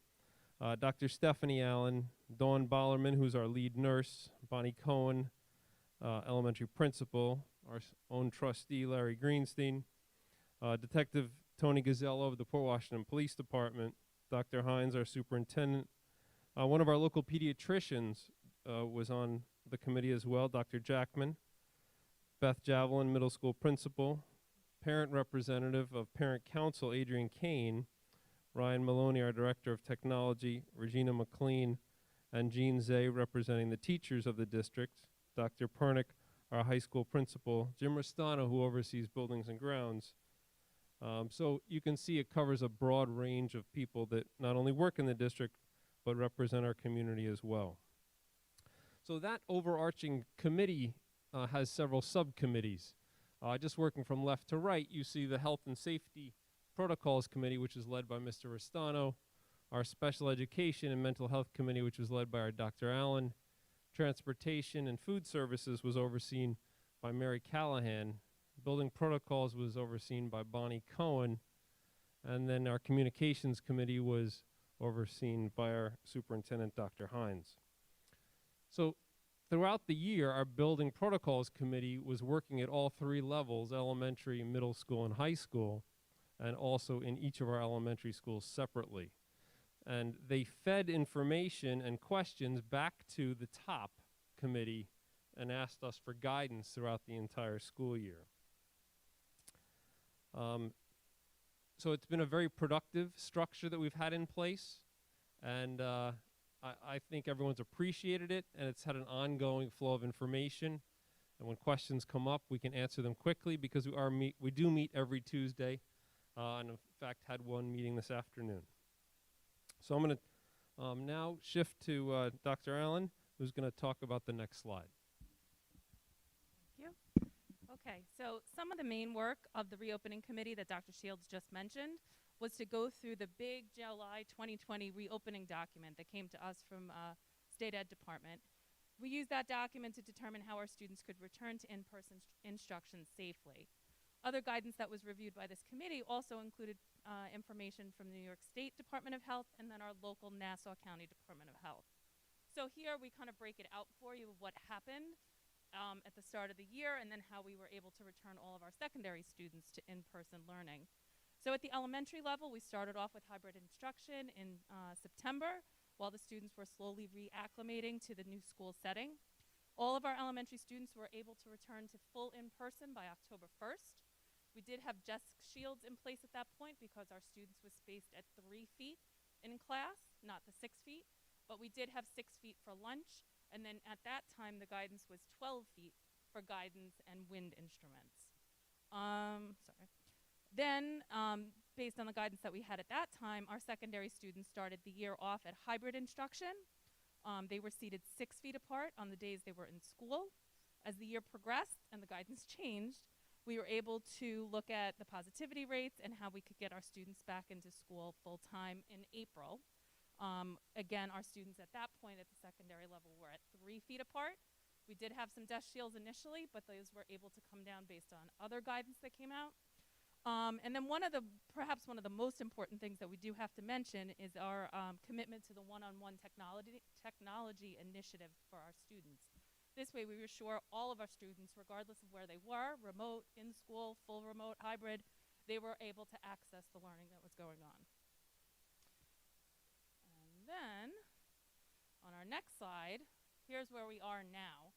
Dr. Stephanie Allen, Dawn Bollerman, who's our lead nurse, Bonnie Cohen, elementary principal, our own trustee, Larry Greenstein, Detective Tony Gazello of the Port Washington Police Department, Dr. Hines, our superintendent. One of our local pediatricians was on the committee as well, Dr. Jackman, Beth Javelin, middle school principal, parent representative of Parent Council, Adrian Kane, Ryan Maloney, our director of technology, Regina McLean, and Jean Zay, representing the teachers of the district, Dr. Pernick, our high school principal, Jim Restano, who oversees buildings and grounds. So you can see it covers a broad range of people that not only work in the district, but represent our community as well. So that overarching committee has several subcommittees. Just working from left to right, you see the Health and Safety Protocols Committee, which is led by Mr. Restano, our Special Education and Mental Health Committee, which is led by our Dr. Allen, Transportation and Food Services was overseen by Mary Callahan. Building Protocols was overseen by Bonnie Cohen. And then our Communications Committee was overseen by our Superintendent, Dr. Hines. So throughout the year, our Building Protocols Committee was working at all three levels, elementary, middle school, and high school, and also in each of our elementary schools separately. And they fed information and questions back to the top committee and asked us for guidance throughout the entire school year. So it's been a very productive structure that we've had in place, and I think everyone's appreciated it, and it's had an ongoing flow of information. And when questions come up, we can answer them quickly because we do meet every Tuesday, and in fact had one meeting this afternoon. So I'm going to now shift to Dr. Allen, who's going to talk about the next slide. Thank you. Okay, so some of the main work of the reopening committee that Dr. Shields just mentioned was to go through the big July 2020 reopening document that came to us from State Ed Department. We used that document to determine how our students could return to in-person instruction safely. Other guidance that was reviewed by this committee also included information from the New York State Department of Health and then our local Nassau County Department of Health. So here we kind of break it out for you of what happened at the start of the year and then how we were able to return all of our secondary students to in-person learning. So at the elementary level, we started off with hybrid instruction in September while the students were slowly reacclimating to the new school setting. All of our elementary students were able to return to full in-person by October 1st. We did have desk shields in place at that point because our students were spaced at 3 feet in class, not the 6 feet, but we did have 6 feet for lunch, and then at that time the guidance was 12 feet for guidance and wind instruments. Then, based on the guidance that we had at that time, our secondary students started the year off at hybrid instruction. They were seated 6 feet apart on the days they were in school. As the year progressed and the guidance changed, we were able to look at the positivity rates and how we could get our students back into school full-time in April. Again, our students at that point at the secondary level were at 3 feet apart. We did have some desk shields initially, but those were able to come down based on other guidance that came out. And then perhaps one of the most important things that we do have to mention is our commitment to the one-on-one technology initiative for our students. This way we assure all of our students, regardless of where they were, remote, in school, full remote, hybrid, they were able to access the learning that was going on. And then, on our next slide, here's where we are now.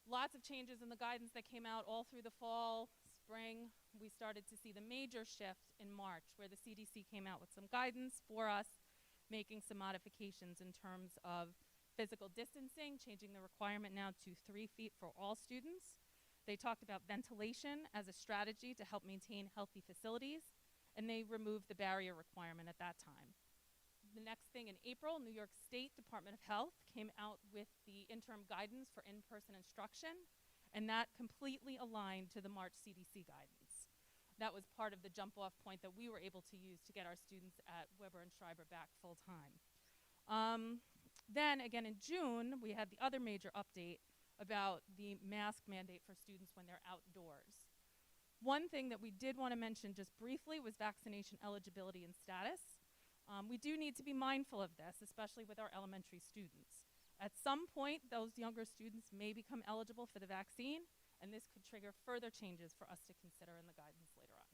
Lots of changes in the guidance that came out all through the fall, spring. We started to see the major shift in March, where the CDC came out with some guidance for us, making some modifications in terms of physical distancing, changing the requirement now to 3 feet for all students. They talked about ventilation as a strategy to help maintain healthy facilities, and they removed the barrier requirement at that time. The next thing in April, New York State Department of Health came out with the interim guidance for in-person instruction, and that completely aligned to the March CDC guidance. That was part of the jump-off point that we were able to use to get our students at Weber and Schreiber back full-time. Then again in June, we had the other major update about the mask mandate for students when they're outdoors. One thing that we did want to mention just briefly was vaccination eligibility and status. We do need to be mindful of this, especially with our elementary students. At some point, those younger students may become eligible for the vaccine, and this could trigger further changes for us to consider in the guidance later on.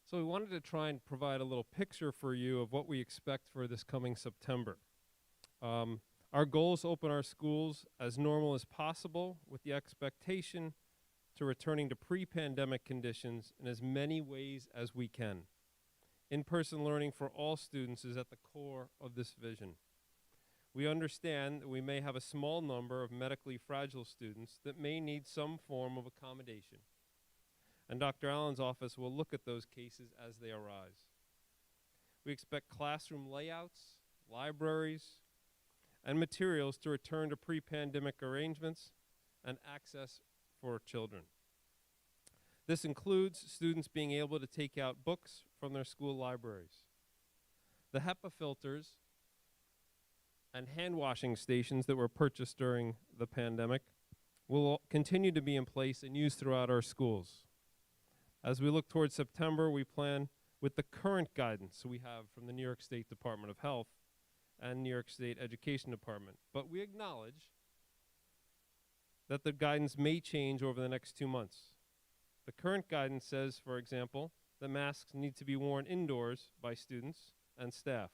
So we wanted to try and provide a little picture for you of what we expect for this coming September. Our goal is to open our schools as normal as possible with the expectation to returning to pre-pandemic conditions in as many ways as we can. In-person learning for all students is at the core of this vision. We understand that we may have a small number of medically fragile students that may need some form of accommodation. And Dr. Allen's office will look at those cases as they arise. We expect classroom layouts, libraries, and materials to return to pre-pandemic arrangements and access for children. This includes students being able to take out books from their school libraries. The HEPA filters and hand washing stations that were purchased during the pandemic will continue to be in place and used throughout our schools. As we look towards September, we plan with the current guidance we have from the New York State Department of Health and New York State Education Department. But we acknowledge that the guidance may change over the next 2 months. The current guidance says, for example, that masks need to be worn indoors by students and staff,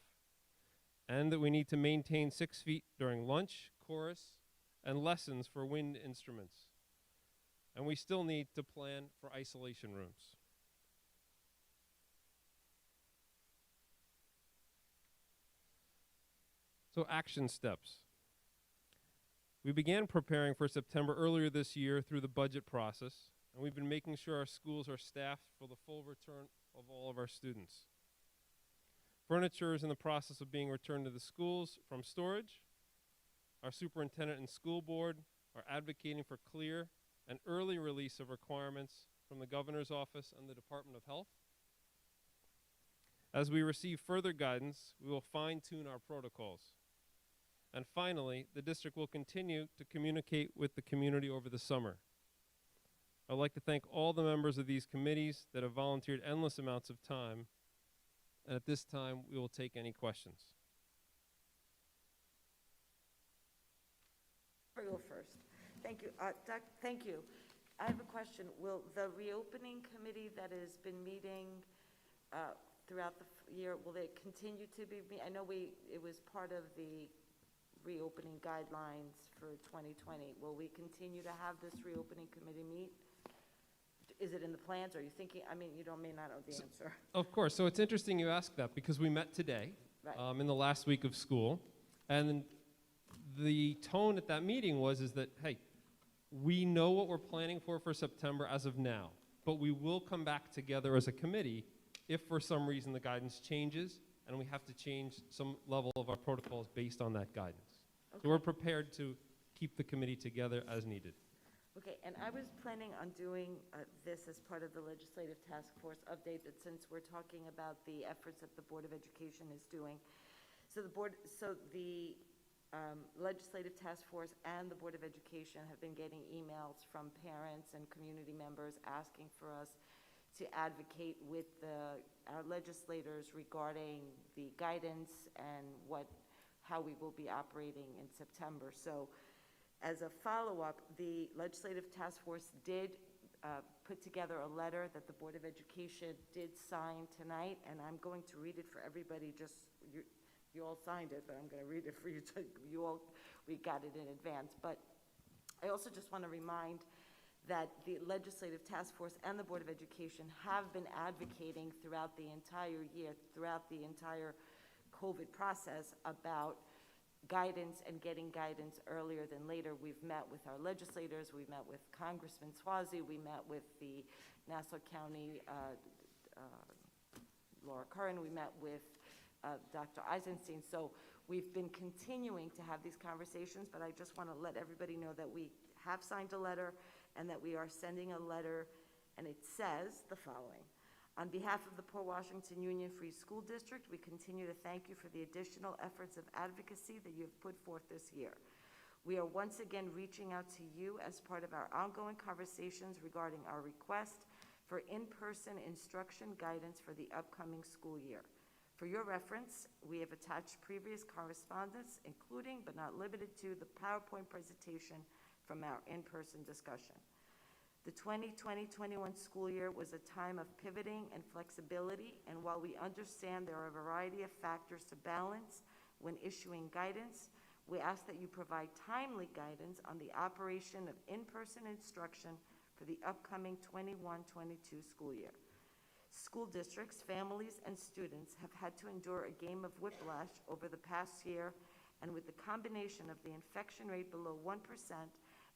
and that we need to maintain 6 feet during lunch, chorus, and lessons for wind instruments. And we still need to plan for isolation rooms. So action steps. We began preparing for September earlier this year through the budget process, and we've been making sure our schools are staffed for the full return of all of our students. Furniture is in the process of being returned to the schools from storage. Our superintendent and school board are advocating for clear and early release of requirements from the governor's office and the Department of Health. As we receive further guidance, we will fine-tune our protocols. And finally, the district will continue to communicate with the community over the summer. I'd like to thank all the members of these committees that have volunteered endless amounts of time. And at this time, we will take any questions. I'll go first. Thank you. Thank you. I have a question. Will the reopening committee that has been meeting throughout the year, will they continue to be? I know it was part of the reopening guidelines for 2020. Will we continue to have this reopening committee meet? Is it in the plans? Are you thinking? I mean, may not know the answer. Of course. So it's interesting you ask that because we met today in the last week of school. And the tone at that meeting is that, hey, we know what we're planning for September as of now, but we will come back together as a committee if for some reason the guidance changes and we have to change some level of our protocols based on that guidance. Okay. So we're prepared to keep the committee together as needed. Okay, and I was planning on doing this as part of the legislative task force update, that since we're talking about the efforts that the Board of Education is doing. So the legislative task force and the Board of Education have been getting emails from parents and community members asking for us to advocate with our legislators regarding the guidance and how we will be operating in September. So as a follow-up, the legislative task force did put together a letter that the Board of Education did sign tonight, and I'm going to read it for everybody. You all signed it, but I'm going to read it for you. We got it in advance. But I also just want to remind that the legislative task force and the Board of Education have been advocating throughout the entire year, throughout the entire COVID process, about guidance and getting guidance earlier than later. We've met with our legislators, we met with Congressman Swazi, we met with the Nassau County Laura Curran, we met with Dr. Eisenstein. So we've been continuing to have these conversations, but I just want to let everybody know that we have signed a letter and that we are sending a letter, and it says the following. On behalf of the Port Washington Union Free School District, we continue to thank you for the additional efforts of advocacy that you have put forth this year. We are once again reaching out to you as part of our ongoing conversations regarding our request for in-person instruction guidance for the upcoming school year. For your reference, we have attached previous correspondence, including but not limited to the PowerPoint presentation from our in-person discussion. The 2020-21 school year was a time of pivoting and flexibility, and while we understand there are a variety of factors to balance when issuing guidance, we ask that you provide timely guidance on the operation of in-person instruction for the upcoming 21-22 school year. School districts, families, and students have had to endure a game of whiplash over the past year, and with the combination of the infection rate below 1%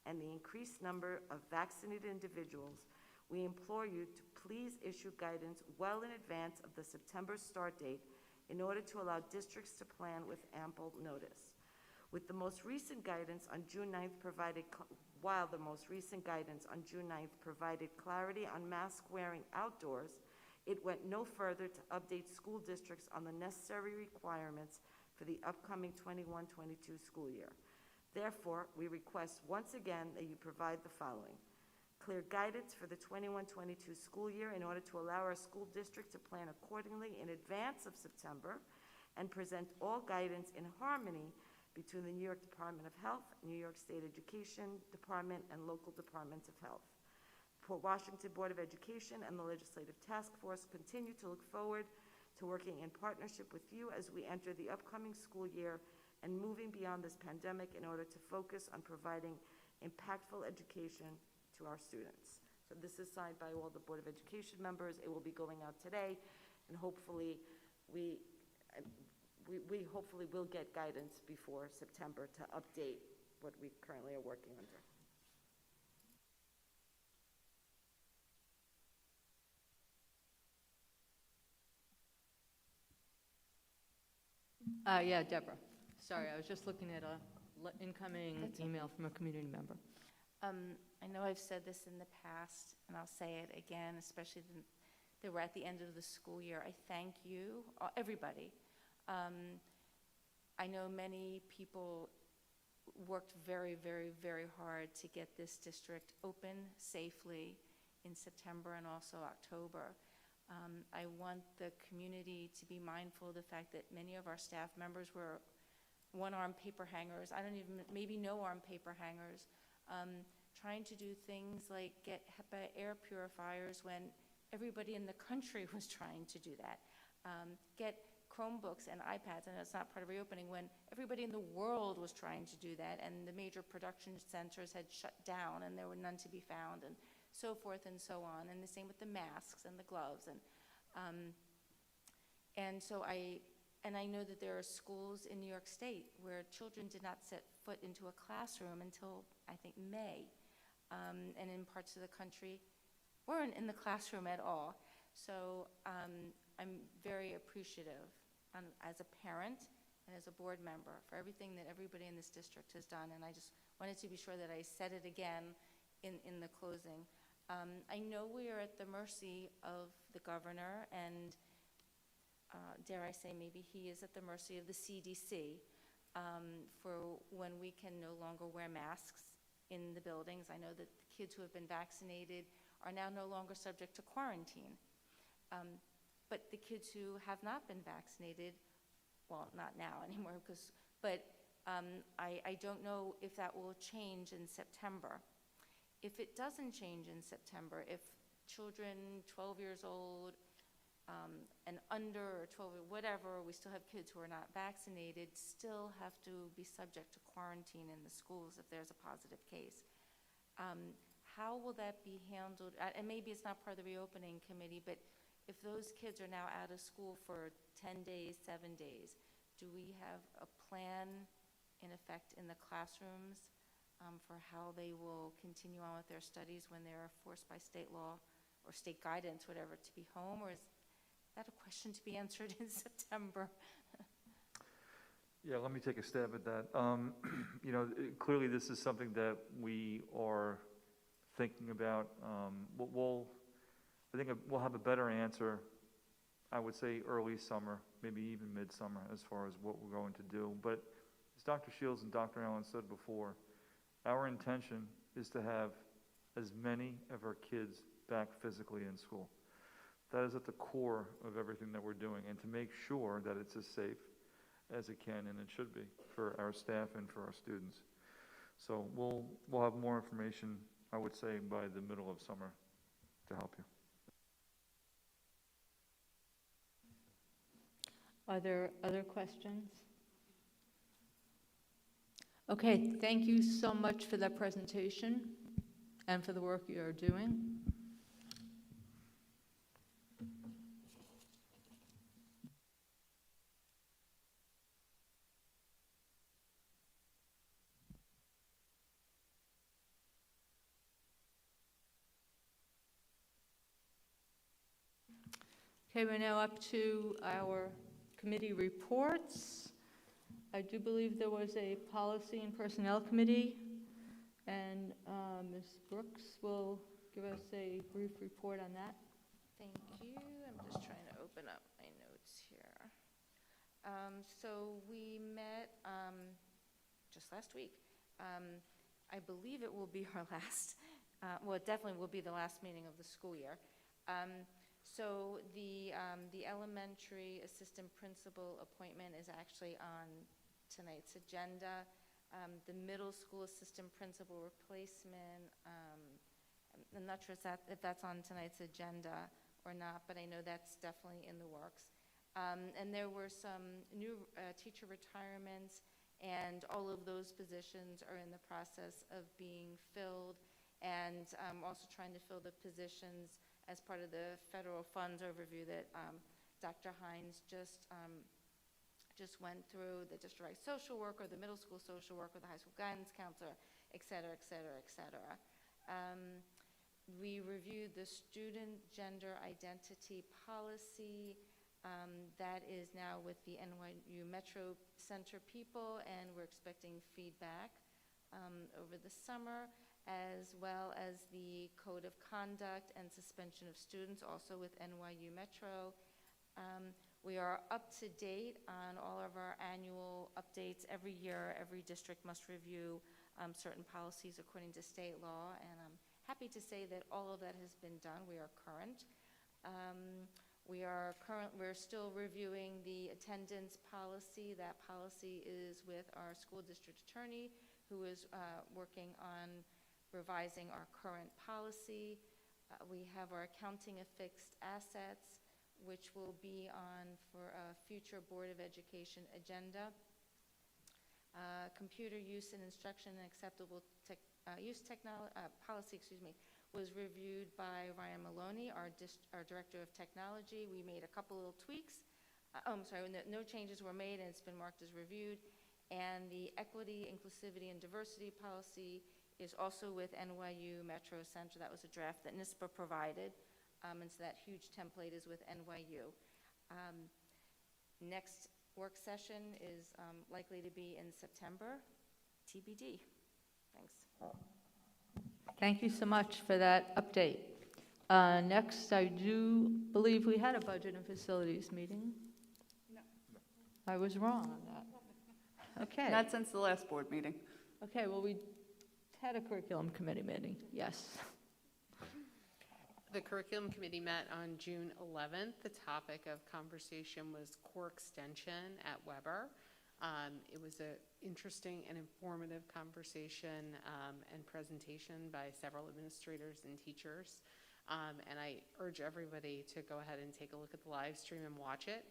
and the increased number of vaccinated individuals, we implore you to please issue guidance well in advance of the September start date in order to allow districts to plan with ample notice. With the most recent guidance on June 9th provided while the most recent guidance on June 9th provided clarity on mask wearing outdoors, it went no further to update school districts on the necessary requirements for the upcoming 21-22 school year. Therefore, we request once again that you provide the following: clear guidance for the 21-22 school year in order to allow our school district to plan accordingly in advance of September, and present all guidance in harmony between the New York Department of Health, New York State Education Department, and local departments of health. Port Washington Board of Education and the Legislative Task Force continue to look forward to working in partnership with you as we enter the upcoming school year and moving beyond this pandemic in order to focus on providing impactful education to our students. So this is signed by all the Board of Education members. It will be going out today, and hopefully we hopefully will get guidance before September to update what we currently are working under. Yeah, Deborah. Sorry, I was just looking at a incoming email from a community member. I know I've said this in the past, and I'll say it again, especially that we're at the end of the school year. I thank you, everybody. I know many people worked very, very, very hard to get this district open safely in September and also October. I want the community to be mindful of the fact that many of our staff members were one-arm paper hangers. I don't even, maybe no-arm paper hangers, trying to do things like get HEPA air purifiers when everybody in the country was trying to do that. Get Chromebooks and iPads, and it's not part of reopening, when everybody in the world was trying to do that, and the major production centers had shut down and there were none to be found, and so forth and so on. And the same with the masks and the gloves. And so I know that there are schools in New York State where children did not set foot into a classroom until, I think, May. And in parts of the country, weren't in the classroom at all. So I'm very appreciative as a parent and as a board member for everything that everybody in this district has done. And I just wanted to be sure that I said it again in the closing. I know we are at the mercy of the governor, and dare I say, maybe he is at the mercy of the CDC for when we can no longer wear masks in the buildings. I know that the kids who have been vaccinated are now no longer subject to quarantine. But the kids who have not been vaccinated, well, not now anymore, but I don't know if that will change in September. If it doesn't change in September, if children 12 years old and under, or 12 or whatever, we still have kids who are not vaccinated, still have to be subject to quarantine in the schools if there's a positive case. How will that be handled? And maybe it's not part of the reopening committee, but if those kids are now out of school for 10 days, 7 days, do we have a plan in effect in the classrooms for how they will continue on with their studies when they're forced by state law or state guidance, whatever, to be home? Or is that a question to be answered in September? Yeah, let me take a stab at that. You know, clearly this is something that we are thinking about. I think we'll have a better answer, I would say early summer, maybe even midsummer, as far as what we're going to do. But as Dr. Shields and Dr. Allen said before, our intention is to have as many of our kids back physically in school. That is at the core of everything that we're doing, and to make sure that it's as safe as it can, and it should be, for our staff and for our students. So we'll have more information, I would say, by the middle of summer to help you. Are there other questions? Okay, thank you so much for that presentation and for the work you are doing. Okay, we're now up to our committee reports. I do believe there was a Policy and Personnel Committee, and then Ms. Brooks will give us a brief report on that. Thank you. I'm just trying to open up my notes here. So we met just last week. I believe it will be our last, well, it definitely will be the last meeting of the school year. So the elementary assistant principal appointment is actually on tonight's agenda. The middle school assistant principal replacement, I'm not sure if that's on tonight's agenda or not, but I know that's definitely in the works. And there were some new teacher retirements, and all of those positions are in the process of being filled. And I'm also trying to fill the positions as part of the federal funds overview that Dr. Hines just went through, the district social worker, the middle school social worker, the high school guidance counselor, et cetera, et cetera, et cetera. We reviewed the student gender identity policy. That is now with the NYU Metro Center people, and we're expecting feedback over the summer, as well as the code of conduct and suspension of students, also with NYU Metro. We are up to date on all of our annual updates. Every year, every district must review certain policies according to state law, and I'm happy to say that all of that has been done. We are current. We're still reviewing the attendance policy. That policy is with our school district attorney, who is working on revising our current policy. We have our accounting of fixed assets, which will be on for a future Board of Education agenda. Computer use and instruction and acceptable use policy, was reviewed by Ryan Maloney, our Director of Technology. We made a couple little tweaks. No changes were made, and it's been marked as reviewed. And the equity, inclusivity, and diversity policy is also with NYU Metro Center. That was a draft that NISPA provided, and so that huge template is with NYU. Next work session is likely to be in September, TBD. Thanks. Thank you so much for that update. Next, I do believe we had a budget and facilities meeting. No. I was wrong on that. Okay. Not since the last board meeting. Okay, well, we had a curriculum committee meeting, yes. The curriculum committee met on June 11th. The topic of conversation was core extension at Weber. It was an interesting and informative conversation and presentation by several administrators and teachers. And I urge everybody to go ahead and take a look at the live stream and watch it.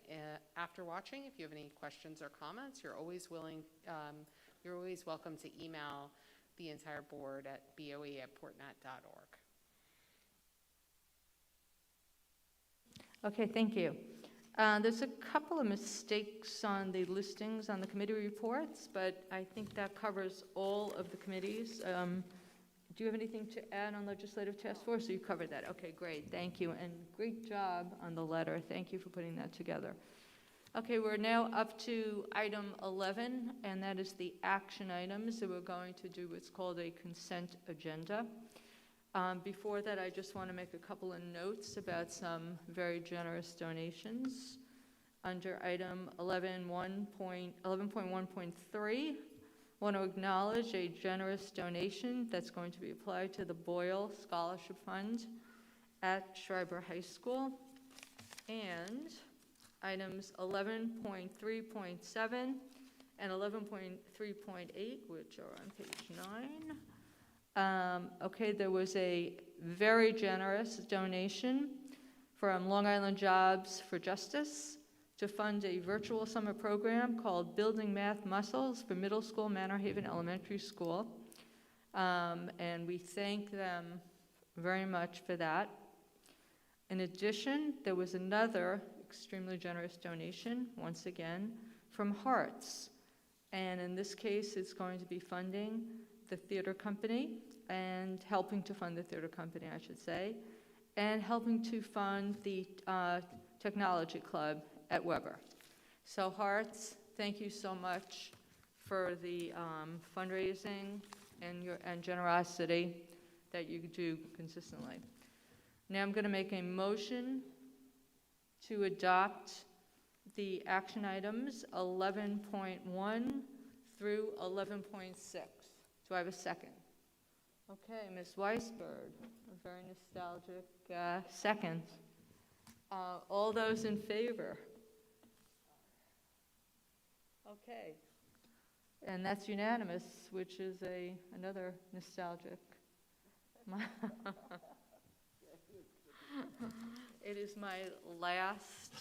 After watching, if you have any questions or comments, you're always welcome to email the entire board at boe@portnet.org. Okay, thank you. There's a couple of mistakes on the listings on the committee reports, but I think that covers all of the committees. Do you have anything to add on legislative task force? So you covered that. Okay, great. Thank you. And great job on the letter. Thank you for putting that together. Okay, we're now up to item 11, and that is the action items that we're going to do what's called a consent agenda. Before that, I just want to make a couple of notes about some very generous donations. Under item 11.1.3, I want to acknowledge a generous donation that's going to be applied to the Boyle Scholarship Fund at Schreiber High School. And items 11.3.7 and 11.3.8, which are on page 9. Okay, there was a very generous donation from Long Island Jobs for Justice to fund a virtual summer program called Building Math Muscles for middle school, Manor Haven Elementary School. And we thank them very much for that. In addition, there was another extremely generous donation, once again, from Hearts. And in this case, it's going to be funding the theater company and helping to fund the theater company, I should say, and helping to fund the technology club at Weber. So Hearts, thank you so much for the fundraising and generosity that you do consistently. Now I'm going to make a motion to adopt the action items 11.1 through 11.6. Do I have a second? Okay, Ms. Weisberg, a very nostalgic second. All those in favor? Okay. And that's unanimous, which is another nostalgic. It is my last,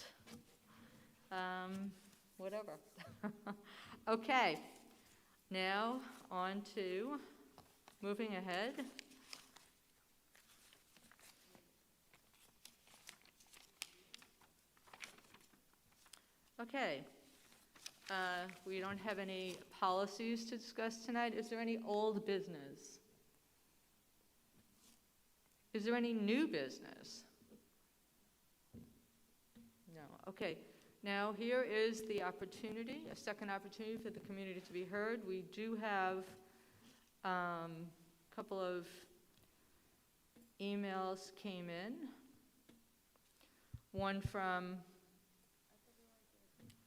whatever. Okay, now on to moving ahead. Okay, we don't have any policies to discuss tonight. Is there any old business? Is there any new business? No. Okay. Now here is the opportunity, a second opportunity for the community to be heard. We do have a couple of emails came in. One from,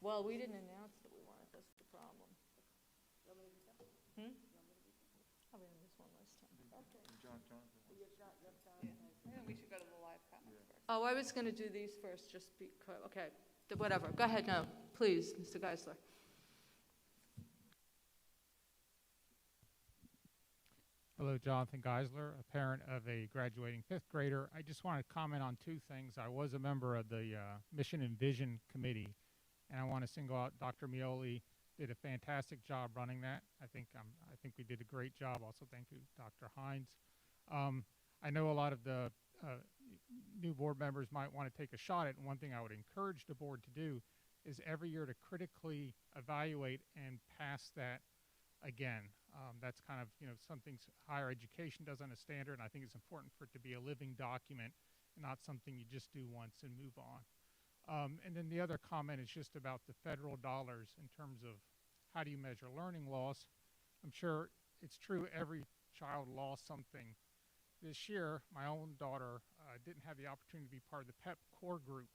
well, we didn't announce that we wanted, that's the problem. Oh, we didn't miss one last time. We should go to the live comments first. Oh, I was going to do these first, just because, okay, whatever. Go ahead, no, please, Mr. Geisler. Hello, Jonathan Geisler, a parent of a graduating 5th grader. I just want to comment on two things. I was a member of the Mission and Vision Committee, and I want to single out Dr. Mioli. Did a fantastic job running that. I think we did a great job. Also, thank you, Dr. Hines. I know a lot of the new board members might want to take a shot at, and one thing I would encourage the board to do is every year to critically evaluate and pass that again. That's kind of, something higher education does on a standard, and I think it's important for it to be a living document and not something you just do once and move on. And then the other comment is just about the federal dollars in terms of how do you measure learning loss. I'm sure it's true every child lost something. This year, my own daughter didn't have the opportunity to be part of the PEP core group,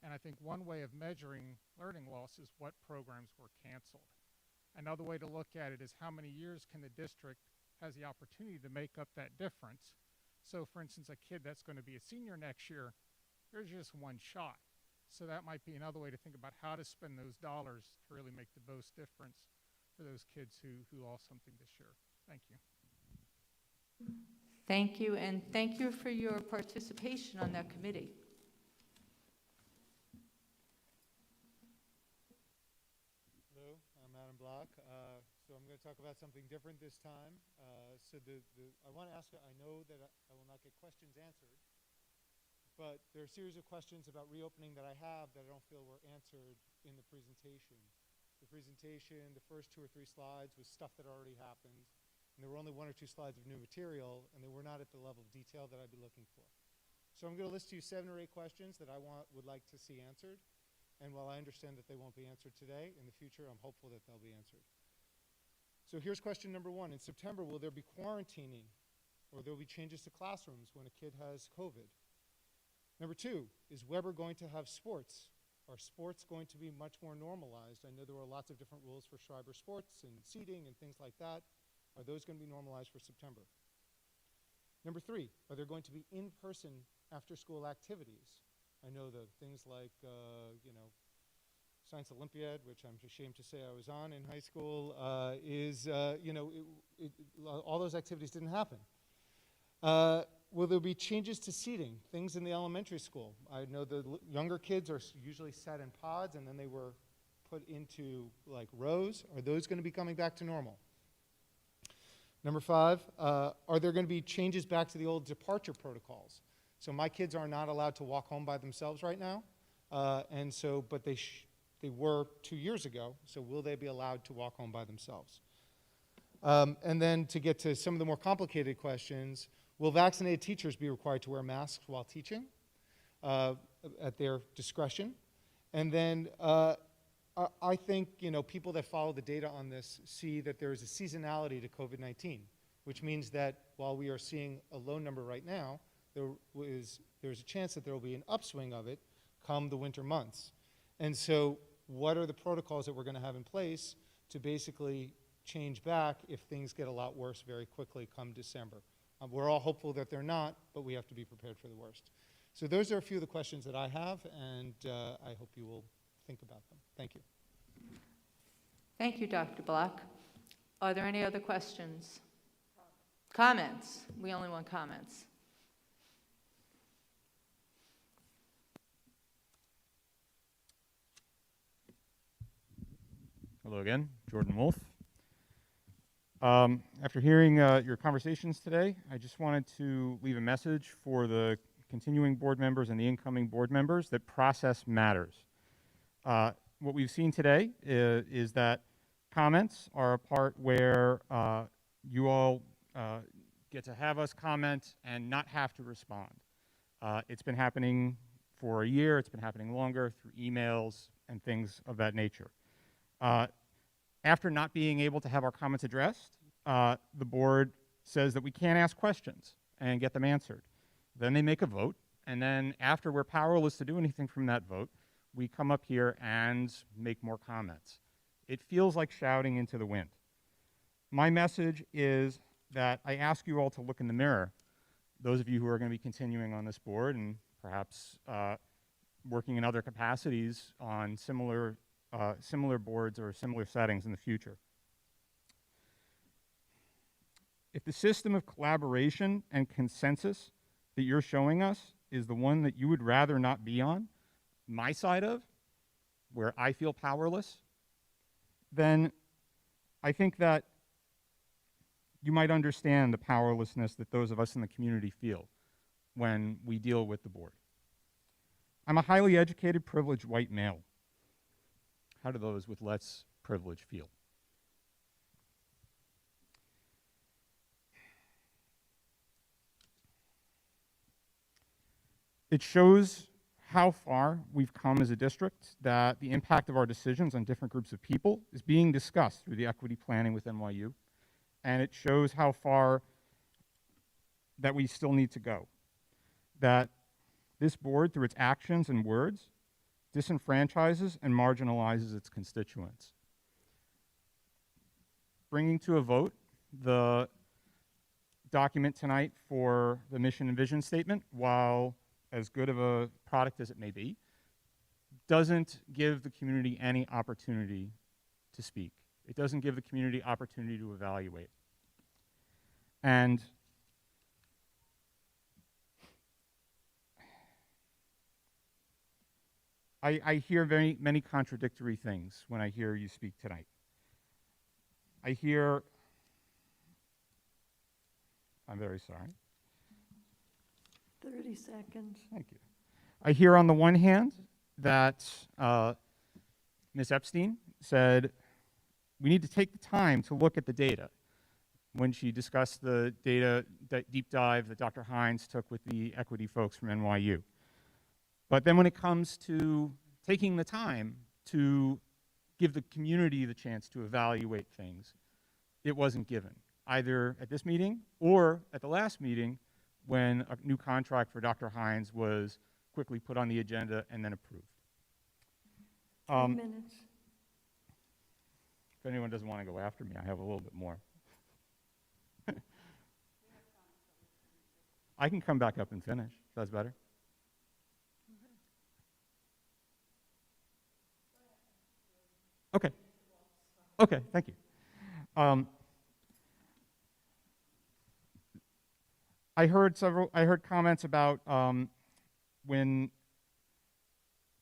and I think one way of measuring learning loss is what programs were canceled. Another way to look at it is how many years can the district has the opportunity to make up that difference. So for instance, a kid that's going to be a senior next year, there's just one shot. So that might be another way to think about how to spend those dollars to really make the most difference for those kids who lost something this year. Thank you. Thank you, and thank you for your participation on that committee. Hello, I'm Adam Block. So I'm going to talk about something different this time. I want to ask, I know that I will not get questions answered, but there are a series of questions about reopening that I have that I don't feel were answered in the presentation. The presentation, the first 2 or 3 slides was stuff that already happened, and there were only 1 or 2 slides of new material, and they were not at the level of detail that I'd be looking for. So I'm going to list to you 7 or 8 questions that I would like to see answered. And while I understand that they won't be answered today, in the future, I'm hopeful that they'll be answered. So here's question number 1. In September, will there be quarantining, or there will be changes to classrooms when a kid has COVID? Number 2, is Weber going to have sports? Are sports going to be much more normalized? I know there were lots of different rules for Schreiber sports and seating and things like that. Are those going to be normalized for September? Number 3, are there going to be in-person after-school activities? I know the things like, Science Olympiad, which I'm ashamed to say I was on in high school, all those activities didn't happen. Will there be changes to seating, things in the elementary school? I know the younger kids are usually sat in pods, and then they were put into like rows. Are those going to be coming back to normal? Number 5, are there going to be changes back to the old departure protocols? So my kids are not allowed to walk home by themselves right now, but they were 2 years ago, so will they be allowed to walk home by themselves? And then to get to some of the more complicated questions, will vaccinated teachers be required to wear masks while teaching at their discretion? And then I think people that follow the data on this see that there is a seasonality to COVID-19. which means that while we are seeing a low number right now, there's a chance that there will be an upswing of it come the winter months. And so what are the protocols that we're going to have in place to basically change back if things get a lot worse very quickly come December? We're all hopeful that they're not, but we have to be prepared for the worst. So those are a few of the questions that I have, and I hope you will think about them. Thank you. Thank you, Dr. Block. Are there any other questions? Comments? We only want comments. Hello again, Jordan Wolf. After hearing your conversations today, I just wanted to leave a message for the continuing board members and the incoming board members that process matters. What we've seen today is that comments are a part where you all get to have us comment and not have to respond. It's been happening for a year, it's been happening longer through emails and things of that nature. After not being able to have our comments addressed, the board says that we can't ask questions and get them answered. Then they make a vote, and then after we're powerless to do anything from that vote, we come up here and make more comments. It feels like shouting into the wind. My message is that I ask you all to look in the mirror, those of you who are going to be continuing on this board and perhaps working in other capacities on similar boards or similar settings in the future. If the system of collaboration and consensus that you're showing us is the one that you would rather not be on, my side of, where I feel powerless, then I think that you might understand the powerlessness that those of us in the community feel when we deal with the board. I'm a highly educated, privileged white male. How do those with less privilege feel? It shows how far we've come as a district, that the impact of our decisions on different groups of people is being discussed through the equity planning with NYU, and it shows how far that we still need to go. That this board, through its actions and words, disenfranchises and marginalizes its constituents. Bringing to a vote the document tonight for the mission and vision statement, while as good of a product as it may be, doesn't give the community any opportunity to speak. It doesn't give the community opportunity to evaluate. And I hear many contradictory things when I hear you speak tonight. I hear, I'm very sorry. 30 seconds. Thank you. I hear on the one hand that Ms. Epstein said, we need to take the time to look at the data when she discussed the data deep dive that Dr. Hines took with the equity folks from NYU. But then when it comes to taking the time to give the community the chance to evaluate things, it wasn't given, either at this meeting or at the last meeting when a new contract for Dr. Hines was quickly put on the agenda and then approved. 3 minutes. If anyone doesn't want to go after me, I have a little bit more. I can come back up and finish. That's better. Okay. Okay, thank you. I heard comments about when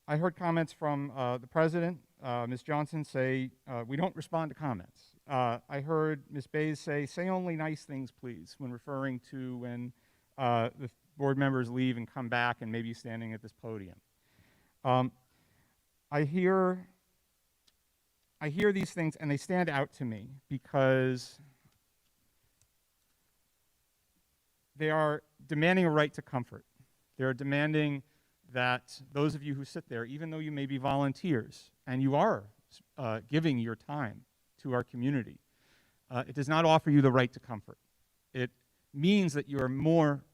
I heard comments from the president, Ms. Johnson, say we don't respond to comments. I heard Ms. Bays say only nice things, please, when referring to when the board members leave and come back and maybe standing at this podium. I hear these things and they stand out to me because they are demanding a right to comfort. They are demanding that those of you who sit there, even though you may be volunteers and you are giving your time to our community, it does not offer you the right to comfort. it means that you are more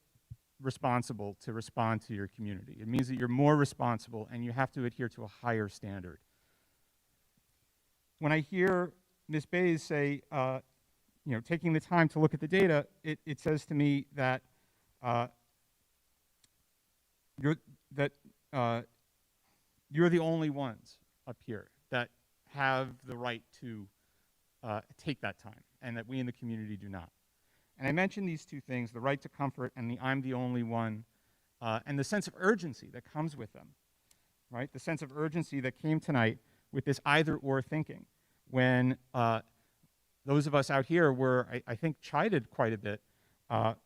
responsible to respond to your community. It means that you're more responsible and you have to adhere to a higher standard. When I hear Ms. Bays say, taking the time to look at the data, it says to me that you're the only ones up here that have the right to take that time, and that we in the community do not. And I mentioned these two things, the right to comfort and the I'm the only one, and the sense of urgency that comes with them, right? The sense of urgency that came tonight with this either-or thinking, when those of us out here were, I think, chided quite a bit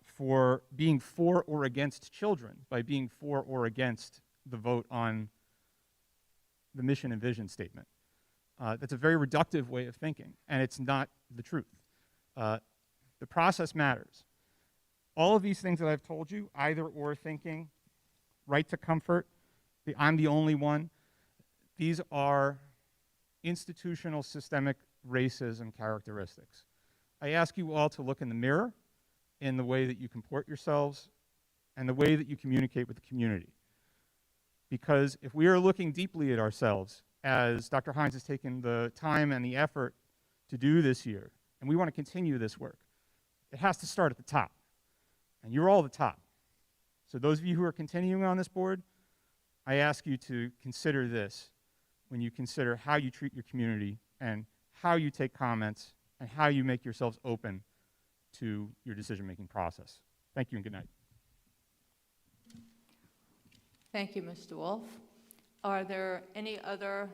for being for or against children, by being for or against the vote on the mission and vision statement. That's a very reductive way of thinking, and it's not the truth. The process matters. All of these things that I've told you, either or thinking, right to comfort, the I'm the only one, these are institutional systemic racism characteristics. I ask you all to look in the mirror in the way that you comport yourselves and the way that you communicate with the community. Because if we are looking deeply at ourselves, as Dr. Hines has taken the time and the effort to do this year, and we want to continue this work, it has to start at the top. And you're all the top. So those of you who are continuing on this board, I ask you to consider this when you consider how you treat your community and how you take comments and how you make yourselves open to your decision-making process. Thank you and good night. Thank you, Mr. Wolf. Are there any other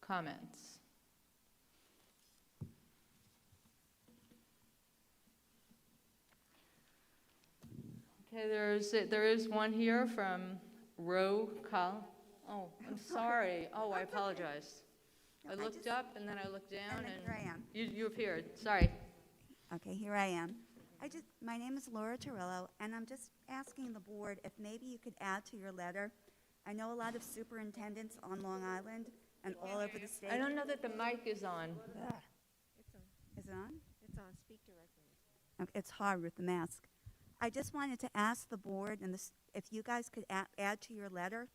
comments? Okay, there is one here from Roe Col. Oh, I'm sorry. Oh, I apologize. I looked up and then I looked down and here I am. You appeared. Sorry. Okay, here I am. My name is Laura Torillo, and I'm just asking the board if maybe you could add to your letter. I know a lot of superintendents on Long Island and all over the state. I don't know that the mic is on. Is it on? It's on. Speak directly. Okay, it's hard with the mask. I just wanted to ask the board and if you guys could add to your letter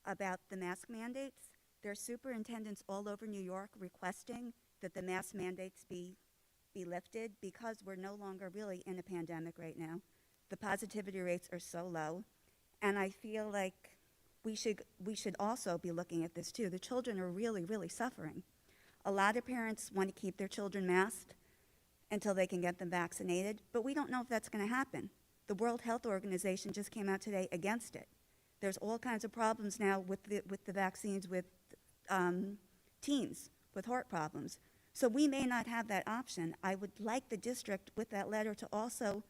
about the mask mandates. There are superintendents all over New York requesting that the mask mandates be lifted because we're no longer really in a pandemic right now. The positivity rates are so low, and I feel like we should also be looking at this too. The children are really, really suffering. A lot of parents want to keep their children masked until they can get them vaccinated, but we don't know if that's going to happen. The World Health Organization just came out today against it. There's all kinds of problems now with the vaccines with teens with heart problems. So we may not have that option. I would like the district with that letter to also,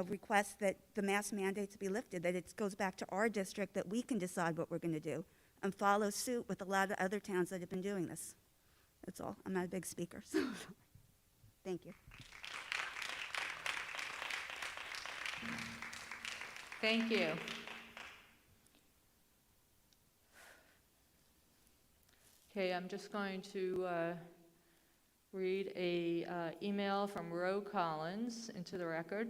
request that the mask mandates be lifted, that it goes back to our district, that we can decide what we're going to do and follow suit with a lot of other towns that have been doing this. That's all. I'm not a big speaker, so thank you. Thank you. Okay, I'm just going to read a email from Roe Collins into the record.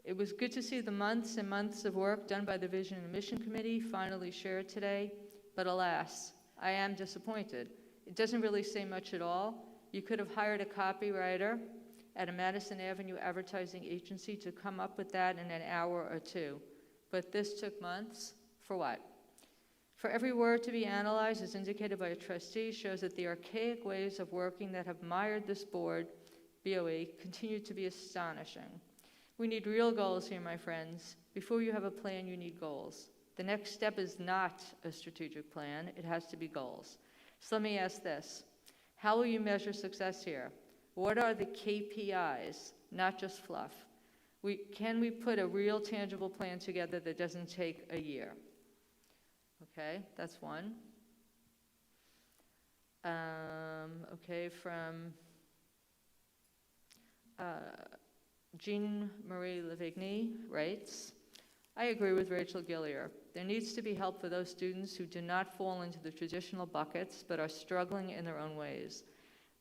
It was good to see the months and months of work done by the Vision and Mission Committee finally shared today, but alas, I am disappointed. It doesn't really say much at all. You could have hired a copywriter at a Madison Avenue advertising agency to come up with that in an hour or two. But this took months. For what? For every word to be analyzed, as indicated by a trustee, shows that the archaic ways of working that have mired this board, BOE, continue to be astonishing. We need real goals here, my friends. Before you have a plan, you need goals. The next step is not a strategic plan. It has to be goals. So let me ask this. How will you measure success here? What are the KPIs, not just fluff? Can we put a real tangible plan together that doesn't take a year? Okay, that's one. Okay, from Jean Marie Lavigny writes, I agree with Rachel Gillier. There needs to be help for those students who do not fall into the traditional buckets but are struggling in their own ways.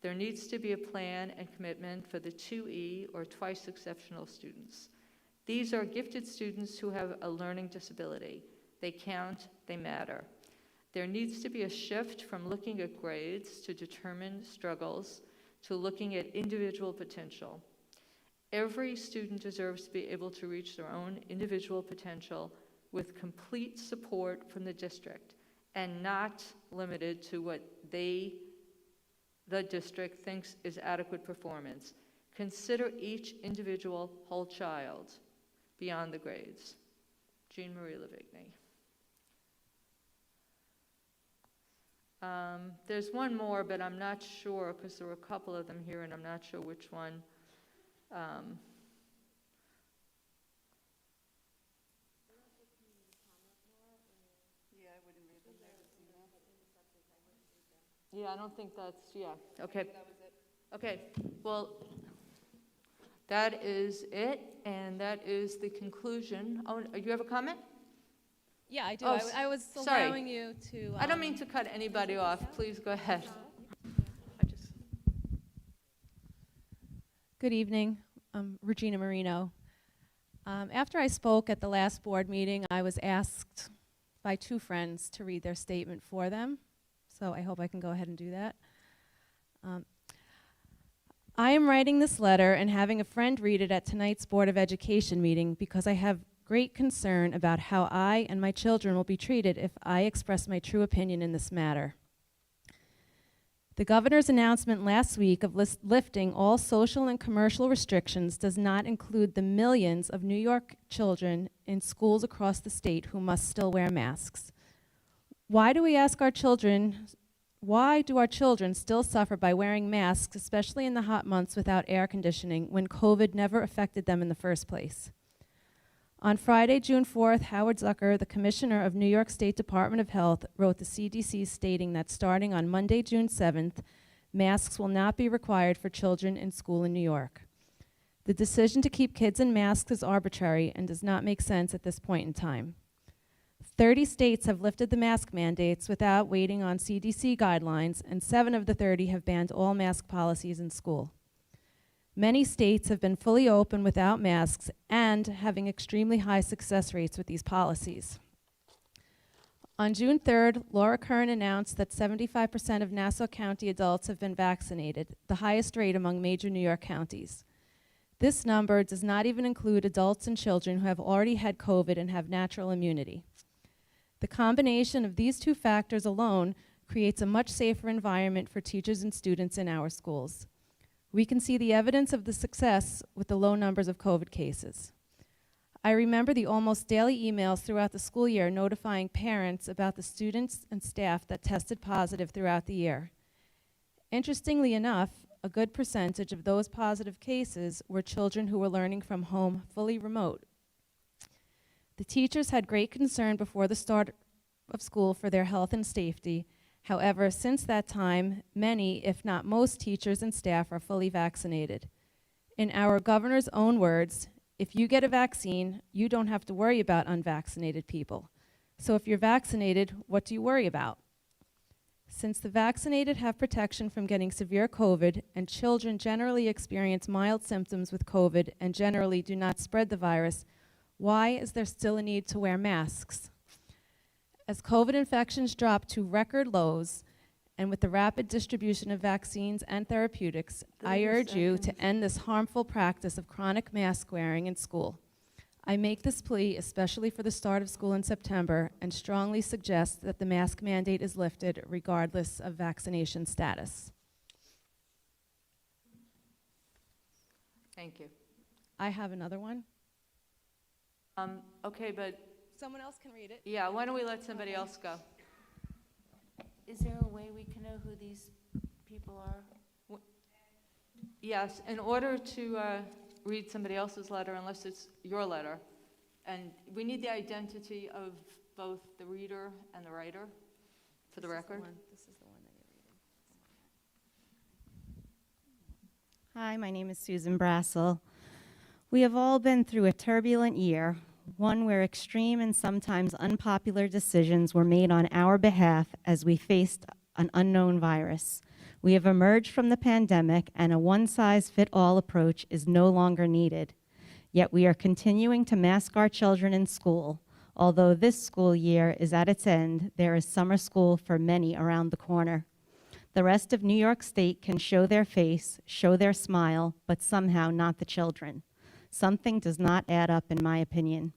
There needs to be a plan and commitment for the 2E or twice exceptional students. These are gifted students who have a learning disability. They count, they matter. There needs to be a shift from looking at grades to determine struggles to looking at individual potential. Every student deserves to be able to reach their own individual potential with complete support from the district and not limited to what the district thinks is adequate performance. Consider each individual whole child beyond the grades. Jean Marie Lavigny. There's one more, but I'm not sure because there were a couple of them here and I'm not sure which one. Yeah, I don't think that's, yeah, okay. Okay, well, that is it, and that is the conclusion. Oh, you have a comment? Yeah, I do. Oh, I was sorry. allowing you to. I don't mean to cut anybody off. Please go ahead. Good evening. I'm Regina Marino. After I spoke at the last board meeting, I was asked by two friends to read their statement for them. So I hope I can go ahead and do that. I am writing this letter and having a friend read it at tonight's Board of Education meeting because I have great concern about how I and my children will be treated if I express my true opinion in this matter. The governor's announcement last week of lifting all social and commercial restrictions does not include the millions of New York children in schools across the state who must still wear masks. Why do our children still suffer by wearing masks, especially in the hot months without air conditioning, when COVID never affected them in the first place? On Friday, June 4th, Howard Zucker, the Commissioner of New York State Department of Health, wrote the CDC stating that starting on Monday, June 7th, masks will not be required for children in school in New York. The decision to keep kids in masks is arbitrary and does not make sense at this point in time. 30 states have lifted the mask mandates without waiting on CDC guidelines, and 7 of the 30 have banned all mask policies in school. Many states have been fully open without masks and having extremely high success rates with these policies. On June 3rd, Laura Kern announced that 75% of Nassau County adults have been vaccinated, the highest rate among major New York counties. This number does not even include adults and children who have already had COVID and have natural immunity. The combination of these two factors alone creates a much safer environment for teachers and students in our schools. We can see the evidence of the success with the low numbers of COVID cases. I remember the almost daily emails throughout the school year notifying parents about the students and staff that tested positive throughout the year. Interestingly enough, a good percentage of those positive cases were children who were learning from home fully remote. The teachers had great concern before the start of school for their health and safety. However, since that time, many, if not most, teachers and staff are fully vaccinated. In our governor's own words, if you get a vaccine, you don't have to worry about unvaccinated people. So if you're vaccinated, what do you worry about? Since the vaccinated have protection from getting severe COVID, and children generally experience mild symptoms with COVID and generally do not spread the virus, why is there still a need to wear masks? As COVID infections drop to record lows, and with the rapid distribution of vaccines and therapeutics, I urge you to end this harmful practice of chronic mask wearing in school. I make this plea especially for the start of school in September and strongly suggest that the mask mandate is lifted regardless of vaccination status. Thank you. I have another one. Okay, but Someone else can read it. yeah, why don't we let somebody else go? Is there a way we can know who these people are? Yes, in order to read somebody else's letter, unless it's your letter, and we need the identity of both the reader and the writer for the record. This is the one that you're reading. Hi, my name is Susan Brassel. We have all been through a turbulent year, one where extreme and sometimes unpopular decisions were made on our behalf as we faced an unknown virus. We have emerged from the pandemic, and a one-size-fit-all approach is no longer needed. Yet we are continuing to mask our children in school. Although this school year is at its end, there is summer school for many around the corner. The rest of New York State can show their face, show their smile, but somehow not the children. Something does not add up, in my opinion.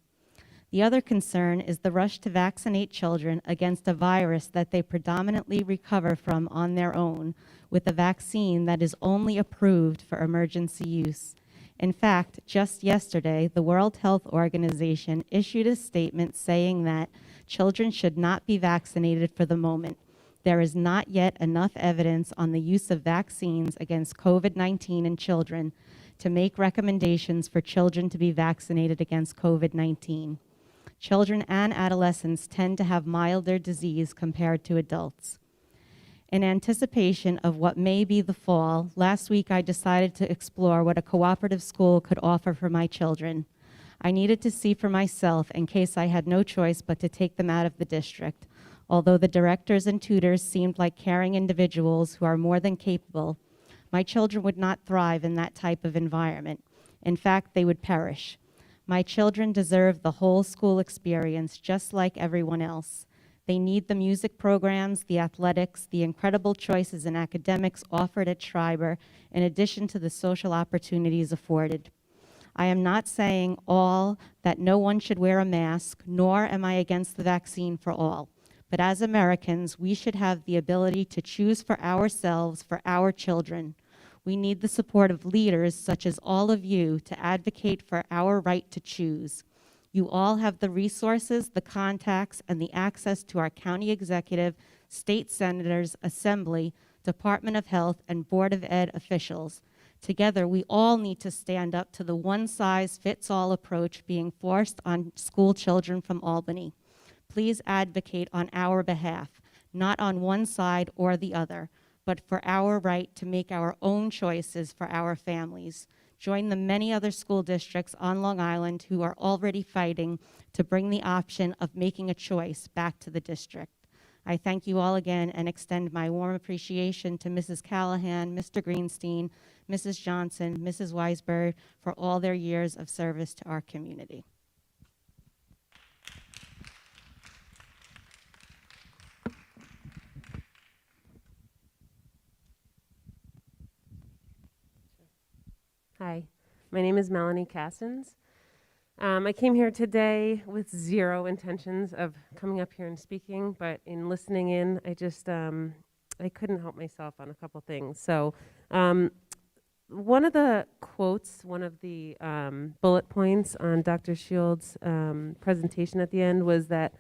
The other concern is the rush to vaccinate children against a virus that they predominantly recover from on their own, with a vaccine that is only approved for emergency use. In fact, just yesterday, the World Health Organization issued a statement saying that children should not be vaccinated for the moment. There is not yet enough evidence on the use of vaccines against COVID-19 in children to make recommendations for children to be vaccinated against COVID-19. Children and adolescents tend to have milder disease compared to adults. In anticipation of what may be the fall, last week I decided to explore what a cooperative school could offer for my children. I needed to see for myself in case I had no choice but to take them out of the district. Although the directors and tutors seemed like caring individuals who are more than capable, my children would not thrive in that type of environment. In fact, they would perish. My children deserve the whole school experience just like everyone else. They need the music programs, the athletics, the incredible choices in academics offered at Schreiber, in addition to the social opportunities afforded. I am not saying all that no one should wear a mask, nor am I against the vaccine for all. But as Americans, we should have the ability to choose for ourselves, for our children. We need the support of leaders such as all of you to advocate for our right to choose. You all have the resources, the contacts, and the access to our county executive, state senators, assembly, Department of Health, and Board of Ed officials. Together, we all need to stand up to the one-size-fits-all approach being forced on school children from Albany. Please advocate on our behalf, not on one side or the other, but for our right to make our own choices for our families. Join the many other school districts on Long Island who are already fighting to bring the option of making a choice back to the district. I thank you all again and extend my warm appreciation to Mrs. Callahan, Mr. Greenstein, Mrs. Johnson, Mrs. Weisberg for all their years of service to our community. Hi, my name is Melanie Cassins. I came here today with zero intentions of coming up here and speaking, but in listening in, I just, I couldn't help myself on a couple things. So one of the quotes, one of the bullet points on Dr. Shields' presentation at the end was that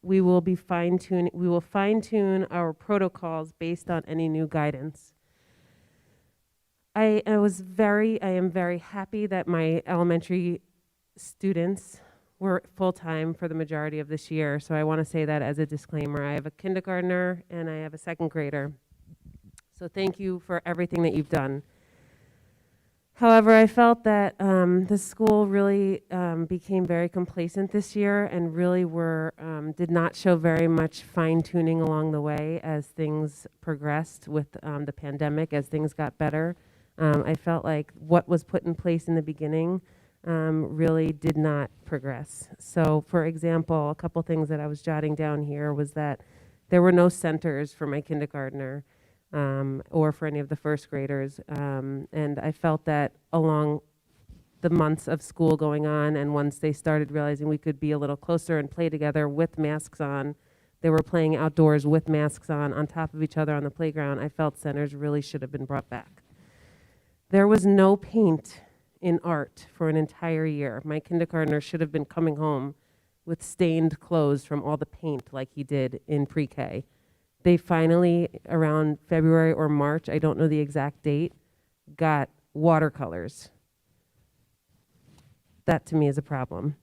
we will fine-tune our protocols based on any new guidance. I am very happy that my elementary students were full-time for the majority of this year, so I want to say that as a disclaimer. I have a kindergartner and I have a second grader, so thank you for everything that you've done. However, I felt that the school really became very complacent this year and really did not show very much fine-tuning along the way as things progressed with the pandemic, as things got better. I felt like what was put in place in the beginning really did not progress. So, for example, a couple things that I was jotting down here was that there were no centers for my kindergartner or for any of the first graders. And I felt that along the months of school going on, and once they started realizing we could be a little closer and play together with masks on, they were playing outdoors with masks on top of each other on the playground. I felt centers really should have been brought back. There was no paint in art for an entire year. My kindergartner should have been coming home with stained clothes from all the paint like he did in pre-K. They finally, around February or March, I don't know the exact date, got watercolors. That to me is a problem.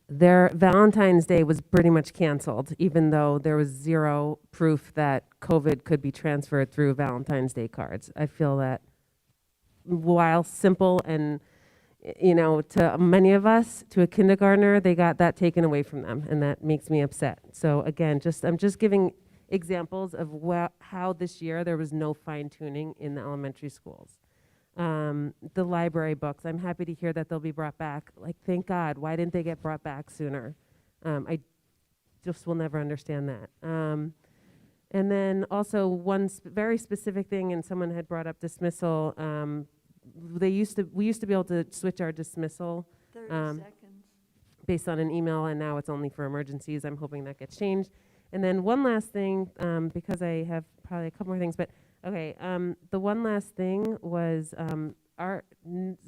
Their Valentine's Day was pretty much canceled, even though there was zero proof that COVID could be transferred through Valentine's Day cards. I feel that while simple and, to many of us, to a kindergartner, they got that taken away from them, and that makes me upset. So again, I'm just giving examples of how this year there was no fine tuning in the elementary schools. The library books, I'm happy to hear that they'll be brought back. Like, thank God, why didn't they get brought back sooner? I just will never understand that. And then also one very specific thing, and someone had brought up dismissal. We used to be able to switch our dismissal 30 seconds. based on an email, and now it's only for emergencies. I'm hoping that gets changed. And then one last thing, because I have probably a couple more things, but okay, the one last thing was our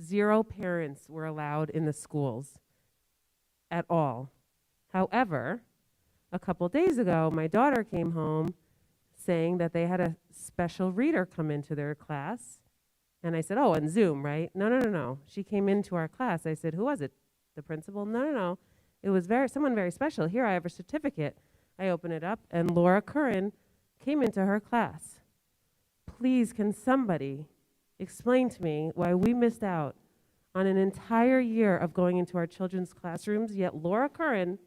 0 parents were allowed in the schools at all. However, a couple days ago, my daughter came home saying that they had a special reader come into their class. And I said, oh, on Zoom, right? No. She came into our class. I said, who was it? The principal? No. It was someone very special. Here, I have a certificate. I open it up, and Laura Curran came into her class. Please, can somebody explain to me why we missed out on an entire year of going into our children's classrooms, yet Laura Curran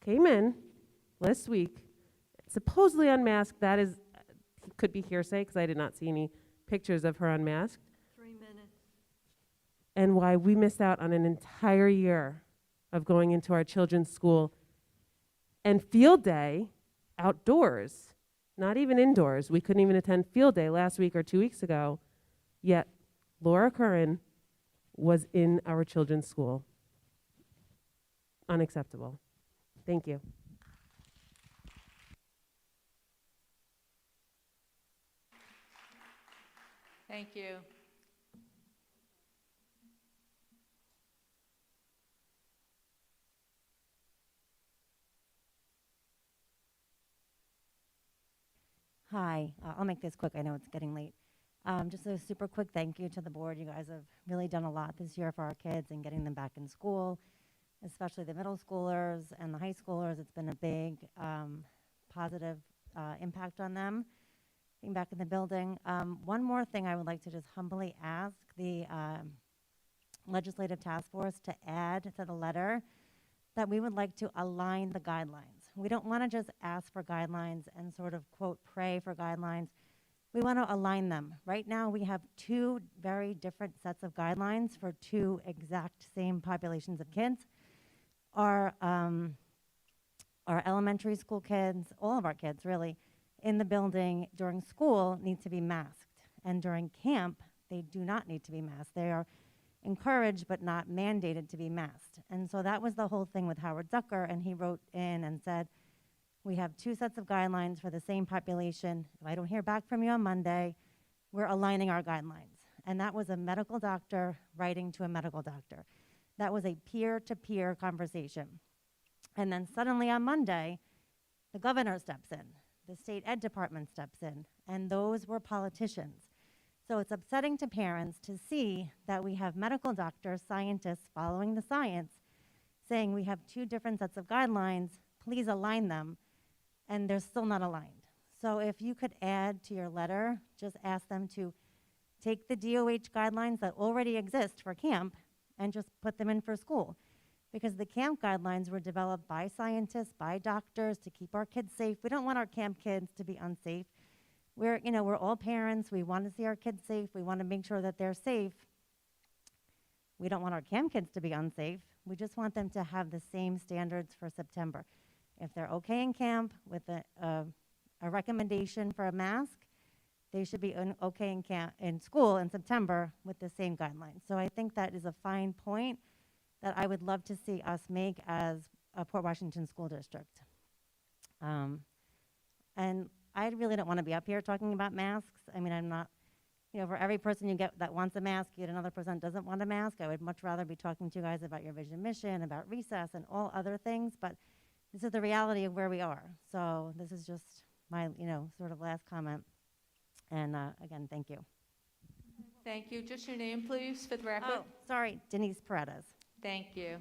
came in last week, supposedly unmasked. That is, could be hearsay because I did not see any pictures of her unmasked. 3 minutes. And why we missed out on an entire year of going into our children's school and field day outdoors, not even indoors. We couldn't even attend field day last week or 2 weeks ago, yet Laura Curran was in our children's school. Unacceptable. Thank you. Thank you. Hi, I'll make this quick. I know it's getting late. Just a super quick thank you to the board. You guys have really done a lot this year for our kids and getting them back in school, especially the middle schoolers and the high schoolers. It's been a big positive impact on them being back in the building. One more thing I would like to just humbly ask the legislative task force to add to the letter that we would like to align the guidelines. We don't want to just ask for guidelines and sort of, quote, pray for guidelines. We want to align them. Right now, we have 2 very different sets of guidelines for 2 exact same populations of kids. Our elementary school kids, all of our kids really, in the building during school need to be masked. And during camp, they do not need to be masked. They are encouraged but not mandated to be masked. And so that was the whole thing with Howard Zucker, and he wrote in and said, we have 2 sets of guidelines for the same population. If I don't hear back from you on Monday, we're aligning our guidelines. And that was a medical doctor writing to a medical doctor. That was a peer-to-peer conversation. And then suddenly on Monday, the governor steps in, the state ed department steps in, and those were politicians. So it's upsetting to parents to see that we have medical doctors, scientists following the science, saying we have 2 different sets of guidelines, please align them, and they're still not aligned. So if you could add to your letter, just ask them to take the DOH guidelines that already exist for camp and just put them in for school. Because the camp guidelines were developed by scientists, by doctors to keep our kids safe. We don't want our camp kids to be unsafe. We're all parents. We want to see our kids safe. We want to make sure that they're safe. We don't want our camp kids to be unsafe. We just want them to have the same standards for September. If they're okay in camp with a recommendation for a mask, they should be okay in school in September with the same guidelines. So I think that is a fine point that I would love to see us make as a Port Washington School District. And I really don't want to be up here talking about masks. I mean, I'm not, for every person you get that wants a mask, you get another person that doesn't want a mask. I would much rather be talking to you guys about your vision mission, about recess and all other things, but this is the reality of where we are. So this is just my, sort of last comment. And again, thank you. Thank you. Just your name, please, for the record. Oh, sorry, Denise Paredes. Thank you.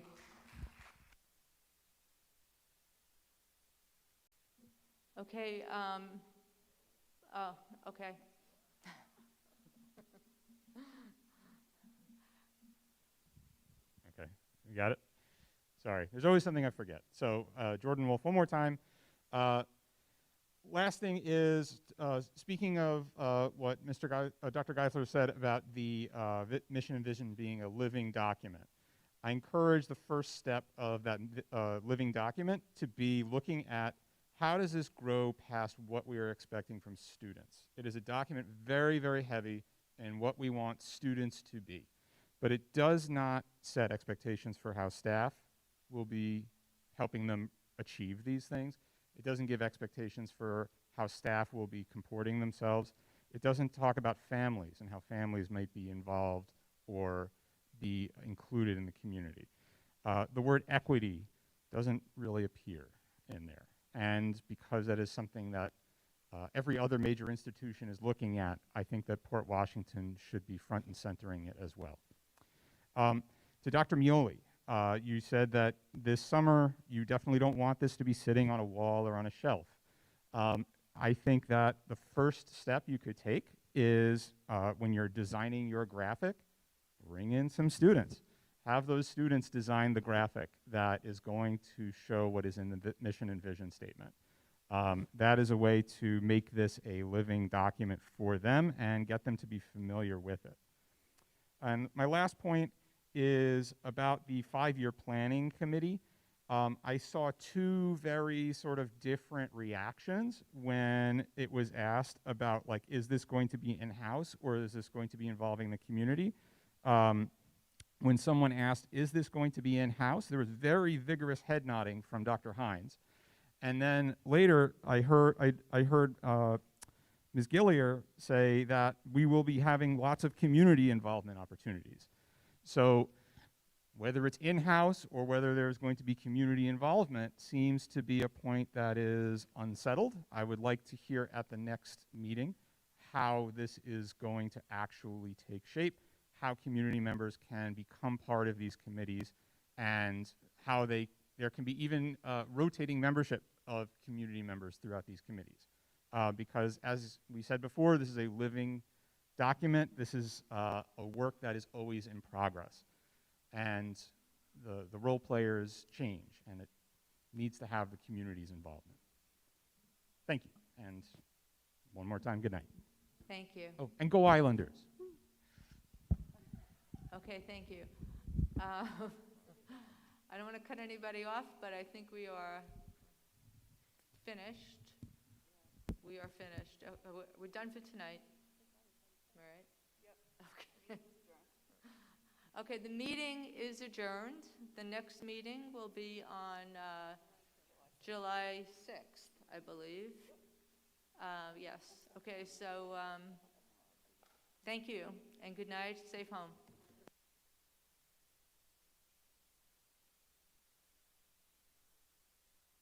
Okay, okay. Okay, you got it? Sorry, there's always something I forget. So, Jordan Wolf, one more time. last thing is, speaking of what Dr. Geisler said about the mission and vision being a living document, I encourage the first step of that living document to be looking at how does this grow past what we are expecting from students. It is a document very, very heavy in what we want students to be, but it does not set expectations for how staff will be helping them achieve these things. It doesn't give expectations for how staff will be comporting themselves. It doesn't talk about families and how families might be involved or be included in the community. The word equity doesn't really appear in there. And because that is something that every other major institution is looking at, I think that Port Washington should be front and centering it as well. To Dr. Mioli, you said that this summer you definitely don't want this to be sitting on a wall or on a shelf. I think that the first step you could take is when you're designing your graphic, bring in some students. Have those students design the graphic that is going to show what is in the mission and vision statement. That is a way to make this a living document for them and get them to be familiar with it. And my last point is about the 5-year planning committee. I saw two very sort of different reactions when it was asked about, like, is this going to be in-house or is this going to be involving the community? When someone asked, is this going to be in-house, there was very vigorous head nodding from Dr. Hines. And then later, I heard Ms. Gillier say that we will be having lots of community involvement opportunities. So whether it's in-house or whether there's going to be community involvement seems to be a point that is unsettled. I would like to hear at the next meeting how this is going to actually take shape, how community members can become part of these committees, and how there can be even rotating membership of community members throughout these committees. Because as we said before, this is a living document. This is a work that is always in progress. And the role players change, and it needs to have the community's involvement. Thank you. And one more time, good night. Thank you. Oh, and go Islanders. Okay, thank you. I don't want to cut anybody off, but I think we are finished. We are finished. We're done for tonight. All right? Yep. Okay. Okay, the meeting is adjourned. The next meeting will be on July 6th, I believe. Yes. Okay, so thank you, and good night. Safe home.